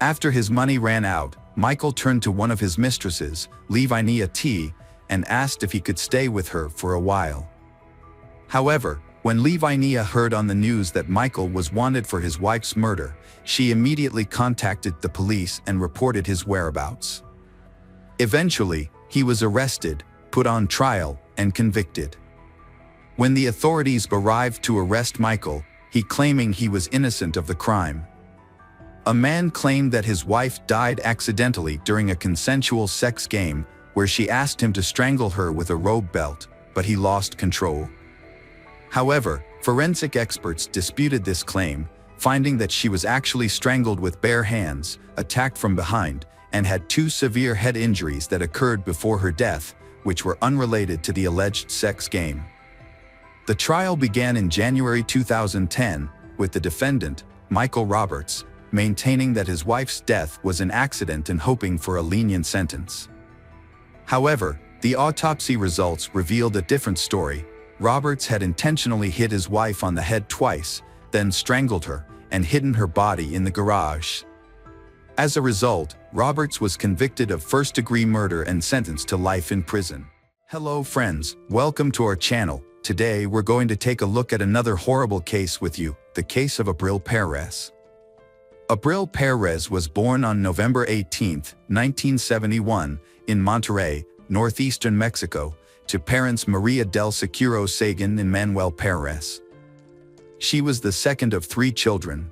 After his money ran out, Michael turned to one of his mistresses, Livinia T., and asked if he could stay with her for a while. However, When Lavinia heard on the news that Michael was wanted for his wife's murder, she immediately contacted the police and reported his whereabouts. Eventually, he was arrested, put on trial, and convicted. When the authorities arrived to arrest Michael, he claiming he was innocent of the crime. A man claimed that his wife died accidentally during a consensual sex game where she asked him to strangle her with a rope belt, but he lost control. However, forensic experts disputed this claim, finding that she was actually strangled with bare hands, attacked from behind, and had 2 severe head injuries that occurred before her death, which were unrelated to the alleged sex game. The trial began in January 2010, with the defendant, Michael Roberts, maintaining that his wife's death was an accident and hoping for a lenient sentence. However, the autopsy results revealed a different story. Roberts had intentionally hit his wife on the head twice, then strangled her, and hidden her body in the garage. As a result, Roberts was convicted of first-degree murder and sentenced to life in prison. Hello friends, welcome to our channel. Today we're going to take a look at another horrible case with you, the case of Abril Perez. Abril Perez was born on November 18, 1971, in Monterrey, northeastern Mexico, to parents Maria del Seguro Sagan and Manuel Perez. She was the second of 3 children.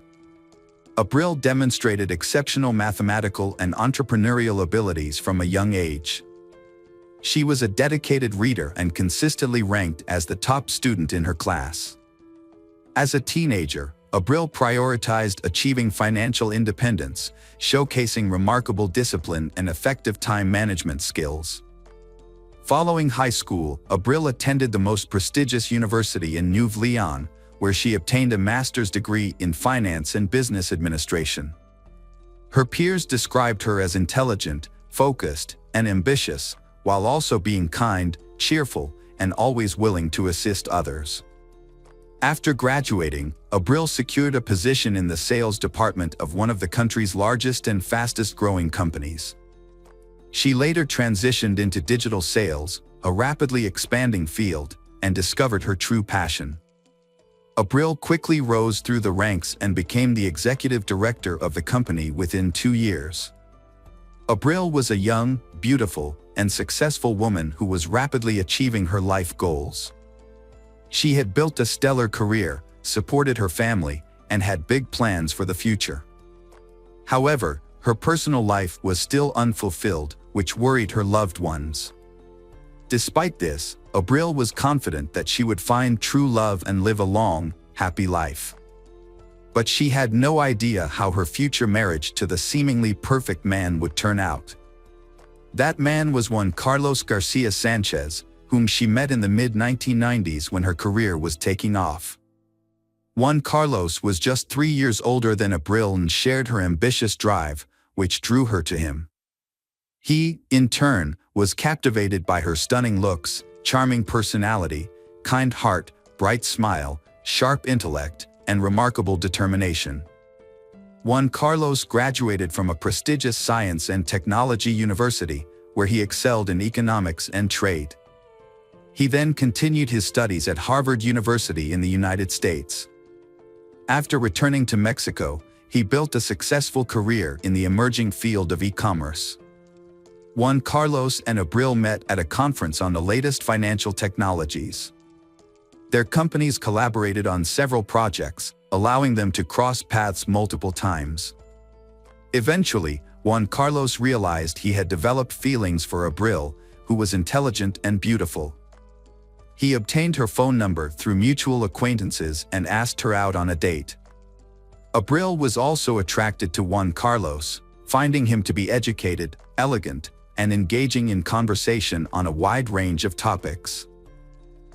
Abril demonstrated exceptional mathematical and entrepreneurial abilities from a young age. She was a dedicated reader and consistently ranked as the top student in her class. As a teenager, Abril prioritized achieving financial independence, showcasing remarkable discipline and effective time management skills. Following high school, Abril attended the most prestigious university in New Leon, where she obtained a master's degree in finance and business administration. Her peers described her as intelligent, focused, and ambitious, while also being kind, cheerful, and always willing to assist others. After graduating, Abril secured a position in the sales department of one of the country's largest and fastest-growing companies. She later transitioned into digital sales, a rapidly expanding field, and discovered her true passion. Abril quickly rose through the ranks and became the executive director of the company within 2 years. Abril was a young, beautiful, and successful woman who was rapidly achieving her life goals. She had built a stellar career, supported her family, and had big plans for the future. However, her personal life was still unfulfilled, which worried her loved ones. Despite this, Abril was confident that she would find true love and live a long, happy life. But she had no idea how her future marriage to the seemingly perfect man would turn out. That man was one Carlos Garcia Sanchez, whom she met in the mid-1990s when her career was taking off. Juan Carlos was just 3 years older than Abril and shared her ambitious drive, which drew her to him. He, in turn, was captivated by her stunning looks, charming personality, kind heart, bright smile, sharp intellect, and remarkable determination. Juan Carlos graduated from a prestigious science and technology university, where he excelled in economics and trade. He then continued his studies at Harvard University in the United States. After returning to Mexico, he built a successful career in the emerging field of e-commerce. Juan Carlos and Abril met at a conference on the latest financial technologies. Their companies collaborated on several projects, allowing them to cross paths multiple times. Eventually, Juan Carlos realized he had developed feelings for Abril, who was intelligent and beautiful. He obtained her phone number through mutual acquaintances and asked her out on a date. Abril was also attracted to Juan Carlos, finding him to be educated, elegant, and engaging in conversation on a wide range of topics.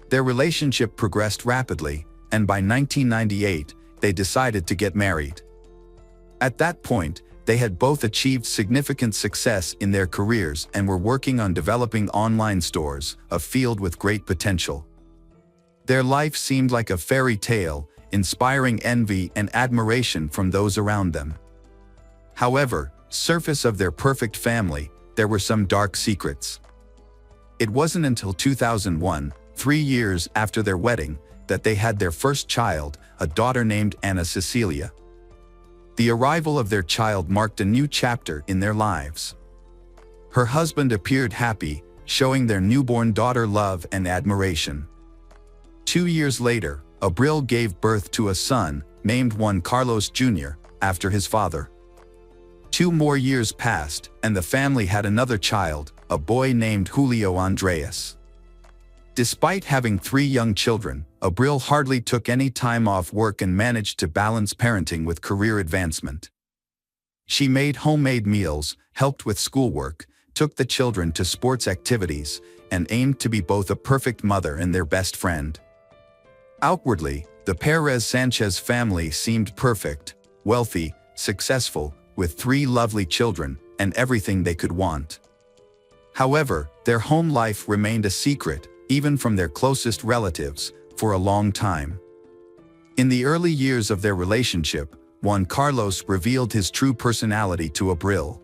Their relationship progressed rapidly, and by 1998, they decided to get married. At that point, they had both achieved significant success in their careers and were working on developing online stores, a field with great potential. Their life seemed like a fairy tale, inspiring envy and admiration from those around them. However, surface of their perfect family, there were some dark secrets. It wasn't until 2001, 3 years after their wedding, that they had their first child, a daughter named Anna Cecilia. The arrival of their child marked a new chapter in their lives. Her husband appeared happy, showing their newborn daughter love and admiration. 2 years later, Abril gave birth to a son, named Juan Carlos Jr., after his father. 2 more years passed, and the family had another child, a boy named Julio Andres. Despite having 3 young children, Abril hardly took any time off work and managed to balance parenting with career advancement. She made homemade meals, helped with schoolwork, took the children to sports activities, and aimed to be both a perfect mother and their best friend. Outwardly, the Perez-Sanchez family seemed perfect, wealthy, successful, with 3 lovely children, and everything they could want. However, their home life remained a secret, even from their closest relatives, for a long time. In the early years of their relationship, Juan Carlos revealed his true personality to Abril.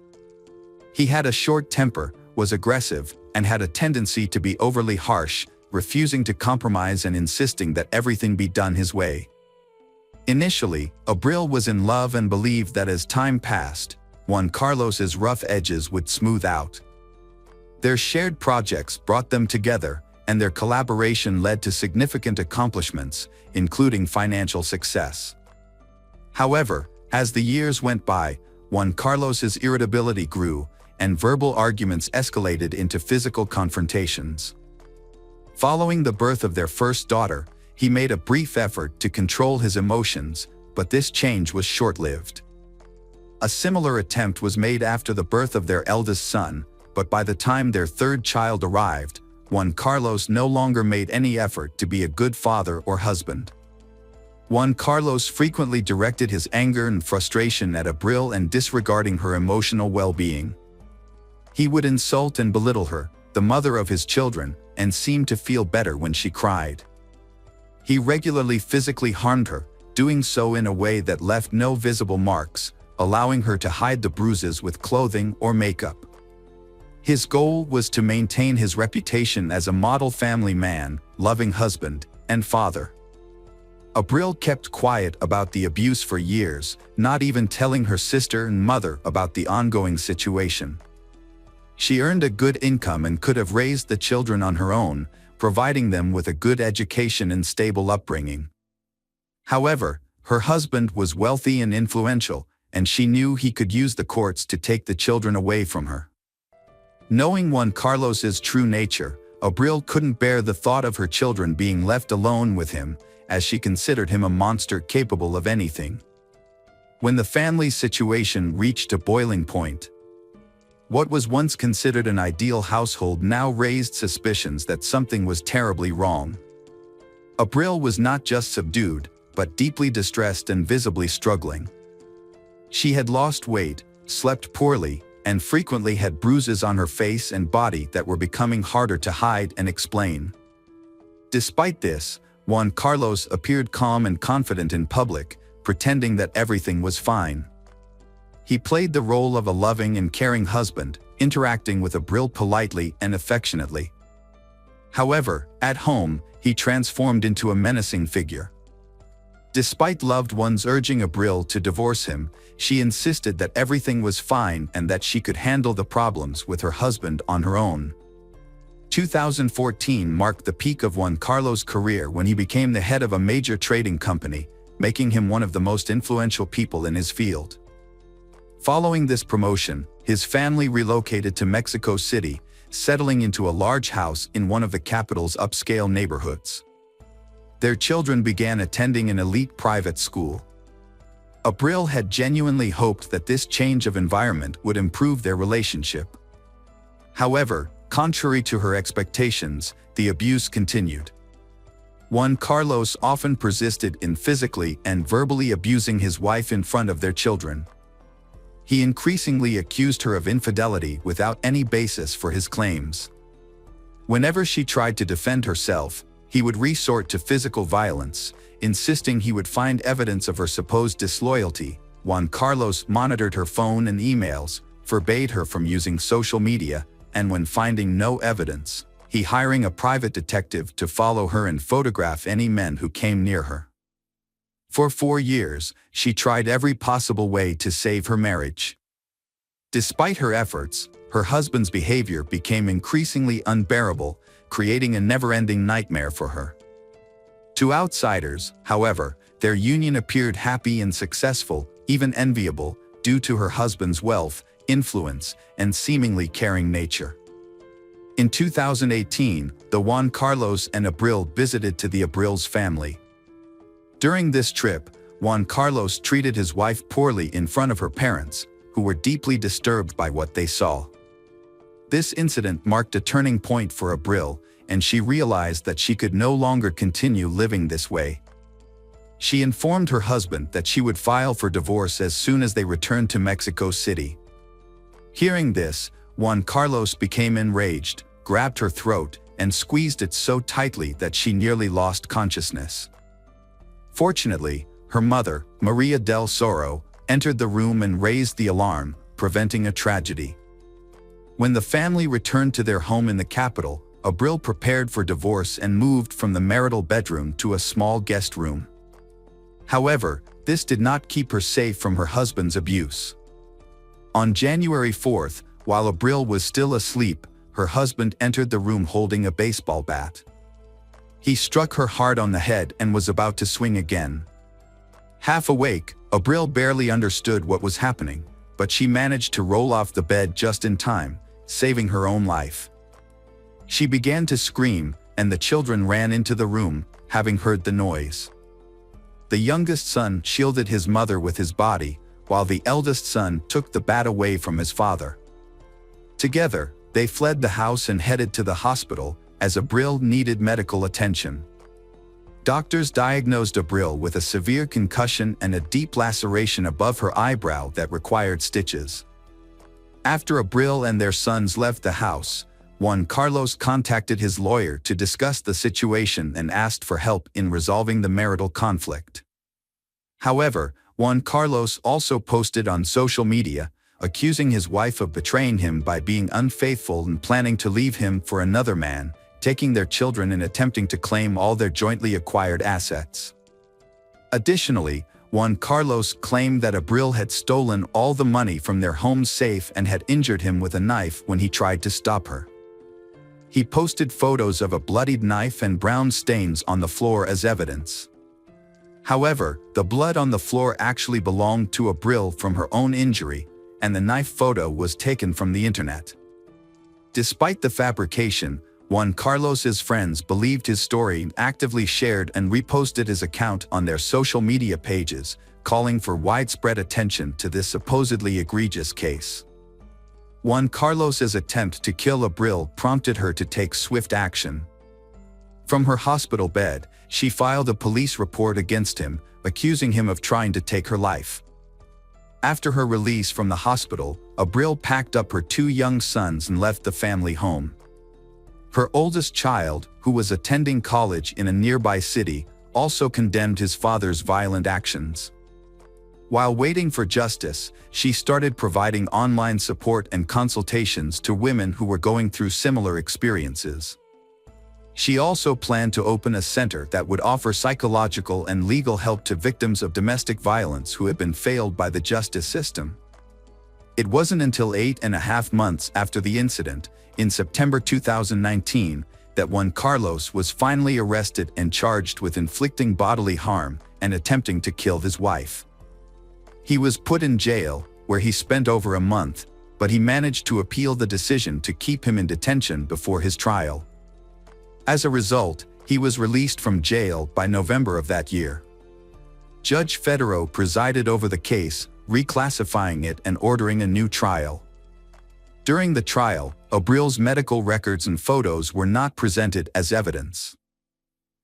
He had a short temper, was aggressive, and had a tendency to be overly harsh, refusing to compromise and insisting that everything be done his way. Initially, Abril was in love and believed that as time passed, Juan Carlos's rough edges would smooth out. Their shared projects brought them together, and their collaboration led to significant accomplishments, including financial success. However, as the years went by, Juan Carlos's irritability grew, and verbal arguments escalated into physical confrontations. Following the birth of their first daughter, he made a brief effort to control his emotions, but this change was short-lived. A similar attempt was made after the birth of their eldest son, but by the time their 3rd child arrived, Juan Carlos no longer made any effort to be a good father or husband. Juan Carlos frequently directed his anger and frustration at Abril and disregarding her emotional well-being. He would insult and belittle her, the mother of his children, and seemed to feel better when she cried. He regularly physically harmed her, doing so in a way that left no visible marks, allowing her to hide the bruises with clothing or makeup. His goal was to maintain his reputation as a model family man, loving husband, and father. Abril kept quiet about the abuse for years, not even telling her sister and mother about the ongoing situation. She earned a good income and could have raised the children on her own, providing them with a good education and stable upbringing. However, her husband was wealthy and influential, and she knew he could use the courts to take the children away from her. Knowing Juan Carlos's true nature, Abril couldn't bear the thought of her children being left alone with him, as she considered him a monster capable of anything. When the family's situation reached a boiling point, what was once considered an ideal household now raised suspicions that something was terribly wrong. Abril was not just subdued, but deeply distressed and visibly struggling. She had lost weight, slept poorly, and frequently had bruises on her face and body that were becoming harder to hide and explain. Despite this, Juan Carlos appeared calm and confident in public, pretending that everything was fine. He played the role of a loving and caring husband, interacting with Abril politely and affectionately. However, at home, he transformed into a menacing figure. Despite loved ones urging Abril to divorce him, she insisted that everything was fine and that she could handle the problems with her husband on her own. 2014 marked the peak of Juan Carlos' career when he became the head of a major trading company, making him one of the most influential people in his field. Following this promotion, his family relocated to Mexico City, settling into a large house in one of the capital's upscale neighborhoods. Their children began attending an elite private school. Abril had genuinely hoped that this change of environment would improve their relationship. However, contrary to her expectations, the abuse continued. Juan Carlos often persisted in physically and verbally abusing his wife in front of their children. He increasingly accused her of infidelity without any basis for his claims. Whenever she tried to defend herself, he would resort to physical violence, insisting he would find evidence of her supposed disloyalty. Juan Carlos monitored her phone and emails, forbade her from using social media, and when finding no evidence, he hiring a private detective to follow her and photograph any men who came near her. For 4 years, she tried every possible way to save her marriage. Despite her efforts, her husband's behavior became increasingly unbearable, creating a never-ending nightmare for her. To outsiders, however, their union appeared happy and successful, even enviable, due to her husband's wealth, influence, and seemingly caring nature. In 2018, the Juan Carlos and Abril visited to the Abril's family. During this trip, Juan Carlos treated his wife poorly in front of her parents, who were deeply disturbed by what they saw. This incident marked a turning point for Abril, and she realized that she could no longer continue living this way. She informed her husband that she would file for divorce as soon as they returned to Mexico City. Hearing this, Juan Carlos became enraged, grabbed her throat, and squeezed it so tightly that she nearly lost consciousness. Fortunately, her mother, Maria del Soro, entered the room and raised the alarm, preventing a tragedy. When the family returned to their home in the capital, Abril prepared for divorce and moved from the marital bedroom to a small guest room. However, this did not keep her safe from her husband's abuse. On January 4th, while Abril was still asleep, her husband entered the room holding a baseball bat. He struck her hard on the head and was about to swing again. Half awake, Abril barely understood what was happening, but she managed to roll off the bed just in time, saving her own life. She began to scream, and the children ran into the room, having heard the noise. The youngest son shielded his mother with his body, while the eldest son took the bat away from his father. Together, they fled the house and headed to the hospital, as Abril needed medical attention. Doctors diagnosed Abril with a severe concussion and a deep laceration above her eyebrow that required stitches. After Abril and their sons left the house, Juan Carlos contacted his lawyer to discuss the situation and asked for help in resolving the marital conflict. However, Juan Carlos also posted on social media, accusing his wife of betraying him by being unfaithful and planning to leave him for another man, taking their children and attempting to claim all their jointly acquired assets. Additionally, Juan Carlos claimed that Abril had stolen all the money from their home safe and had injured him with a knife when he tried to stop her. He posted photos of a bloodied knife and brown stains on the floor as evidence. However, the blood on the floor actually belonged to Abril from her own injury, and the knife photo was taken from the internet. Despite the fabrication, Juan Carlos's friends believed his story and actively shared and reposted his account on their social media pages, calling for widespread attention to this supposedly egregious case. Juan Carlos's attempt to kill Abril prompted her to take swift action. From her hospital bed, she filed a police report against him, accusing him of trying to take her life. After her release from the hospital, Abril packed up her 2 young sons and left the family home. Her oldest child, who was attending college in a nearby city, also condemned his father's violent actions. While waiting for justice, she started providing online support and consultations to women who were going through similar experiences. She also planned to open a center that would offer psychological and legal help to victims of domestic violence who had been failed by the justice system. It wasn't until 8.5 months after the incident, in September 2019, that Juan Carlos was finally arrested and charged with inflicting bodily harm and attempting to kill his wife. He was put in jail, where he spent over a month, but he managed to appeal the decision to keep him in detention before his trial. As a result, he was released from jail by November of that year. Judge Federo presided over the case, reclassifying it and ordering a new trial. During the trial, Abril's medical records and photos were not presented as evidence.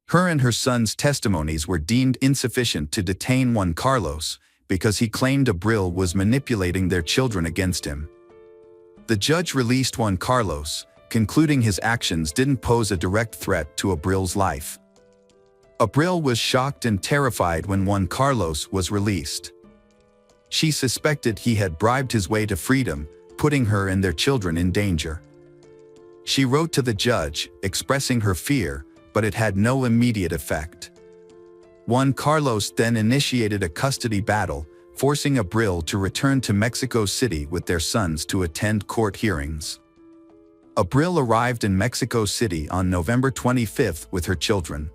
Her and her son's testimonies were deemed insufficient to detain Juan Carlos, because he claimed Abril was manipulating their children against him. The judge released Juan Carlos, concluding his actions didn't pose a direct threat to Abril's life. Abril was shocked and terrified when Juan Carlos was released. She suspected he had bribed his way to freedom, putting her and their children in danger. She wrote to the judge, expressing her fear, but it had no immediate effect. Juan Carlos then initiated a custody battle, forcing Abril to return to Mexico City with their sons to attend court hearings. Abril arrived in Mexico City on November 25 with her children.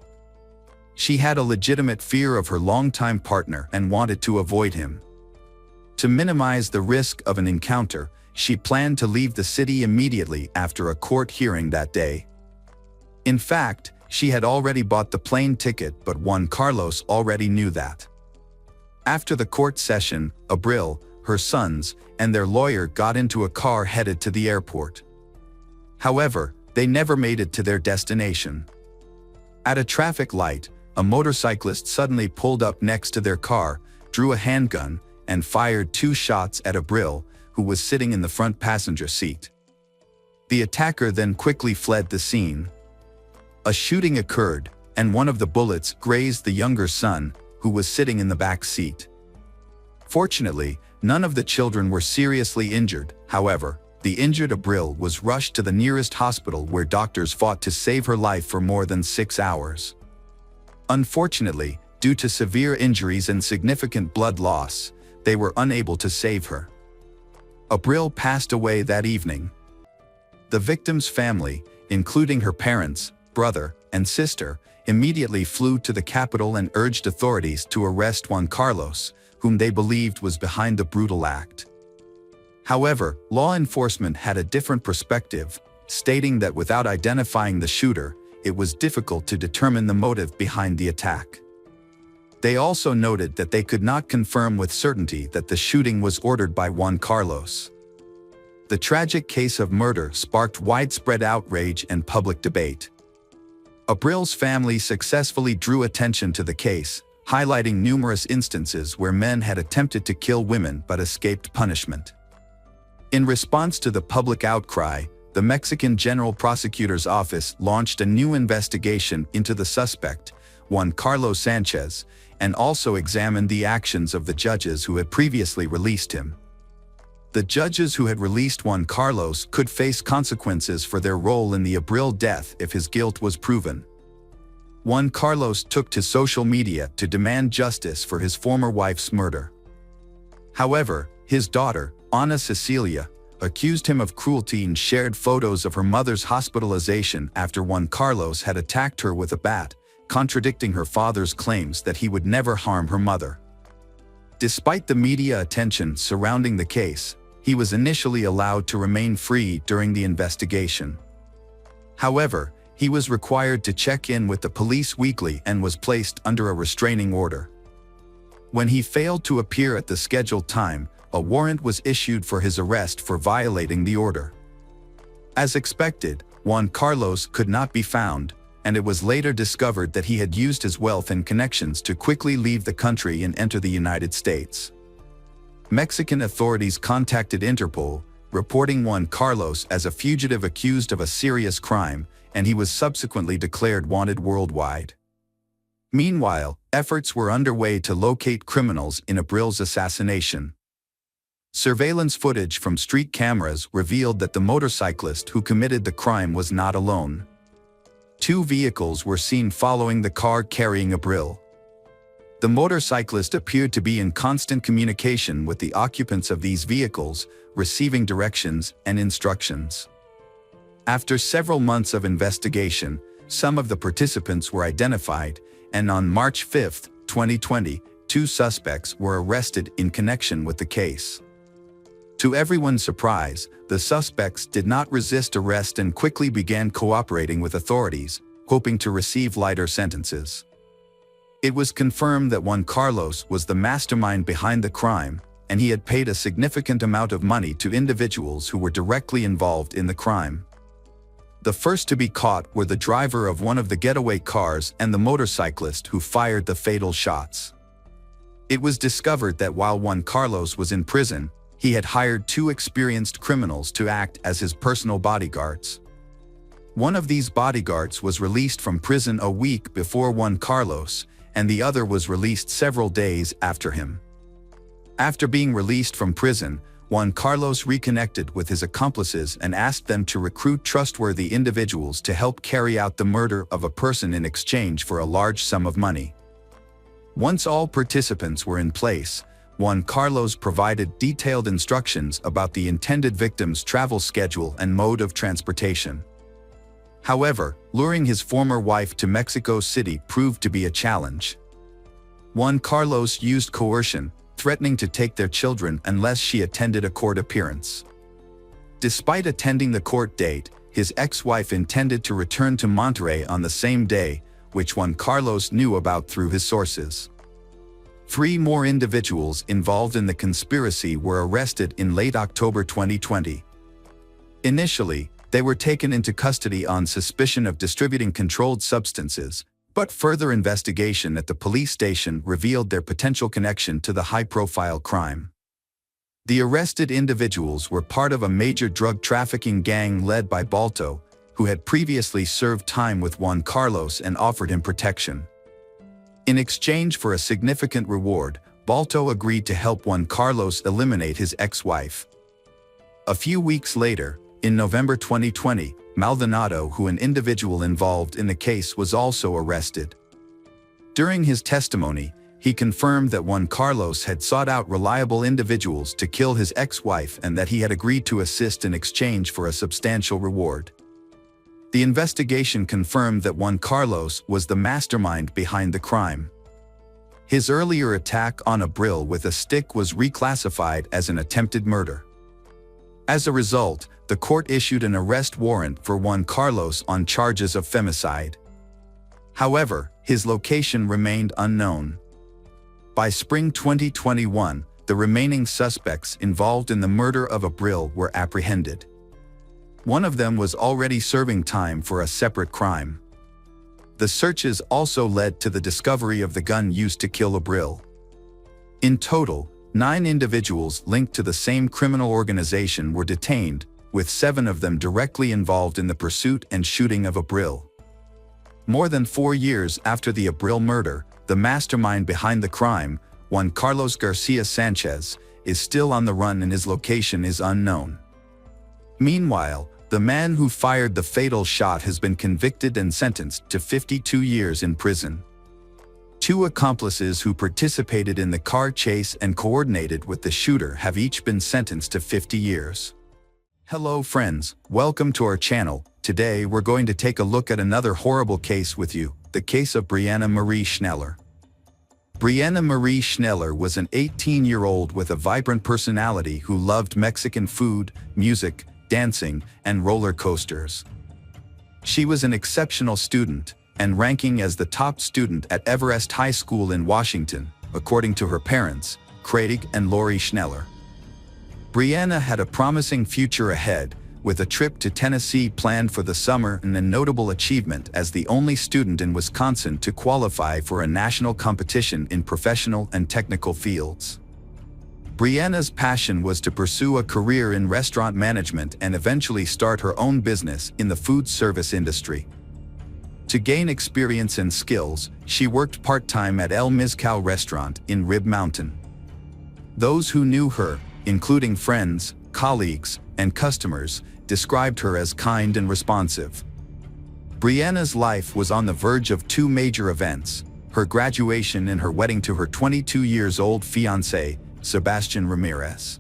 She had a legitimate fear of her longtime partner and wanted to avoid him. To minimize the risk of an encounter, she planned to leave the city immediately after a court hearing that day. In fact, she had already bought the plane ticket, but Juan Carlos already knew that. After the court session, Abril, her sons, and their lawyer got into a car headed to the airport. However, they never made it to their destination. At a traffic light, a motorcyclist suddenly pulled up next to their car, drew a handgun, and fired 2 shots at Abril, who was sitting in the front passenger seat. The attacker then quickly fled the scene. A shooting occurred, and one of the bullets grazed the younger son, who was sitting in the back seat. Fortunately, none of the children were seriously injured. However, the injured Abril was rushed to the nearest hospital where doctors fought to save her life for more than 6 hours. Unfortunately, due to severe injuries and significant blood loss, they were unable to save her. Abril passed away that evening. The victim's family, including her parents, brother, and sister, immediately flew to the capital and urged authorities to arrest Juan Carlos, whom they believed was behind the brutal act. However, law enforcement had a different perspective, stating that without identifying the shooter, it was difficult to determine the motive behind the attack. They also noted that they could not confirm with certainty that the shooting was ordered by Juan Carlos. The tragic case of murder sparked widespread outrage and public debate. Abril's family successfully drew attention to the case, highlighting numerous instances where men had attempted to kill women but escaped punishment. In response to the public outcry, the Mexican General Prosecutor's Office launched a new investigation into the suspect, Juan Carlos Sanchez, and also examined the actions of the judges who had previously released him. The judges who had released Juan Carlos could face consequences for their role in the Abril death if his guilt was proven. Juan Carlos took to social media to demand justice for his former wife's murder. However, his daughter, Ana Cecilia, accused him of cruelty and shared photos of her mother's hospitalization after Juan Carlos had attacked her with a bat, contradicting her father's claims that he would never harm her mother. Despite the media attention surrounding the case, he was initially allowed to remain free during the investigation. However, he was required to check in with the police weekly and was placed under a restraining order. When he failed to appear at the scheduled time, a warrant was issued for his arrest for violating the order. As expected, Juan Carlos could not be found, and it was later discovered that he had used his wealth and connections to quickly leave the country and enter the United States. Mexican authorities contacted Interpol, reporting Juan Carlos as a fugitive accused of a serious crime, and he was subsequently declared wanted worldwide. Meanwhile, efforts were underway to locate criminals in Abril's assassination. Surveillance footage from street cameras revealed that the motorcyclist who committed the crime was not alone. 2 vehicles were seen following the car carrying Abril. The motorcyclist appeared to be in constant communication with the occupants of these vehicles, receiving directions and instructions. After several months of investigation, some of the participants were identified, and on March 5, 2020, 2 suspects were arrested in connection with the case. To everyone's surprise, the suspects did not resist arrest and quickly began cooperating with authorities, hoping to receive lighter sentences. It was confirmed that Juan Carlos was the mastermind behind the crime, and he had paid a significant amount of money to individuals who were directly involved in the crime. The first to be caught were the driver of one of the getaway cars and the motorcyclist who fired the fatal shots. It was discovered that while Juan Carlos was in prison, he had hired 2 experienced criminals to act as his personal bodyguards. One of these bodyguards was released from prison a week before Juan Carlos, and the other was released several days after him. After being released from prison, Juan Carlos reconnected with his accomplices and asked them to recruit trustworthy individuals to help carry out the murder of a person in exchange for a large sum of money. Once all participants were in place, Juan Carlos provided detailed instructions about the intended victim's travel schedule and mode of transportation. However, luring his former wife to Mexico City proved to be a challenge. Juan Carlos used coercion, threatening to take their children unless she attended a court appearance. Despite attending the court date, his ex-wife intended to return to Monterrey on the same day, which Juan Carlos knew about through his sources. 3 more individuals involved in the conspiracy were arrested in late October 2020. Initially, they were taken into custody on suspicion of distributing controlled substances, but further investigation at the police station revealed their potential connection to the high-profile crime. The arrested individuals were part of a major drug trafficking gang led by Balto, who had previously served time with Juan Carlos and offered him protection. In exchange for a significant reward, Balto agreed to help Juan Carlos eliminate his ex-wife. A few weeks later, in November 2020, Maldonado, an individual involved in the case, was also arrested. During his testimony, he confirmed that Juan Carlos had sought out reliable individuals to kill his ex-wife and that he had agreed to assist in exchange for a substantial reward. The investigation confirmed that Juan Carlos was the mastermind behind the crime. His earlier attack on Abril with a stick was reclassified as an attempted murder. As a result, the court issued an arrest warrant for Juan Carlos on charges of femicide. However, his location remained unknown. By spring 2021, the remaining suspects involved in the murder of Abril were apprehended. One of them was already serving time for a separate crime. The searches also led to the discovery of the gun used to kill Abril. In total, 9 individuals linked to the same criminal organization were detained, with 7 of them directly involved in the pursuit and shooting of Abril. More than 4 years after the Abril murder, the mastermind behind the crime, Juan Carlos Garcia Sanchez, is still on the run and his location is unknown. Meanwhile, the man who fired the fatal shot has been convicted and sentenced to 52 years in prison. 2 accomplices who participated in the car chase and coordinated with the shooter have each been sentenced to 50 years. Hello friends, welcome to our channel. Today we're going to take a look at another horrible case with you, the case of Brianna Marie Schneller. Brianna Marie Schneller was an 18-year-old with a vibrant personality who loved Mexican food, music, dancing, and roller coasters. She was an exceptional student, and ranking as the top student at Everest High School in Washington, according to her parents, Craig and Lori Schneller. Brianna had a promising future ahead, with a trip to Tennessee planned for the summer and a notable achievement as the only student in Wisconsin to qualify for a national competition in professional and technical fields. Brianna's passion was to pursue a career in restaurant management and eventually start her own business in the food service industry. To gain experience and skills, she worked part-time at El Mezcal restaurant in Rib Mountain. Those who knew her, including friends, colleagues, and customers, described her as kind and responsive. Brianna's life was on the verge of 2 major events: her graduation and her wedding to her 22-year-old fiancé, Sebastian Ramirez.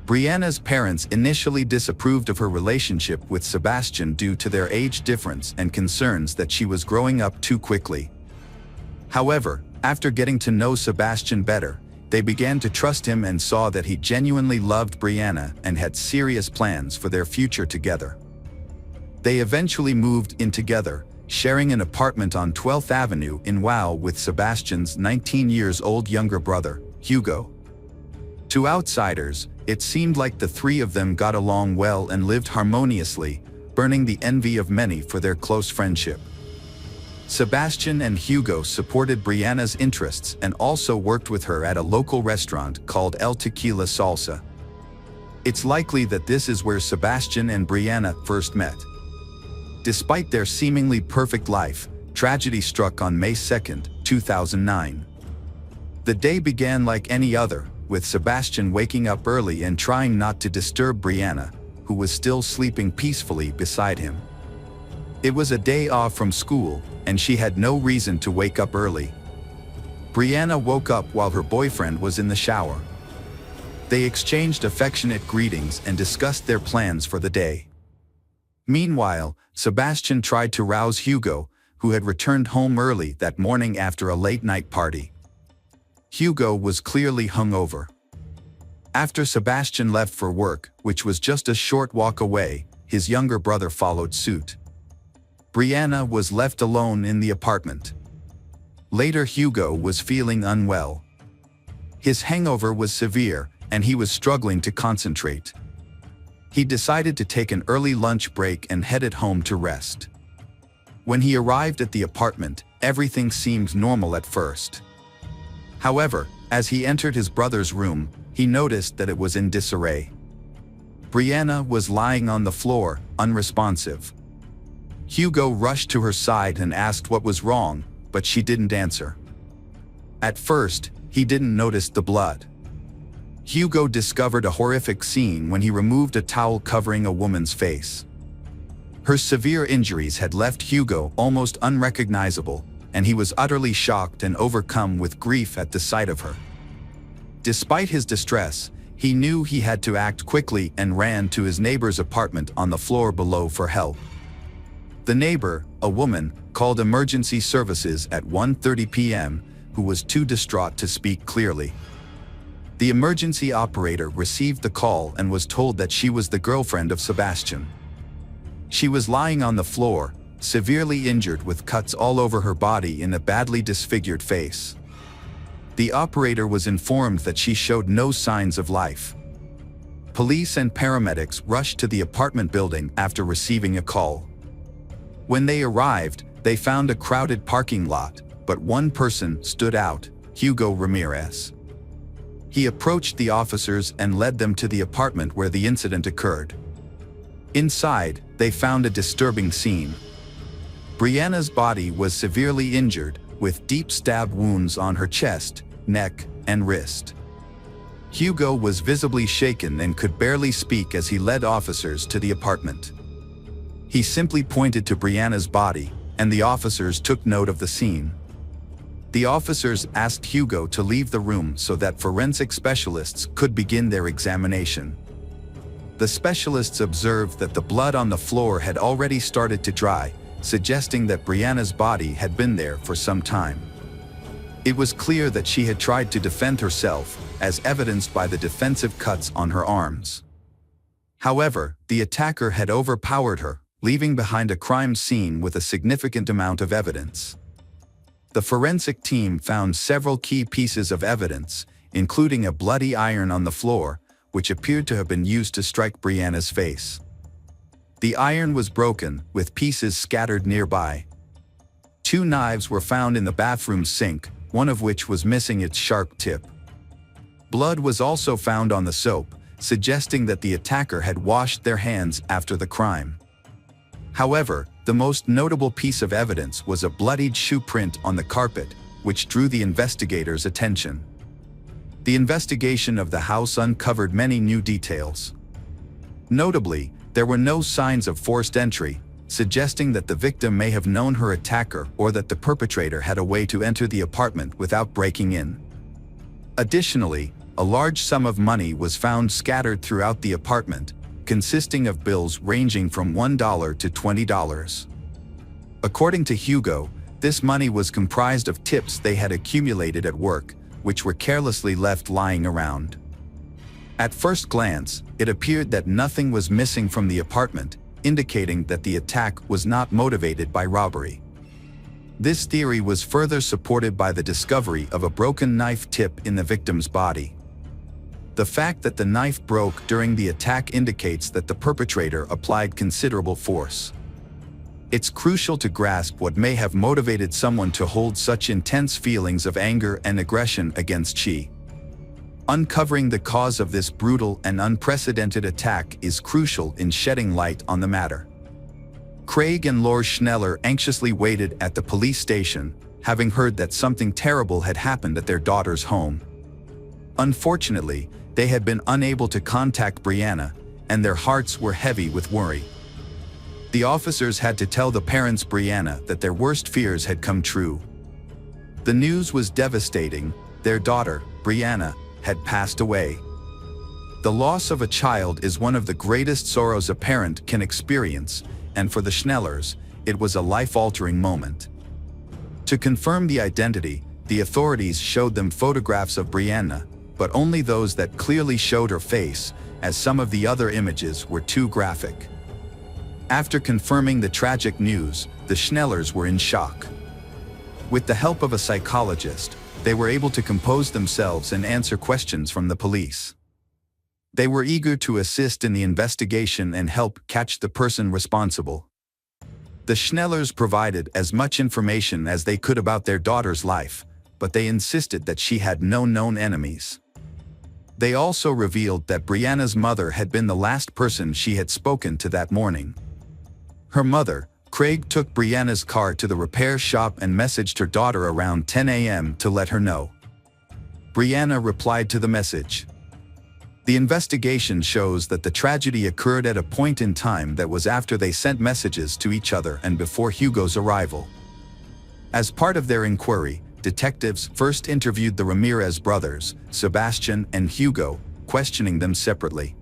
Brianna's parents initially disapproved of her relationship with Sebastian due to their age difference and concerns that she was growing up too quickly. However, after getting to know Sebastian better, they began to trust him and saw that he genuinely loved Brianna and had serious plans for their future together. They eventually moved in together, sharing an apartment on 12th Avenue in WoW with Sebastian's 19-year-old younger brother, Hugo. To outsiders, it seemed like the 3 of them got along well and lived harmoniously, burning the envy of many for their close friendship. Sebastian and Hugo supported Brianna's interests and also worked with her at a local restaurant called El Tequila Salsa. It's likely that this is where Sebastian and Brianna first met. Despite their seemingly perfect life, tragedy struck on May 2, 2009. The day began like any other, with Sebastian waking up early and trying not to disturb Brianna, who was still sleeping peacefully beside him. It was a day off from school, and she had no reason to wake up early. Brianna woke up while her boyfriend was in the shower. They exchanged affectionate greetings and discussed their plans for the day. Meanwhile, Sebastian tried to rouse Hugo, who had returned home early that morning after a late-night party. Hugo was clearly hungover. After Sebastian left for work, which was just a short walk away, his younger brother followed suit. Brianna was left alone in the apartment. Later, Hugo was feeling unwell. His hangover was severe, and he was struggling to concentrate. He decided to take an early lunch break and headed home to rest. When he arrived at the apartment, everything seemed normal at first. However, as he entered his brother's room, he noticed that it was in disarray. Brianna was lying on the floor, unresponsive. Hugo rushed to her side and asked what was wrong, but she didn't answer. At first, he didn't notice the blood. Hugo discovered a horrific scene when he removed a towel covering a woman's face. Her severe injuries had left Hugo almost unrecognizable, and he was utterly shocked and overcome with grief at the sight of her. Despite his distress, he knew he had to act quickly and ran to his neighbor's apartment on the floor below for help. The neighbor, a woman, called emergency services at 1:30 p.m., who was too distraught to speak clearly. The emergency operator received the call and was told that she was the girlfriend of Sebastian. She was lying on the floor, severely injured with cuts all over her body and a badly disfigured face. The operator was informed that she showed no signs of life. Police and paramedics rushed to the apartment building after receiving a call. When they arrived, they found a crowded parking lot, but one person stood out, Hugo Ramirez. He approached the officers and led them to the apartment where the incident occurred. Inside, they found a disturbing scene. Brianna's body was severely injured, with deep stab wounds on her chest, neck, and wrist. Hugo was visibly shaken and could barely speak as he led officers to the apartment. He simply pointed to Brianna's body, and the officers took note of the scene. The officers asked Hugo to leave the room so that forensic specialists could begin their examination. The specialists observed that the blood on the floor had already started to dry, suggesting that Brianna's body had been there for some time. It was clear that she had tried to defend herself, as evidenced by the defensive cuts on her arms. However, the attacker had overpowered her, leaving behind a crime scene with a significant amount of evidence. The forensic team found several key pieces of evidence, including a bloody iron on the floor, which appeared to have been used to strike Brianna's face. The iron was broken, with pieces scattered nearby. 2 knives were found in the bathroom sink, one of which was missing its sharp tip. Blood was also found on the soap, suggesting that the attacker had washed their hands after the crime. However, the most notable piece of evidence was a bloodied shoe print on the carpet, which drew the investigators' attention. The investigation of the house uncovered many new details. Notably, there were no signs of forced entry, suggesting that the victim may have known her attacker or that the perpetrator had a way to enter the apartment without breaking in. Additionally, a large sum of money was found scattered throughout the apartment, consisting of bills ranging from $1 to $20. According to Hugo, this money was comprised of tips they had accumulated at work, which were carelessly left lying around. At first glance, it appeared that nothing was missing from the apartment, indicating that the attack was not motivated by robbery. This theory was further supported by the discovery of a broken knife tip in the victim's body. The fact that the knife broke during the attack indicates that the perpetrator applied considerable force. It's crucial to grasp what may have motivated someone to hold such intense feelings of anger and aggression against she. Uncovering the cause of this brutal and unprecedented attack is crucial in shedding light on the matter. Craig and Laura Schneller anxiously waited at the police station, having heard that something terrible had happened at their daughter's home. Unfortunately, they had been unable to contact Brianna, and their hearts were heavy with worry. The officers had to tell the parents Brianna that their worst fears had come true. The news was devastating. Their daughter, Brianna, had passed away. The loss of a child is one of the greatest sorrows a parent can experience, and for the Schnellers, it was a life-altering moment. To confirm the identity, the authorities showed them photographs of Brianna, but only those that clearly showed her face, as some of the other images were too graphic. After confirming the tragic news, the Schnellers were in shock. With the help of a psychologist, they were able to compose themselves and answer questions from the police. They were eager to assist in the investigation and help catch the person responsible. The Schnellers provided as much information as they could about their daughter's life, but they insisted that she had no known enemies. They also revealed that Brianna's mother had been the last person she had spoken to that morning. Her mother, Craig, took Brianna's car to the repair shop and messaged her daughter around 10 a.m. to let her know. Brianna replied to the message. The investigation shows that the tragedy occurred at a point in time that was after they sent messages to each other and before Hugo's arrival. As part of their inquiry, detectives first interviewed the Ramirez brothers, Sebastian and Hugo, questioning them separately.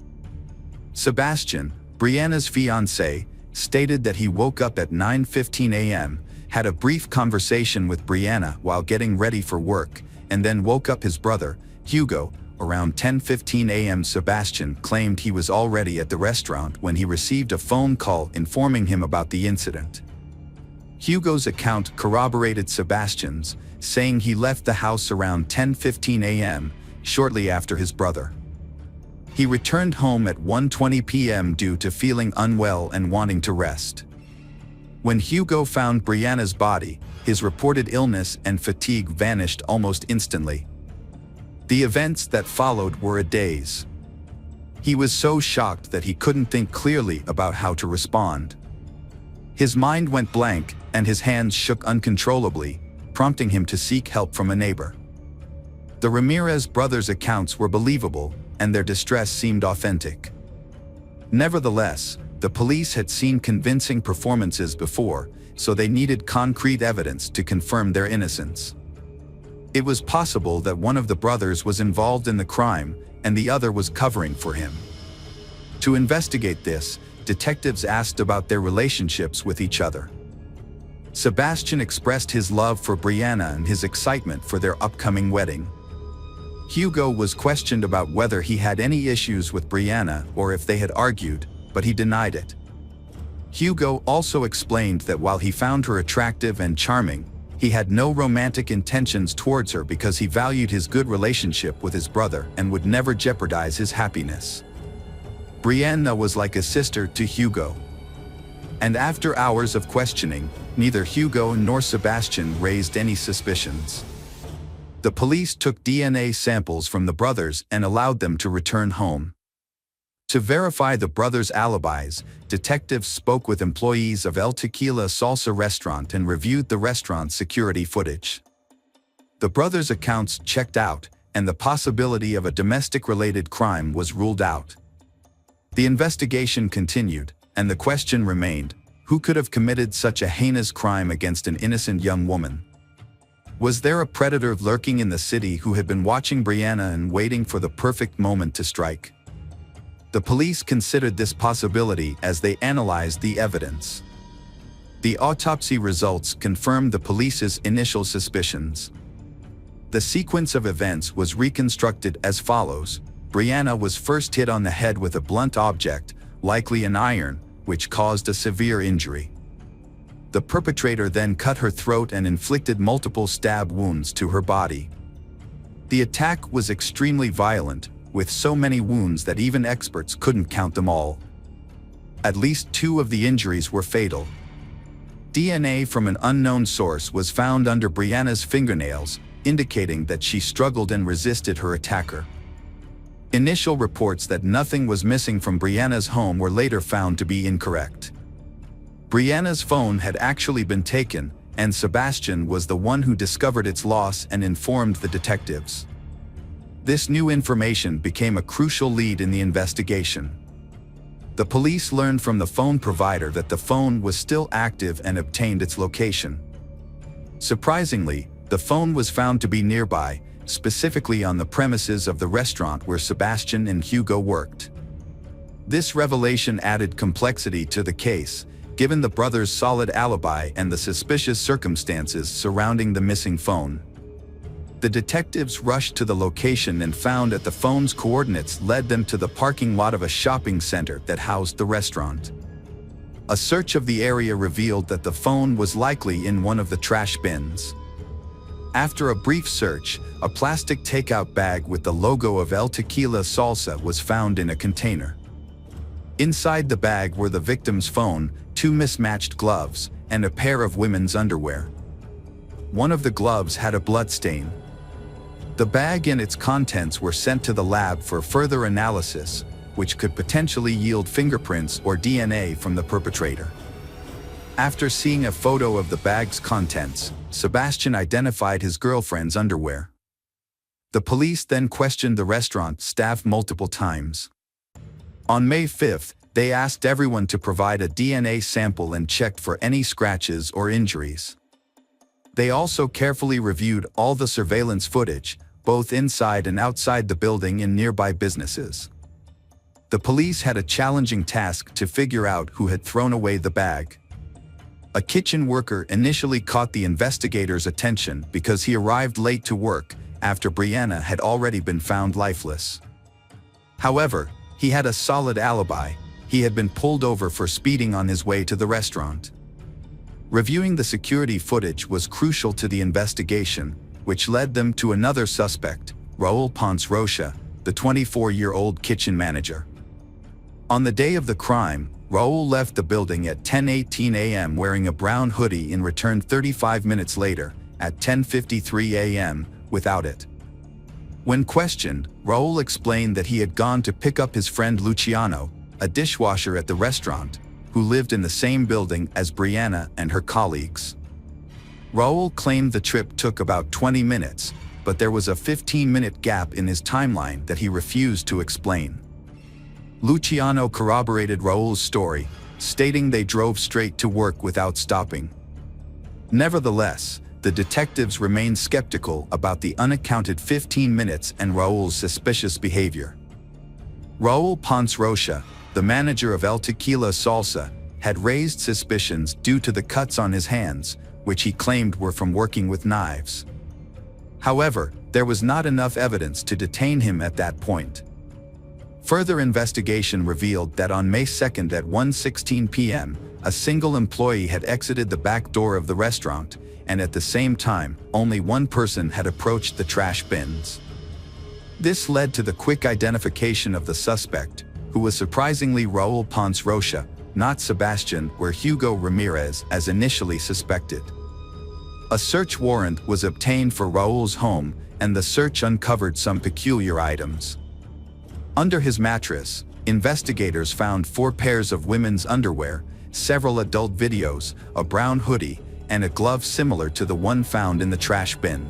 Sebastian, Brianna's fiancé, stated that he woke up at 9:15 a.m., had a brief conversation with Brianna while getting ready for work, and then woke up his brother, Hugo. Around 10:15 a.m. Sebastian claimed he was already at the restaurant when he received a phone call informing him about the incident. Hugo's account corroborated Sebastian's, saying he left the house around 10:15 a.m., shortly after his brother. He returned home at 1:20 p.m. due to feeling unwell and wanting to rest. When Hugo found Brianna's body, his reported illness and fatigue vanished almost instantly. The events that followed were a daze. He was so shocked that he couldn't think clearly about how to respond. His mind went blank, and his hands shook uncontrollably, prompting him to seek help from a neighbor. The Ramirez brothers' accounts were believable, and their distress seemed authentic. Nevertheless, the police had seen convincing performances before, so they needed concrete evidence to confirm their innocence. It was possible that one of the brothers was involved in the crime, and the other was covering for him. To investigate this, detectives asked about their relationships with each other. Sebastian expressed his love for Brianna and his excitement for their upcoming wedding. Hugo was questioned about whether he had any issues with Brianna or if they had argued, but he denied it. Hugo also explained that while he found her attractive and charming, he had no romantic intentions towards her because he valued his good relationship with his brother and would never jeopardize his happiness. Brianna was like a sister to Hugo. And after hours of questioning, neither Hugo nor Sebastian raised any suspicions. The police took DNA samples from the brothers and allowed them to return home. To verify the brothers' alibis, detectives spoke with employees of El Tequila Salsa restaurant and reviewed the restaurant's security footage. The brothers' accounts checked out, and the possibility of a domestic-related crime was ruled out. The investigation continued, and the question remained, who could have committed such a heinous crime against an innocent young woman? Was there a predator lurking in the city who had been watching Brianna and waiting for the perfect moment to strike? The police considered this possibility as they analyzed the evidence. The autopsy results confirmed the police's initial suspicions. The sequence of events was reconstructed as follows. Brianna was first hit on the head with a blunt object, likely an iron, which caused a severe injury. The perpetrator then cut her throat and inflicted multiple stab wounds to her body. The attack was extremely violent, with so many wounds that even experts couldn't count them all. At least 2 of the injuries were fatal. DNA from an unknown source was found under Brianna's fingernails, indicating that she struggled and resisted her attacker. Initial reports that nothing was missing from Brianna's home were later found to be incorrect. Brianna's phone had actually been taken, and Sebastian was the one who discovered its loss and informed the detectives. This new information became a crucial lead in the investigation. The police learned from the phone provider that the phone was still active and obtained its location. Surprisingly, the phone was found to be nearby, specifically on the premises of the restaurant where Sebastian and Hugo worked. This revelation added complexity to the case, given the brothers' solid alibi and the suspicious circumstances surrounding the missing phone. The detectives rushed to the location and found that the phone's coordinates led them to the parking lot of a shopping center that housed the restaurant. A search of the area revealed that the phone was likely in one of the trash bins. After a brief search, a plastic takeout bag with the logo of El Tequila Salsa was found in a container. Inside the bag were the victim's phone, 2 mismatched gloves, and a pair of women's underwear. One of the gloves had a blood stain. The bag and its contents were sent to the lab for further analysis, which could potentially yield fingerprints or DNA from the perpetrator. After seeing a photo of the bag's contents, Sebastian identified his girlfriend's underwear. The police then questioned the restaurant staff multiple times. On May 5th, they asked everyone to provide a DNA sample and checked for any scratches or injuries. They also carefully reviewed all the surveillance footage, both inside and outside the building and nearby businesses. The police had a challenging task to figure out who had thrown away the bag. A kitchen worker initially caught the investigators' attention because he arrived late to work after Brianna had already been found lifeless. However, he had a solid alibi. He had been pulled over for speeding on his way to the restaurant. Reviewing the security footage was crucial to the investigation, which led them to another suspect, Raul Ponce Rocha, the 24-year-old kitchen manager. On the day of the crime, Raul left the building at 10:18 a.m. wearing a brown hoodie and returned 35 minutes later, at 10:53 a.m., without it. When questioned, Raul explained that he had gone to pick up his friend Luciano, a dishwasher at the restaurant, who lived in the same building as Brianna and her colleagues. Raul claimed the trip took about 20 minutes, but there was a 15-minute gap in his timeline that he refused to explain. Luciano corroborated Raul's story, stating they drove straight to work without stopping. Nevertheless, the detectives remained skeptical about the unaccounted 15 minutes and Raul's suspicious behavior. Raul Ponce Rocha, the manager of El Tequila Salsa, had raised suspicions due to the cuts on his hands, which he claimed were from working with knives. However, there was not enough evidence to detain him at that point. Further investigation revealed that on May 2nd at 1:16 p.m., a single employee had exited the back door of the restaurant, and at the same time, only one person had approached the trash bins. This led to the quick identification of the suspect, who was surprisingly Raul Ponce Rocha, not Sebastian or Hugo Ramirez as initially suspected. A search warrant was obtained for Raul's home, and the search uncovered some peculiar items. Under his mattress, investigators found 4 pairs of women's underwear, several adult videos, a brown hoodie, and a glove similar to the one found in the trash bin.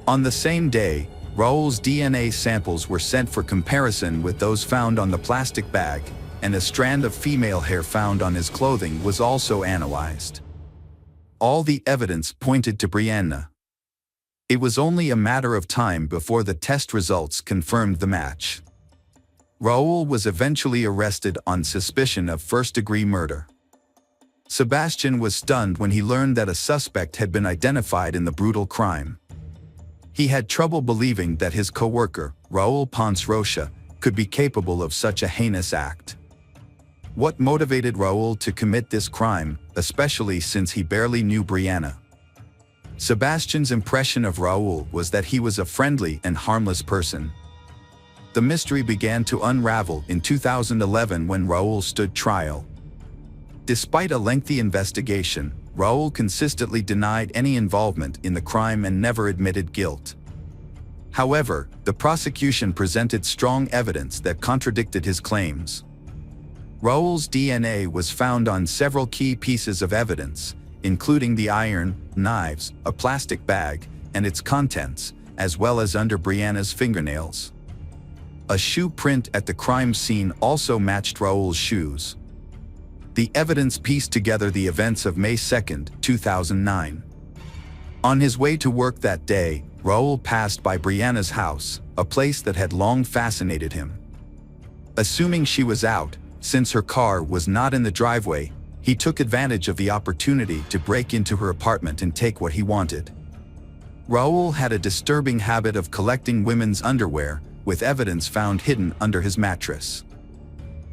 On the same day, Raul's DNA samples were sent for comparison with those found on the plastic bag, and a strand of female hair found on his clothing was also analyzed. All the evidence pointed to Brianna. It was only a matter of time before the test results confirmed the match. Raul was eventually arrested on suspicion of first-degree murder. Sebastian was stunned when he learned that a suspect had been identified in the brutal crime. He had trouble believing that his co-worker, Raul Ponce Rocha, could be capable of such a heinous act. What motivated Raul to commit this crime, especially since he barely knew Brianna? Sebastian's impression of Raul was that he was a friendly and harmless person. The mystery began to unravel in 2011 when Raul stood trial. Despite a lengthy investigation, Raul consistently denied any involvement in the crime and never admitted guilt. However, the prosecution presented strong evidence that contradicted his claims. Raul's DNA was found on several key pieces of evidence, including the iron, knives, a plastic bag, and its contents, as well as under Brianna's fingernails. A shoe print at the crime scene also matched Raoul's shoes. The evidence pieced together the events of May 2, 2009. On his way to work that day, Raoul passed by Brianna's house, a place that had long fascinated him. Assuming she was out, since her car was not in the driveway, he took advantage of the opportunity to break into her apartment and take what he wanted. Raoul had a disturbing habit of collecting women's underwear, with evidence found hidden under his mattress.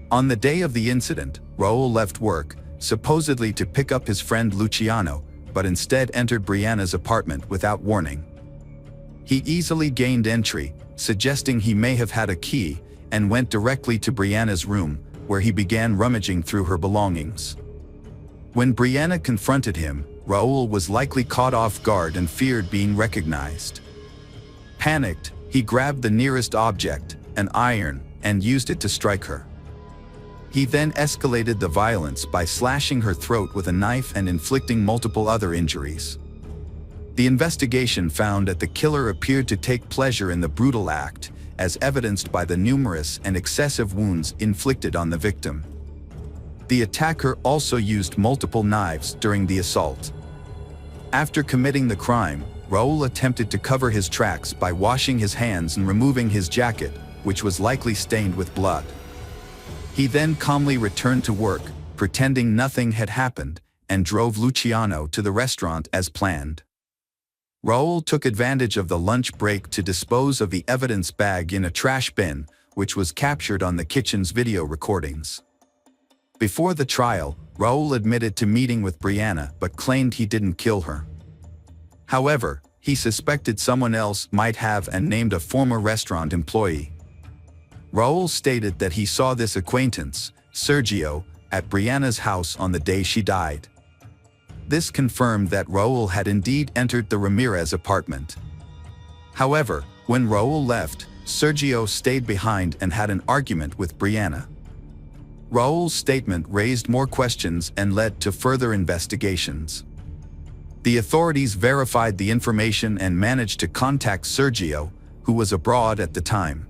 On the day of the incident, Raoul left work, supposedly to pick up his friend Luciano, but instead entered Brianna's apartment without warning. He easily gained entry, suggesting he may have had a key, and went directly to Brianna's room, where he began rummaging through her belongings. When Brianna confronted him, Raoul was likely caught off guard and feared being recognized. Panicked, he grabbed the nearest object, an iron, and used it to strike her. He then escalated the violence by slashing her throat with a knife and inflicting multiple other injuries. The investigation found that the killer appeared to take pleasure in the brutal act, as evidenced by the numerous and excessive wounds inflicted on the victim. The attacker also used multiple knives during the assault. After committing the crime, Raoul attempted to cover his tracks by washing his hands and removing his jacket, which was likely stained with blood. He then calmly returned to work, pretending nothing had happened, and drove Luciano to the restaurant as planned. Raoul took advantage of the lunch break to dispose of the evidence bag in a trash bin, which was captured on the kitchen's video recordings. Before the trial, Raoul admitted to meeting with Brianna but claimed he didn't kill her. However, he suspected someone else might have and named a former restaurant employee. Raoul stated that he saw this acquaintance, Sergio, at Brianna's house on the day she died. This confirmed that Raoul had indeed entered the Ramirez apartment. However, when Raoul left, Sergio stayed behind and had an argument with Brianna. Raoul's statement raised more questions and led to further investigations. The authorities verified the information and managed to contact Sergio, who was abroad at the time.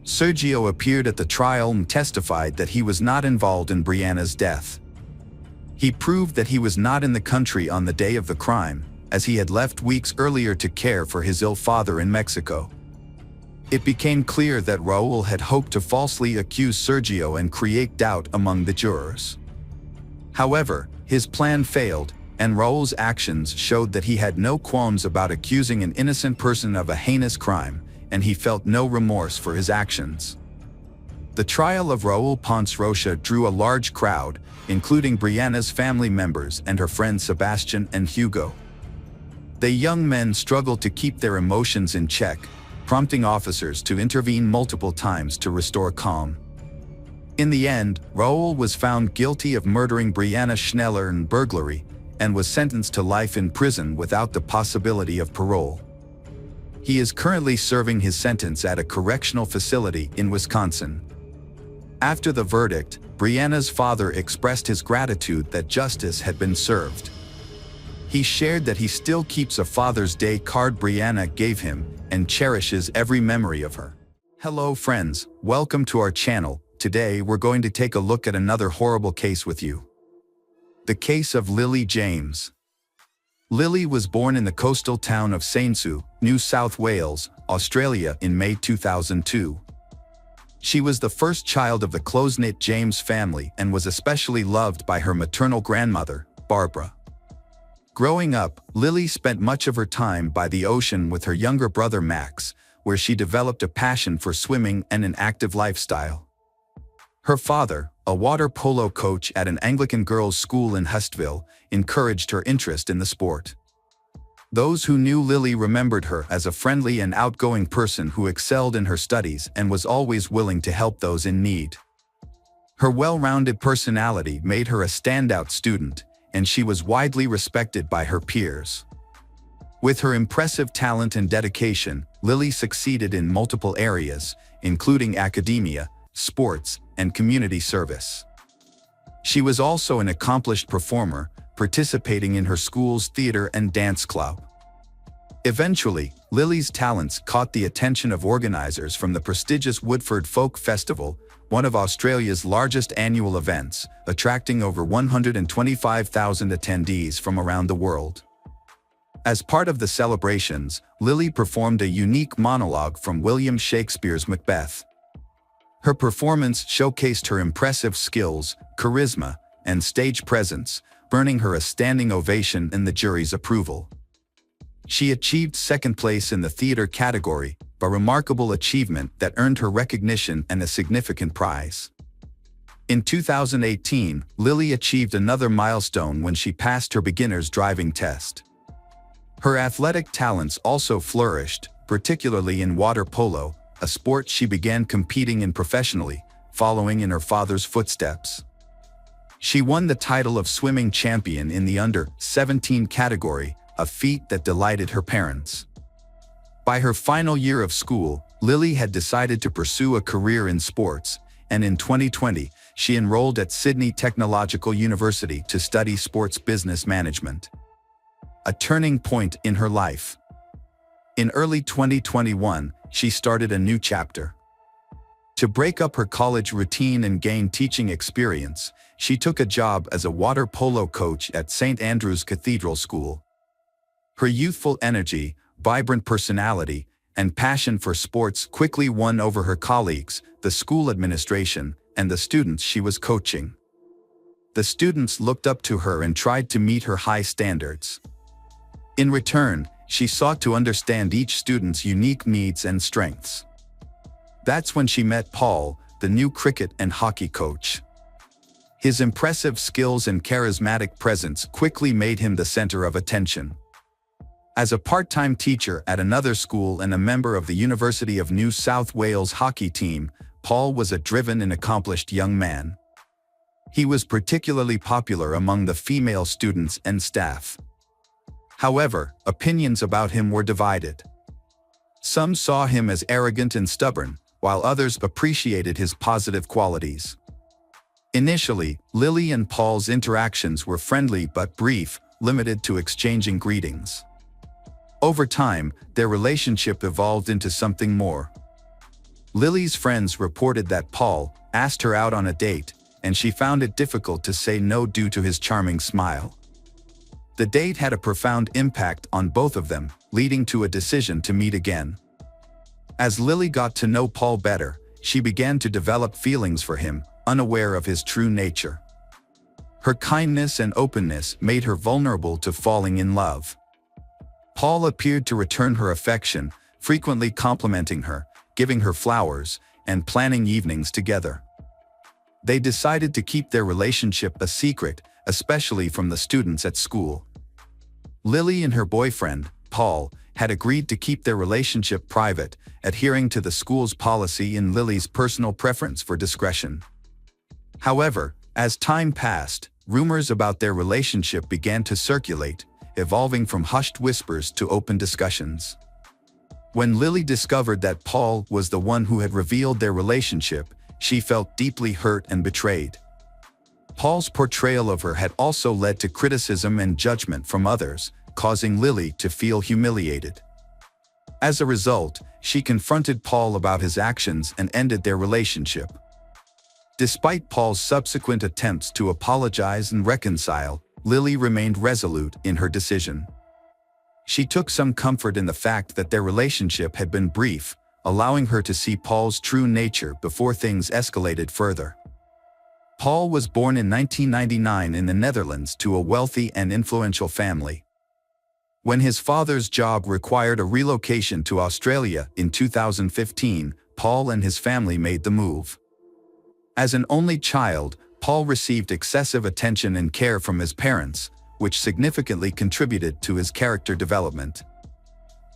Sergio appeared at the trial and testified that he was not involved in Brianna's death. He proved that he was not in the country on the day of the crime, as he had left weeks earlier to care for his ill father in Mexico. It became clear that Raoul had hoped to falsely accuse Sergio and create doubt among the jurors. However, his plan failed, and Raoul's actions showed that he had no qualms about accusing an innocent person of a heinous crime, and he felt no remorse for his actions. The trial of Raoul Ponce Rocha drew a large crowd, including Brianna's family members and her friends Sebastian and Hugo. The young men struggled to keep their emotions in check, prompting officers to intervene multiple times to restore calm. In the end, Raoul was found guilty of murdering Brianna Schneller and burglary, and was sentenced to life in prison without the possibility of parole. He is currently serving his sentence at a correctional facility in Wisconsin. After the verdict, Brianna's father expressed his gratitude that justice had been served. He shared that he still keeps a Father's Day card Brianna gave him and cherishes every memory of her. Hello friends, welcome to our channel. Today we're going to take a look at another horrible case with you. The case of Lily James. Lily was born in the coastal town of Sainsbury, New South Wales, Australia in May 2002. She was the first child of the close-knit James family and was especially loved by her maternal grandmother, Barbara. Growing up, Lily spent much of her time by the ocean with her younger brother Max, where she developed a passion for swimming and an active lifestyle. Her father, a water polo coach at an Anglican girls' school in Hustville, encouraged her interest in the sport. Those who knew Lily remembered her as a friendly and outgoing person who excelled in her studies and was always willing to help those in need. Her well-rounded personality made her a standout student, and she was widely respected by her peers. With her impressive talent and dedication, Lily succeeded in multiple areas, including academia, sports, and community service. She was also an accomplished performer, participating in her school's theater and dance club. Eventually, Lily's talents caught the attention of organizers from the prestigious Woodford Folk Festival, one of Australia's largest annual events, attracting over 125,000 attendees from around the world. As part of the celebrations, Lily performed a unique monologue from William Shakespeare's Macbeth. Her performance showcased her impressive skills, charisma, and stage presence, earning her a standing ovation and the jury's approval. She achieved second place in the theater category, a remarkable achievement that earned her recognition and a significant prize. In 2018, Lily achieved another milestone when she passed her beginner's driving test. Her athletic talents also flourished, particularly in water polo, a sport she began competing in professionally, following in her father's footsteps. She won the title of swimming champion in the under-17 category, a feat that delighted her parents. By her final year of school, Lily had decided to pursue a career in sports, and in 2020, she enrolled at Sydney Technological University to study sports business management. A turning point in her life. In early 2021, she started a new chapter. To break up her college routine and gain teaching experience, she took a job as a water polo coach at St. Andrew's Cathedral School. Her youthful energy, vibrant personality, and passion for sports quickly won over her colleagues, the school administration, and the students she was coaching. The students looked up to her and tried to meet her high standards. In return, she sought to understand each student's unique needs and strengths. That's when she met Paul, the new cricket and hockey coach. His impressive skills and charismatic presence quickly made him the center of attention. As a part-time teacher at another school and a member of the University of New South Wales hockey team, Paul was a driven and accomplished young man. He was particularly popular among the female students and staff. However, opinions about him were divided. Some saw him as arrogant and stubborn, while others appreciated his positive qualities. Initially, Lily and Paul's interactions were friendly but brief, limited to exchanging greetings. Over time, their relationship evolved into something more. Lily's friends reported that Paul asked her out on a date, and she found it difficult to say no due to his charming smile. The date had a profound impact on both of them, leading to a decision to meet again. As Lily got to know Paul better, she began to develop feelings for him, unaware of his true nature. Her kindness and openness made her vulnerable to falling in love. Paul appeared to return her affection, frequently complimenting her, giving her flowers, and planning evenings together. They decided to keep their relationship a secret, especially from the students at school. Lily and her boyfriend, Paul, had agreed to keep their relationship private, adhering to the school's policy and Lily's personal preference for discretion. However, as time passed, rumors about their relationship began to circulate, evolving from hushed whispers to open discussions. When Lily discovered that Paul was the one who had revealed their relationship, she felt deeply hurt and betrayed. Paul's portrayal of her had also led to criticism and judgment from others, causing Lily to feel humiliated. As a result, she confronted Paul about his actions and ended their relationship. Despite Paul's subsequent attempts to apologize and reconcile, Lily remained resolute in her decision. She took some comfort in the fact that their relationship had been brief, allowing her to see Paul's true nature before things escalated further. Paul was born in 1999 in the Netherlands to a wealthy and influential family. When his father's job required a relocation to Australia in 2015, Paul and his family made the move. As an only child, Paul received excessive attention and care from his parents, which significantly contributed to his character development.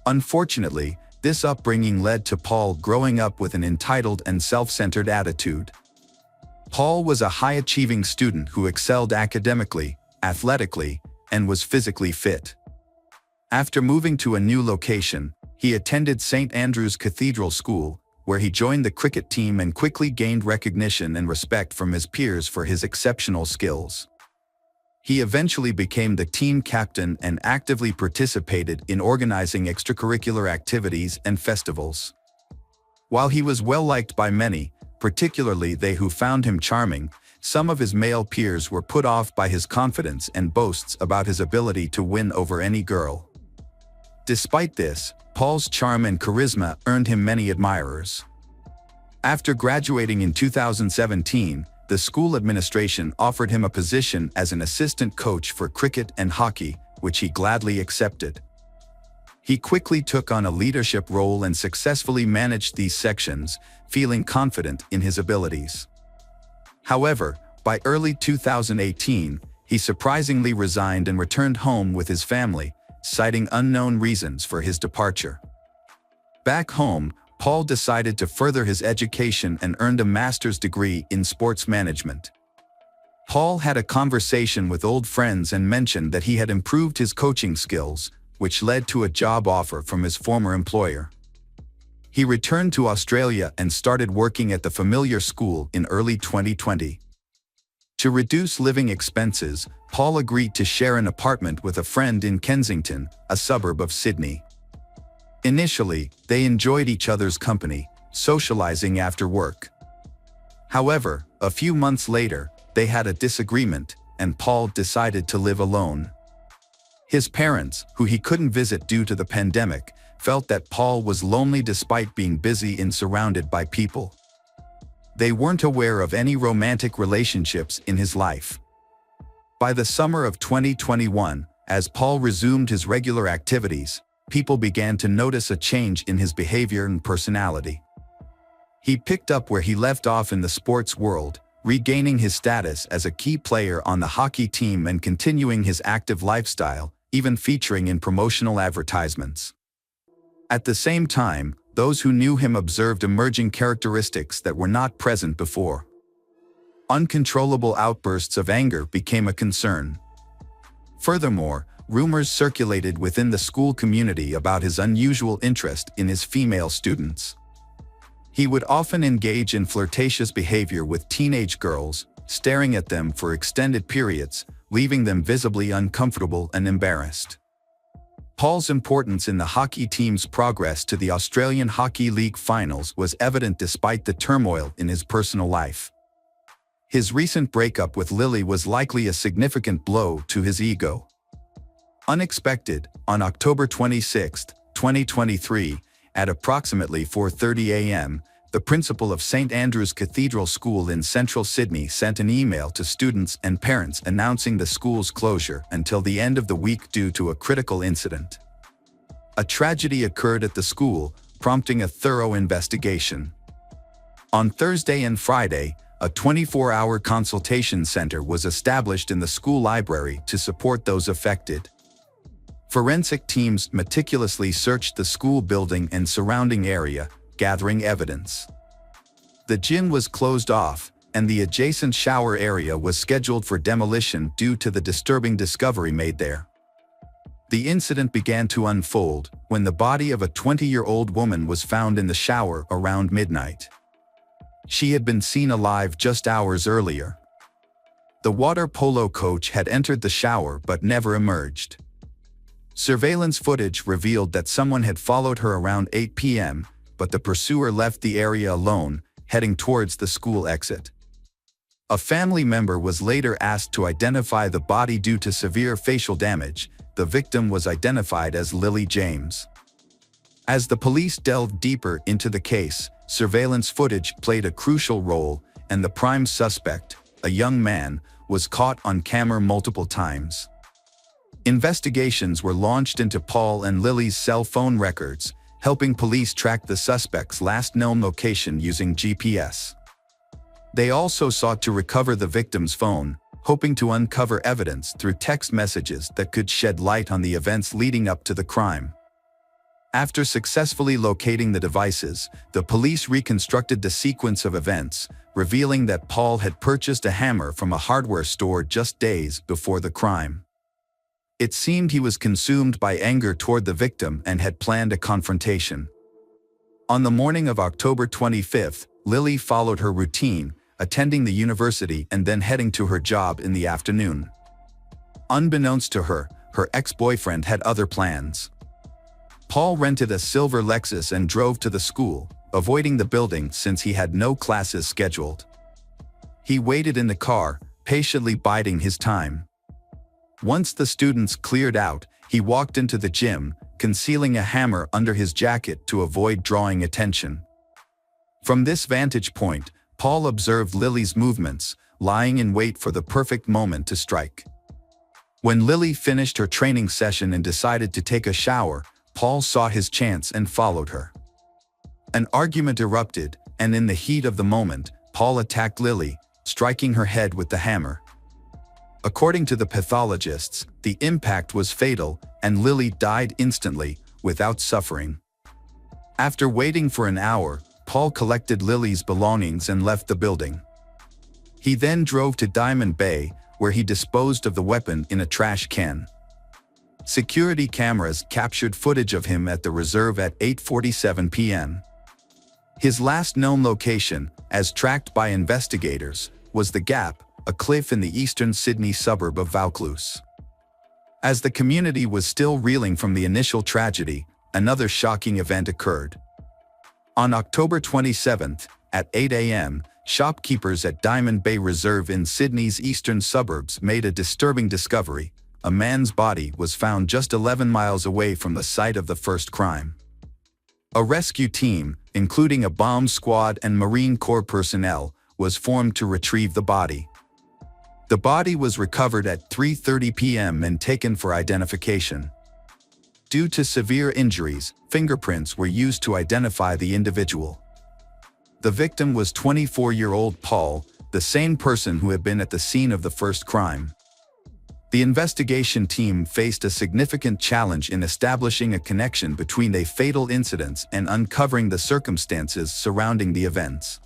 Unfortunately, this upbringing led to Paul growing up with an entitled and self-centered attitude. Paul was a high-achieving student who excelled academically, athletically, and was physically fit. After moving to a new location, he attended St. Andrew's Cathedral School, where he joined the cricket team and quickly gained recognition and respect from his peers for his exceptional skills. He eventually became the team captain and actively participated in organizing extracurricular activities and festivals. While he was well-liked by many, particularly they who found him charming, some of his male peers were put off by his confidence and boasts about his ability to win over any girl. Despite this, Paul's charm and charisma earned him many admirers. After graduating in 2017, the school administration offered him a position as an assistant coach for cricket and hockey, which he gladly accepted. He quickly took on a leadership role and successfully managed these sections, feeling confident in his abilities. However, by early 2018, he surprisingly resigned and returned home with his family, citing unknown reasons for his departure. Back home, Paul decided to further his education and earned a master's degree in sports management. Paul had a conversation with old friends and mentioned that he had improved his coaching skills, which led to a job offer from his former employer. He returned to Australia and started working at the familiar school in early 2020. To reduce living expenses, Paul agreed to share an apartment with a friend in Kensington, a suburb of Sydney. Initially, they enjoyed each other's company, socializing after work. However, a few months later, they had a disagreement, and Paul decided to live alone. His parents, who he couldn't visit due to the pandemic, felt that Paul was lonely despite being busy and surrounded by people. They weren't aware of any romantic relationships in his life. By the summer of 2021, as Paul resumed his regular activities, people began to notice a change in his behavior and personality. He picked up where he left off in the sports world, regaining his status as a key player on the hockey team and continuing his active lifestyle, even featuring in promotional advertisements. At the same time, those who knew him observed emerging characteristics that were not present before. Uncontrollable outbursts of anger became a concern. Furthermore, rumors circulated within the school community about his unusual interest in his female students. He would often engage in flirtatious behavior with teenage girls, staring at them for extended periods, leaving them visibly uncomfortable and embarrassed. Paul's importance in the hockey team's progress to the Australian Hockey League finals was evident despite the turmoil in his personal life. His recent breakup with Lily was likely a significant blow to his ego. Unexpected, on October 26, 2023, at approximately 4:30 a.m., the principal of St. Andrew's Cathedral School in central Sydney sent an email to students and parents announcing the school's closure until the end of the week due to a critical incident. A tragedy occurred at the school, prompting a thorough investigation. On Thursday and Friday, a 24-hour consultation center was established in the school library to support those affected. Forensic teams meticulously searched the school building and surrounding area, gathering evidence. The gym was closed off, and the adjacent shower area was scheduled for demolition due to the disturbing discovery made there. The incident began to unfold when the body of a 20-year-old woman was found in the shower around midnight. She had been seen alive just hours earlier. The water polo coach had entered the shower but never emerged. Surveillance footage revealed that someone had followed her around 8 p.m., but the pursuer left the area alone, heading towards the school exit. A family member was later asked to identify the body due to severe facial damage. The victim was identified as Lily James. As the police delved deeper into the case, surveillance footage played a crucial role, and the prime suspect, a young man, was caught on camera multiple times. Investigations were launched into Paul and Lily's cell phone records, helping police track the suspect's last known location using GPS. They also sought to recover the victim's phone, hoping to uncover evidence through text messages that could shed light on the events leading up to the crime. After successfully locating the devices, the police reconstructed the sequence of events, revealing that Paul had purchased a hammer from a hardware store just days before the crime. It seemed he was consumed by anger toward the victim and had planned a confrontation. On the morning of October 25th, Lily followed her routine, attending the university and then heading to her job in the afternoon. Unbeknownst to her, her ex-boyfriend had other plans. Paul rented a silver Lexus and drove to the school, avoiding the building since he had no classes scheduled. He waited in the car, patiently biding his time. Once the students cleared out, he walked into the gym, concealing a hammer under his jacket to avoid drawing attention. From this vantage point, Paul observed Lily's movements, lying in wait for the perfect moment to strike. When Lily finished her training session and decided to take a shower, Paul saw his chance and followed her. An argument erupted, and in the heat of the moment, Paul attacked Lily, striking her head with the hammer. According to the pathologists, the impact was fatal, and Lily died instantly, without suffering. After waiting for an hour, Paul collected Lily's belongings and left the building. He then drove to Diamond Bay, where he disposed of the weapon in a trash can. Security cameras captured footage of him at the reserve at 8:47 p.m. His last known location, as tracked by investigators, was the Gap, a cliff in the eastern Sydney suburb of Vaucluse. As the community was still reeling from the initial tragedy, another shocking event occurred. On October 27th, at 8 a.m., shopkeepers at Diamond Bay Reserve in Sydney's eastern suburbs made a disturbing discovery. A man's body was found just 11 miles away from the site of the first crime. A rescue team, including a bomb squad and Marine Corps personnel, was formed to retrieve the body. The body was recovered at 3:30 p.m. and taken for identification. Due to severe injuries, fingerprints were used to identify the individual. The victim was 24-year-old Paul, the same person who had been at the scene of the first crime. The investigation team faced a significant challenge in establishing a connection between the fatal incidents and uncovering the circumstances surrounding the events.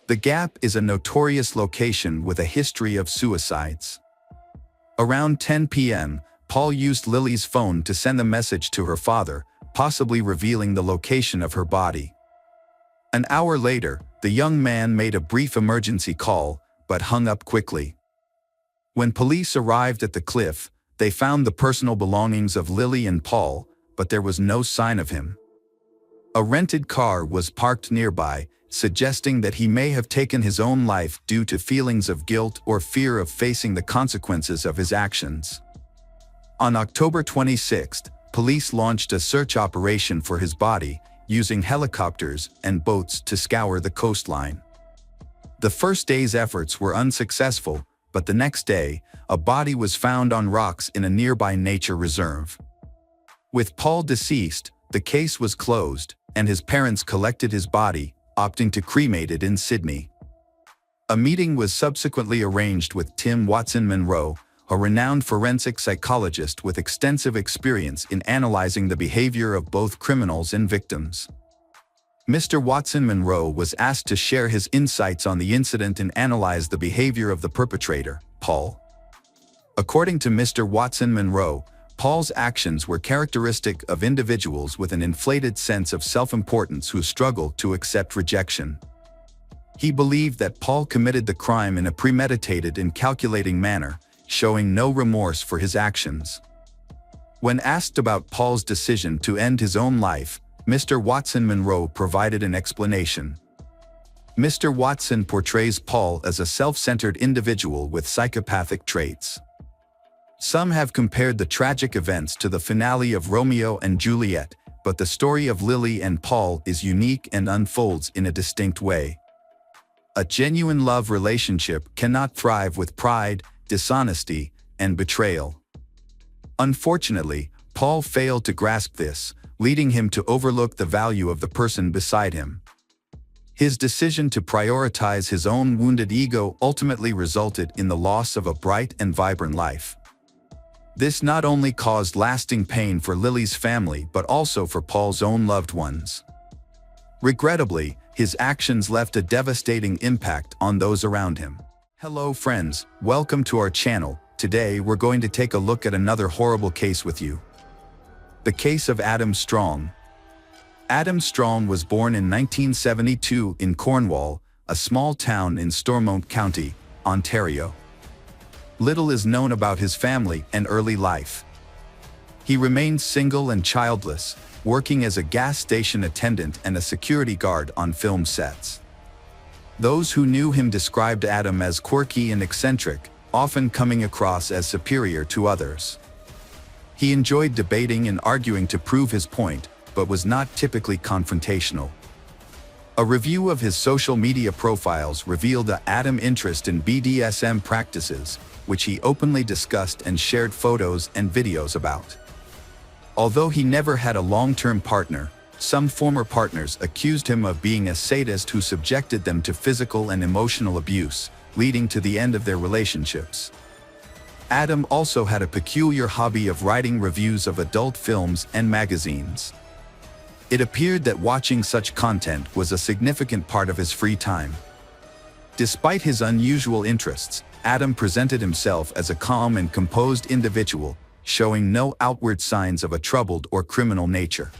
The Gap is a notorious location with a history of suicides. Around 10 p.m., Paul used Lily's phone to send a message to her father, possibly revealing the location of her body. An hour later, the young man made a brief emergency call, but hung up quickly. When police arrived at the cliff, they found the personal belongings of Lily and Paul, but there was no sign of him. A rented car was parked nearby, suggesting that he may have taken his own life due to feelings of guilt or fear of facing the consequences of his actions. On October 26th, police launched a search operation for his body, using helicopters and boats to scour the coastline. The first day's efforts were unsuccessful, but the next day, a body was found on rocks in a nearby nature reserve. With Paul deceased, the case was closed, and his parents collected his body, opting to cremate it in Sydney. A meeting was subsequently arranged with Tim Watson Monroe, a renowned forensic psychologist with extensive experience in analyzing the behavior of both criminals and victims. Mr. Watson Monroe was asked to share his insights on the incident and analyze the behavior of the perpetrator, Paul. According to Mr. Watson Monroe, Paul's actions were characteristic of individuals with an inflated sense of self-importance who struggle to accept rejection. He believed that Paul committed the crime in a premeditated and calculating manner, showing no remorse for his actions. When asked about Paul's decision to end his own life, Mr. Watson Monroe provided an explanation. Mr. Watson portrays Paul as a self-centered individual with psychopathic traits. Some have compared the tragic events to the finale of Romeo and Juliet, but the story of Lily and Paul is unique and unfolds in a distinct way. A genuine love relationship cannot thrive with pride, dishonesty, and betrayal. Unfortunately, Paul failed to grasp this, leading him to overlook the value of the person beside him. His decision to prioritize his own wounded ego ultimately resulted in the loss of a bright and vibrant life. This not only caused lasting pain for Lily's family but also for Paul's own loved ones. Regrettably, his actions left a devastating impact on those around him. Hello friends, welcome to our channel. Today we're going to take a look at another horrible case with you. The case of Adam Strong. Adam Strong was born in 1972 in Cornwall, a small town in Stormont County, Ontario. Little is known about his family and early life. He remained single and childless, working as a gas station attendant and a security guard on film sets. Those who knew him described Adam as quirky and eccentric, often coming across as superior to others. He enjoyed debating and arguing to prove his point, but was not typically confrontational. A review of his social media profiles revealed Adam's interest in BDSM practices, which he openly discussed and shared photos and videos about. Although he never had a long-term partner, some former partners accused him of being a sadist who subjected them to physical and emotional abuse, leading to the end of their relationships. Adam also had a peculiar hobby of writing reviews of adult films and magazines. It appeared that watching such content was a significant part of his free time. Despite his unusual interests, Adam presented himself as a calm and composed individual, showing no outward signs of a troubled or criminal nature.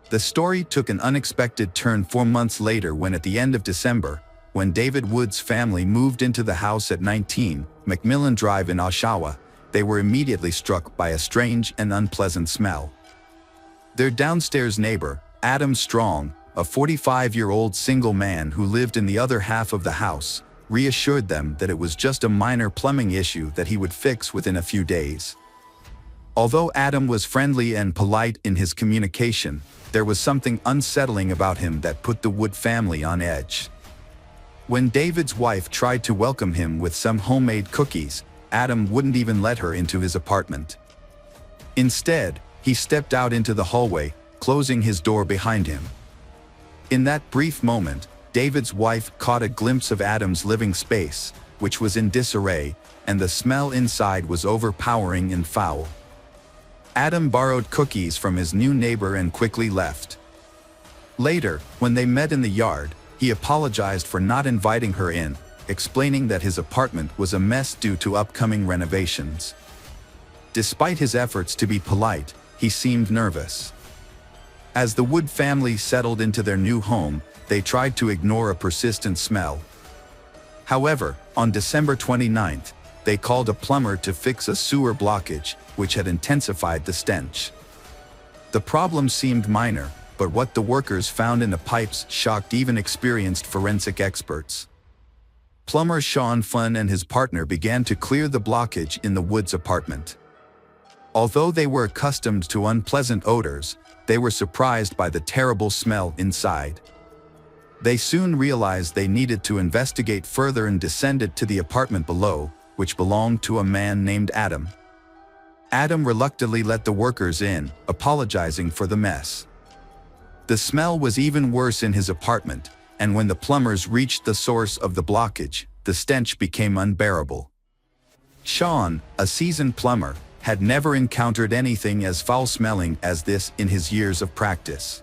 The story took an unexpected turn 4 months later when at the end of December, when David Wood's family moved into the house at 19 Macmillan Drive in Oshawa, they were immediately struck by a strange and unpleasant smell. Their downstairs neighbor, Adam Strong, a 45-year-old single man who lived in the other half of the house, reassured them that it was just a minor plumbing issue that he would fix within a few days. Although Adam was friendly and polite in his communication, there was something unsettling about him that put the Wood family on edge. When David's wife tried to welcome him with some homemade cookies, Adam wouldn't even let her into his apartment. Instead, he stepped out into the hallway, closing his door behind him. In that brief moment, David's wife caught a glimpse of Adam's living space, which was in disarray, and the smell inside was overpowering and foul. Adam borrowed cookies from his new neighbor and quickly left. Later, when they met in the yard, he apologized for not inviting her in, explaining that his apartment was a mess due to upcoming renovations. Despite his efforts to be polite, he seemed nervous. As the Wood family settled into their new home, they tried to ignore a persistent smell. However, on December 29th, they called a plumber to fix a sewer blockage, which had intensified the stench. The problem seemed minor, but what the workers found in the pipes shocked even experienced forensic experts. Plumber Sean Funn and his partner began to clear the blockage in the Woods' apartment. Although they were accustomed to unpleasant odors, they were surprised by the terrible smell inside. They soon realized they needed to investigate further and descended to the apartment below, which belonged to a man named Adam. Adam reluctantly let the workers in, apologizing for the mess. The smell was even worse in his apartment, and when the plumbers reached the source of the blockage, the stench became unbearable. Sean, a seasoned plumber, had never encountered anything as foul-smelling as this in his years of practice.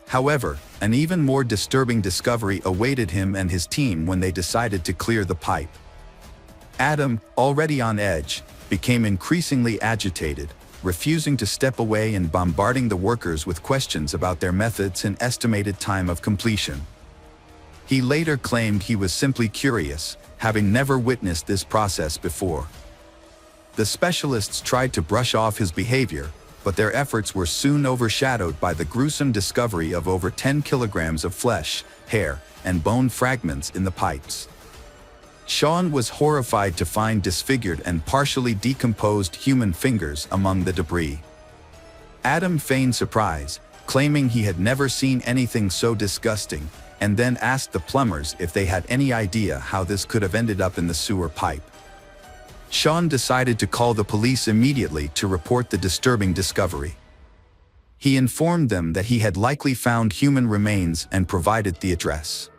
However, an even more disturbing discovery awaited him and his team when they decided to clear the pipe. Adam, already on edge, became increasingly agitated, refusing to step away and bombarding the workers with questions about their methods and estimated time of completion. He later claimed he was simply curious, having never witnessed this process before. The specialists tried to brush off his behavior, but their efforts were soon overshadowed by the gruesome discovery of over 10 kilograms of flesh, hair, and bone fragments in the pipes. Sean was horrified to find disfigured and partially decomposed human fingers among the debris. Adam feigned surprise, claiming he had never seen anything so disgusting, and then asked the plumbers if they had any idea how this could have ended up in the sewer pipe. Sean decided to call the police immediately to report the disturbing discovery. He informed them that he had likely found human remains and provided the address.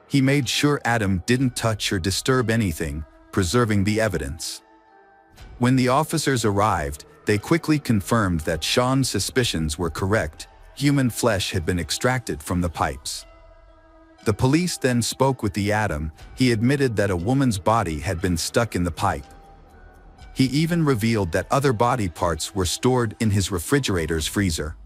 He made sure Adam didn't touch or disturb anything, preserving the evidence. When the officers arrived, they quickly confirmed that Sean's suspicions were correct. Human flesh had been extracted from the pipes. The police then spoke with the Adam. He admitted that a woman's body had been stuck in the pipe. He even revealed that other body parts were stored in his refrigerator's freezer.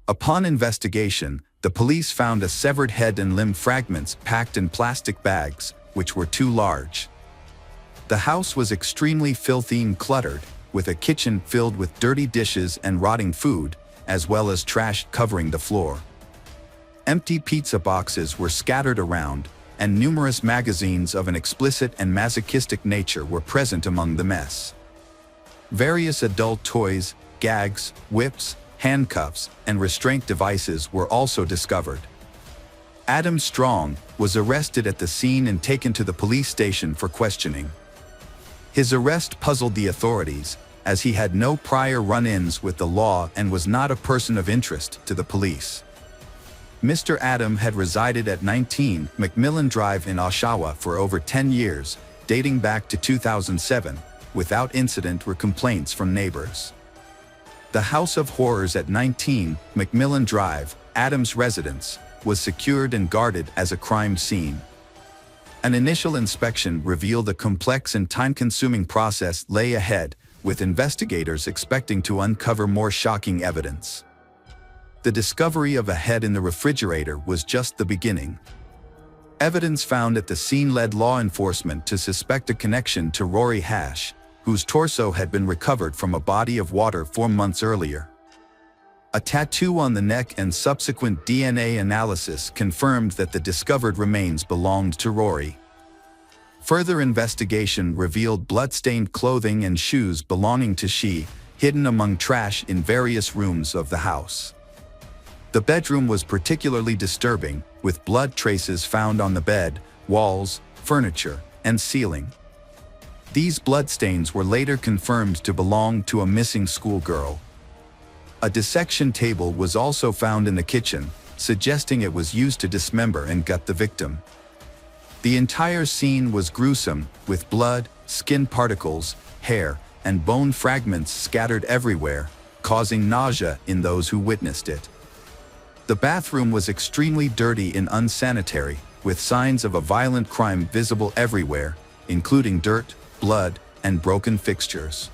Upon investigation, the police found a severed head and limb fragments packed in plastic bags, which were too large. The house was extremely filthy and cluttered, with a kitchen filled with dirty dishes and rotting food, as well as trash covering the floor. Empty pizza boxes were scattered around, and numerous magazines of an explicit and masochistic nature were present among the mess. Various adult toys, gags, whips, handcuffs, and restraint devices were also discovered. Adam Strong was arrested at the scene and taken to the police station for questioning. His arrest puzzled the authorities, as he had no prior run-ins with the law and was not a person of interest to the police. Mr. Adam had resided at 19 Macmillan Drive in Oshawa for over 10 years, dating back to 2007, without incident or complaints from neighbors. The House of Horrors at 19 Macmillan Drive, Adam's residence, was secured and guarded as a crime scene. An initial inspection revealed a complex and time-consuming process lay ahead, with investigators expecting to uncover more shocking evidence. The discovery of a head in the refrigerator was just the beginning. Evidence found at the scene led law enforcement to suspect a connection to Rory Hash, whose torso had been recovered from a body of water 4 months earlier. A tattoo on the neck and subsequent DNA analysis confirmed that the discovered remains belonged to Rory. Further investigation revealed blood-stained clothing and shoes belonging to she, hidden among trash in various rooms of the house. The bedroom was particularly disturbing, with blood traces found on the bed, walls, furniture, and ceiling. These bloodstains were later confirmed to belong to a missing schoolgirl. A dissection table was also found in the kitchen, suggesting it was used to dismember and gut the victim. The entire scene was gruesome, with blood, skin particles, hair, and bone fragments scattered everywhere, causing nausea in those who witnessed it. The bathroom was extremely dirty and unsanitary, with signs of a violent crime visible everywhere, including dirt, blood, and broken fixtures.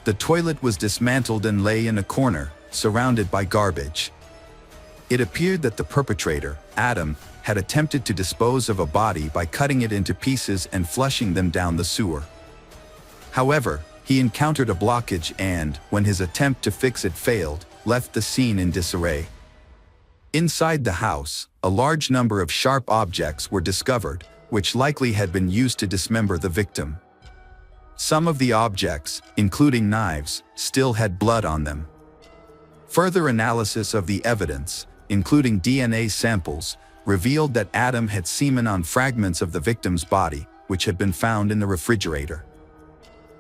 The toilet was dismantled and lay in a corner, surrounded by garbage. It appeared that the perpetrator, Adam, had attempted to dispose of a body by cutting it into pieces and flushing them down the sewer. However, he encountered a blockage and, when his attempt to fix it failed, left the scene in disarray. Inside the house, a large number of sharp objects were discovered, which likely had been used to dismember the victim. Some of the objects, including knives, still had blood on them. Further analysis of the evidence, including DNA samples, revealed that Adam had semen on fragments of the victim's body, which had been found in the refrigerator.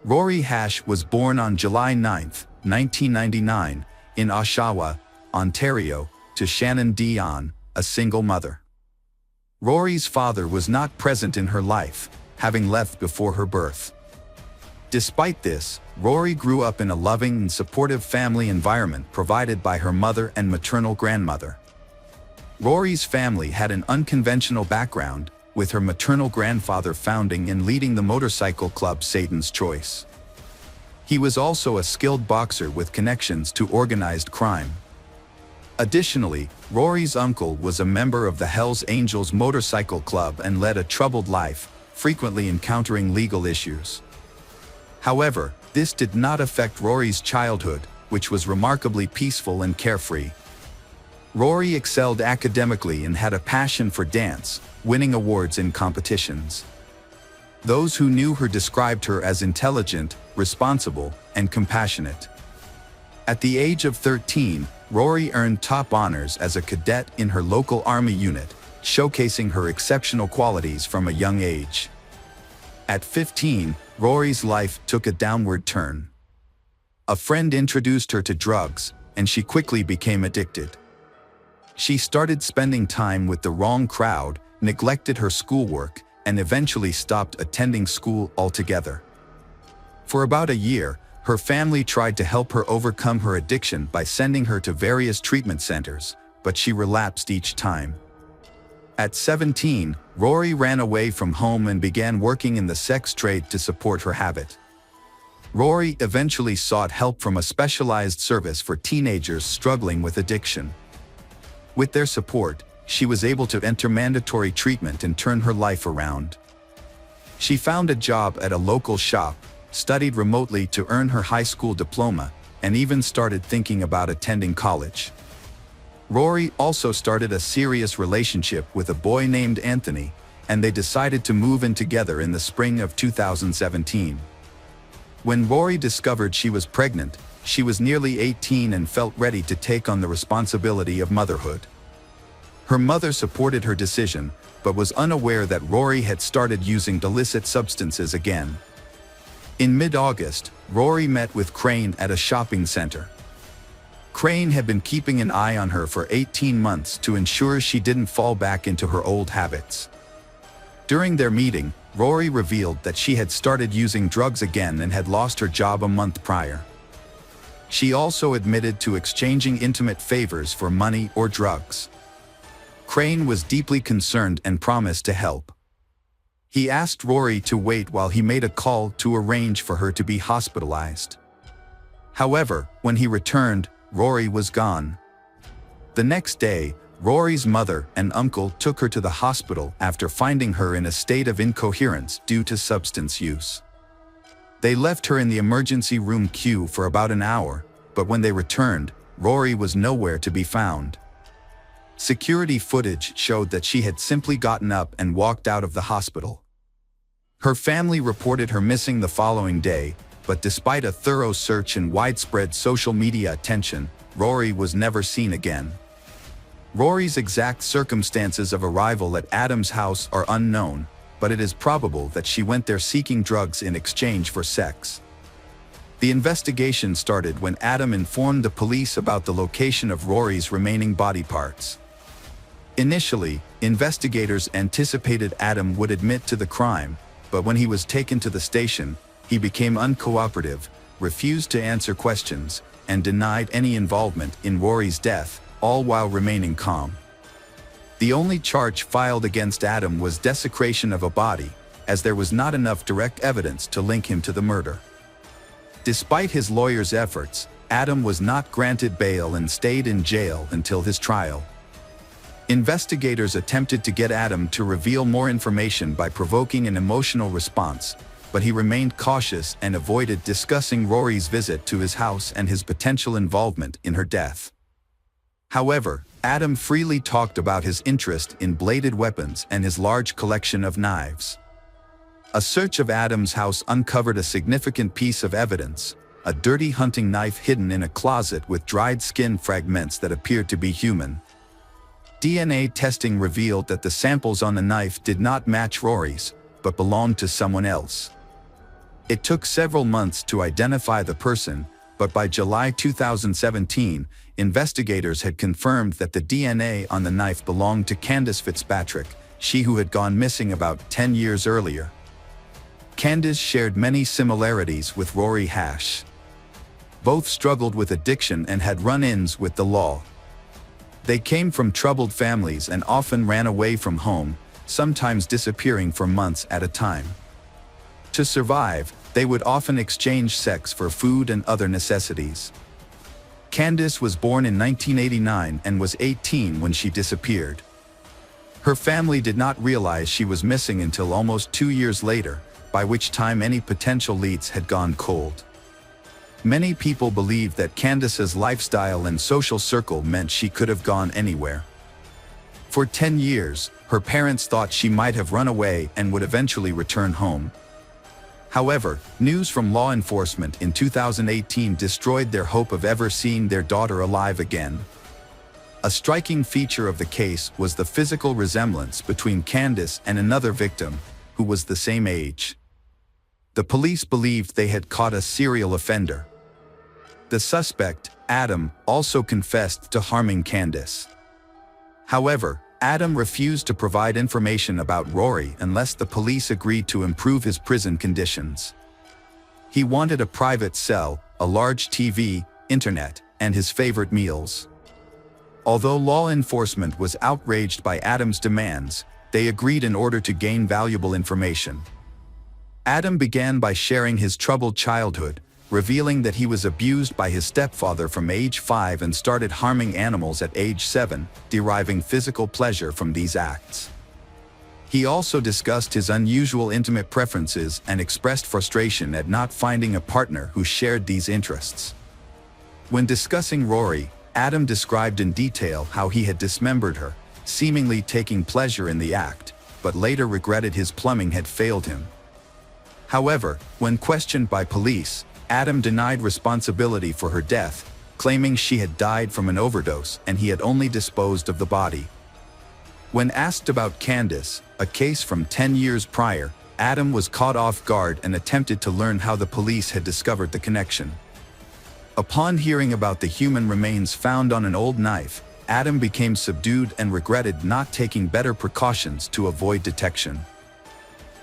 Rory Hash was born on July 9, 1999, in Oshawa, Ontario, to Shannon Dion, a single mother. Rory's father was not present in her life, having left before her birth. Despite this, Rory grew up in a loving and supportive family environment provided by her mother and maternal grandmother. Rory's family had an unconventional background, with her maternal grandfather founding and leading the motorcycle club Satan's Choice. He was also a skilled boxer with connections to organized crime. Additionally, Rory's uncle was a member of the Hells Angels motorcycle club and led a troubled life, frequently encountering legal issues. However, this did not affect Rory's childhood, which was remarkably peaceful and carefree. Rory excelled academically and had a passion for dance, winning awards in competitions. Those who knew her described her as intelligent, responsible, and compassionate. At the age of 13, Rory earned top honors as a cadet in her local army unit, showcasing her exceptional qualities from a young age. At 15, Rory's life took a downward turn. A friend introduced her to drugs, and she quickly became addicted. She started spending time with the wrong crowd, neglected her schoolwork, and eventually stopped attending school altogether. For about a year, her family tried to help her overcome her addiction by sending her to various treatment centers, but she relapsed each time. At 17, Rory ran away from home and began working in the sex trade to support her habit. Rory eventually sought help from a specialized service for teenagers struggling with addiction. With their support, she was able to enter mandatory treatment and turn her life around. She found a job at a local shop, studied remotely to earn her high school diploma, and even started thinking about attending college. Rory also started a serious relationship with a boy named Anthony, and they decided to move in together in the spring of 2017. When Rory discovered she was pregnant, she was nearly 18 and felt ready to take on the responsibility of motherhood. Her mother supported her decision, but was unaware that Rory had started using illicit substances again. In mid-August, Rory met with Crane at a shopping center. Crane had been keeping an eye on her for 18 months to ensure she didn't fall back into her old habits. During their meeting, Rory revealed that she had started using drugs again and had lost her job a month prior. She also admitted to exchanging intimate favors for money or drugs. Crane was deeply concerned and promised to help. He asked Rory to wait while he made a call to arrange for her to be hospitalized. However, when he returned, Rory was gone. The next day, Rory's mother and uncle took her to the hospital after finding her in a state of incoherence due to substance use. They left her in the emergency room queue for about an hour, but when they returned, Rory was nowhere to be found. Security footage showed that she had simply gotten up and walked out of the hospital. Her family reported her missing the following day, but despite a thorough search and widespread social media attention, Rory was never seen again. Rory's exact circumstances of arrival at Adam's house are unknown, but it is probable that she went there seeking drugs in exchange for sex. The investigation started when Adam informed the police about the location of Rory's remaining body parts. Initially, investigators anticipated Adam would admit to the crime, but when he was taken to the station, he became uncooperative, refused to answer questions, and denied any involvement in Rory's death, all while remaining calm. The only charge filed against Adam was desecration of a body, as there was not enough direct evidence to link him to the murder. Despite his lawyer's efforts, Adam was not granted bail and stayed in jail until his trial. Investigators attempted to get Adam to reveal more information by provoking an emotional response, but he remained cautious and avoided discussing Rory's visit to his house and his potential involvement in her death. However, Adam freely talked about his interest in bladed weapons and his large collection of knives. A search of Adam's house uncovered a significant piece of evidence, a dirty hunting knife hidden in a closet with dried skin fragments that appeared to be human. DNA testing revealed that the samples on the knife did not match Rory's, but belonged to someone else. It took several months to identify the person, but by July 2017, investigators had confirmed that the DNA on the knife belonged to Candace Fitzpatrick, she who had gone missing about 10 years earlier. Candace shared many similarities with Rory Hash. Both struggled with addiction and had run-ins with the law. They came from troubled families and often ran away from home, sometimes disappearing for months at a time. To survive, they would often exchange sex for food and other necessities. Candace was born in 1989 and was 18 when she disappeared. Her family did not realize she was missing until almost 2 years later, by which time any potential leads had gone cold. Many people believed that Candace's lifestyle and social circle meant she could have gone anywhere. For 10 years, her parents thought she might have run away and would eventually return home. However, news from law enforcement in 2018 destroyed their hope of ever seeing their daughter alive again. A striking feature of the case was the physical resemblance between Candace and another victim, who was the same age. The police believed they had caught a serial offender. The suspect, Adam, also confessed to harming Candace. However, Adam refused to provide information about Rory unless the police agreed to improve his prison conditions. He wanted a private cell, a large TV, internet, and his favorite meals. Although law enforcement was outraged by Adam's demands, they agreed in order to gain valuable information. Adam began by sharing his troubled childhood, revealing that he was abused by his stepfather from age 5 and started harming animals at age 7, deriving physical pleasure from these acts. He also discussed his unusual intimate preferences and expressed frustration at not finding a partner who shared these interests. When discussing Rory, Adam described in detail how he had dismembered her, seemingly taking pleasure in the act, but later regretted his plumbing had failed him. However, when questioned by police, Adam denied responsibility for her death, claiming she had died from an overdose and he had only disposed of the body. When asked about Candace, a case from 10 years prior, Adam was caught off guard and attempted to learn how the police had discovered the connection. Upon hearing about the human remains found on an old knife, Adam became subdued and regretted not taking better precautions to avoid detection.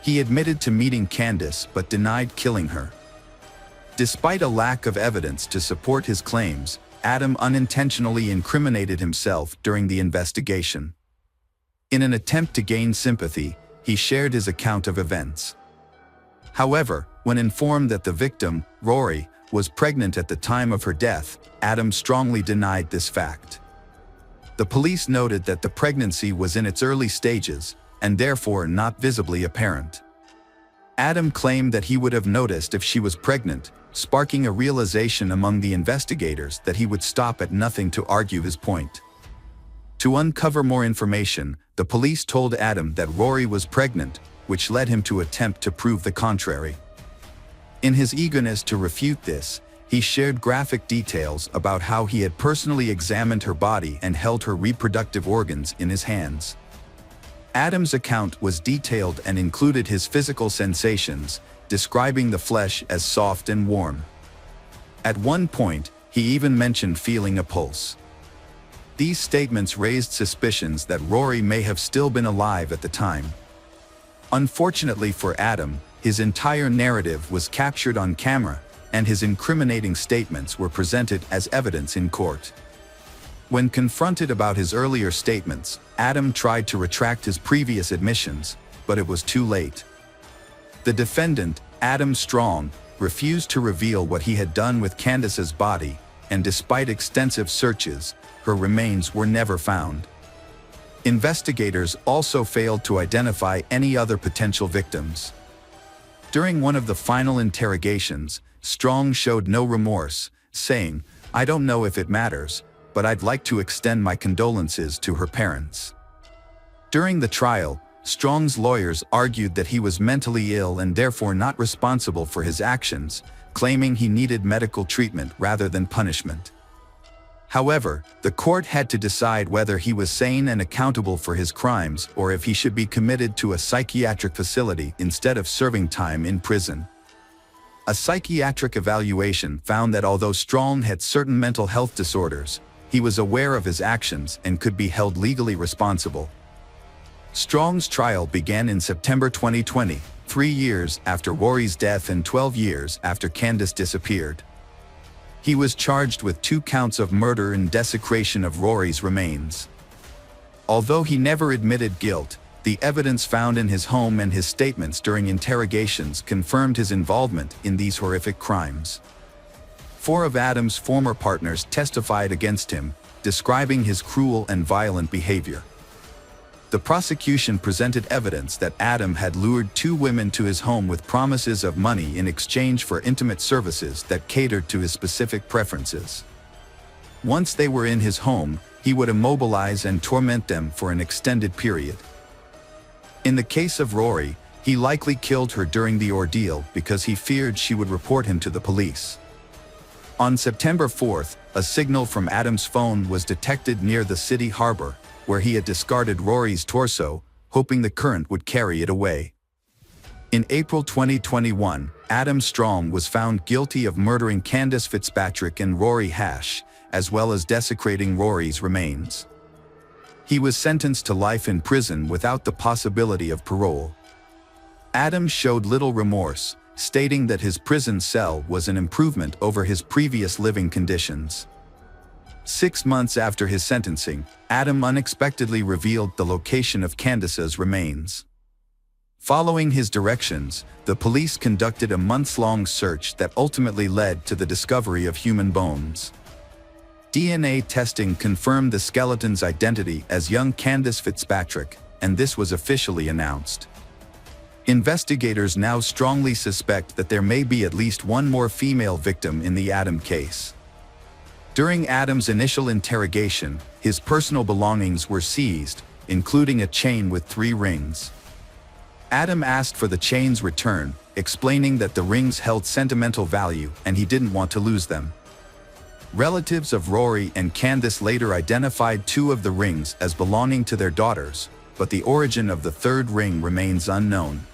He admitted to meeting Candace but denied killing her. Despite a lack of evidence to support his claims, Adam unintentionally incriminated himself during the investigation. In an attempt to gain sympathy, he shared his account of events. However, when informed that the victim, Rory, was pregnant at the time of her death, Adam strongly denied this fact. The police noted that the pregnancy was in its early stages, and therefore not visibly apparent. Adam claimed that he would have noticed if she was pregnant, sparking a realization among the investigators that he would stop at nothing to argue his point. To uncover more information, the police told Adam that Rory was pregnant, which led him to attempt to prove the contrary. In his eagerness to refute this, he shared graphic details about how he had personally examined her body and held her reproductive organs in his hands. Adam's account was detailed and included his physical sensations, describing the flesh as soft and warm. At one point, he even mentioned feeling a pulse. These statements raised suspicions that Rory may have still been alive at the time. Unfortunately for Adam, his entire narrative was captured on camera, and his incriminating statements were presented as evidence in court. When confronted about his earlier statements, Adam tried to retract his previous admissions, but it was too late. The defendant, Adam Strong, refused to reveal what he had done with Candace's body, and despite extensive searches, her remains were never found. Investigators also failed to identify any other potential victims. During one of the final interrogations, Strong showed no remorse, saying, "I don't know if it matters, but I'd like to extend my condolences to her parents." During the trial, Strong's lawyers argued that he was mentally ill and therefore not responsible for his actions, claiming he needed medical treatment rather than punishment. However, the court had to decide whether he was sane and accountable for his crimes or if he should be committed to a psychiatric facility instead of serving time in prison. A psychiatric evaluation found that although Strong had certain mental health disorders, he was aware of his actions and could be held legally responsible. Strong's trial began in September 2020, 3 years after Rory's death and 12 years after Candace disappeared. He was charged with 2 counts of murder and desecration of Rory's remains. Although he never admitted guilt, the evidence found in his home and his statements during interrogations confirmed his involvement in these horrific crimes. 4 of Adam's former partners testified against him, describing his cruel and violent behavior. The prosecution presented evidence that Adam had lured 2 women to his home with promises of money in exchange for intimate services that catered to his specific preferences. Once they were in his home, he would immobilize and torment them for an extended period. In the case of Rory, he likely killed her during the ordeal because he feared she would report him to the police. On September 4th, a signal from Adam's phone was detected near the city harbor, where he had discarded Rory's torso, hoping the current would carry it away. In April 2021, Adam Strong was found guilty of murdering Candace Fitzpatrick and Rory Hash, as well as desecrating Rory's remains. He was sentenced to life in prison without the possibility of parole. Adam showed little remorse, stating that his prison cell was an improvement over his previous living conditions. 6 months after his sentencing, Adam unexpectedly revealed the location of Candace's remains. Following his directions, the police conducted a months-long search that ultimately led to the discovery of human bones. DNA testing confirmed the skeleton's identity as young Candace Fitzpatrick, and this was officially announced. Investigators now strongly suspect that there may be at least one more female victim in the Adam case. During Adam's initial interrogation, his personal belongings were seized, including a chain with 3 rings. Adam asked for the chain's return, explaining that the rings held sentimental value and he didn't want to lose them. Relatives of Rory and Candace later identified 2 of the rings as belonging to their daughters, but the origin of the 3rd ring remains unknown.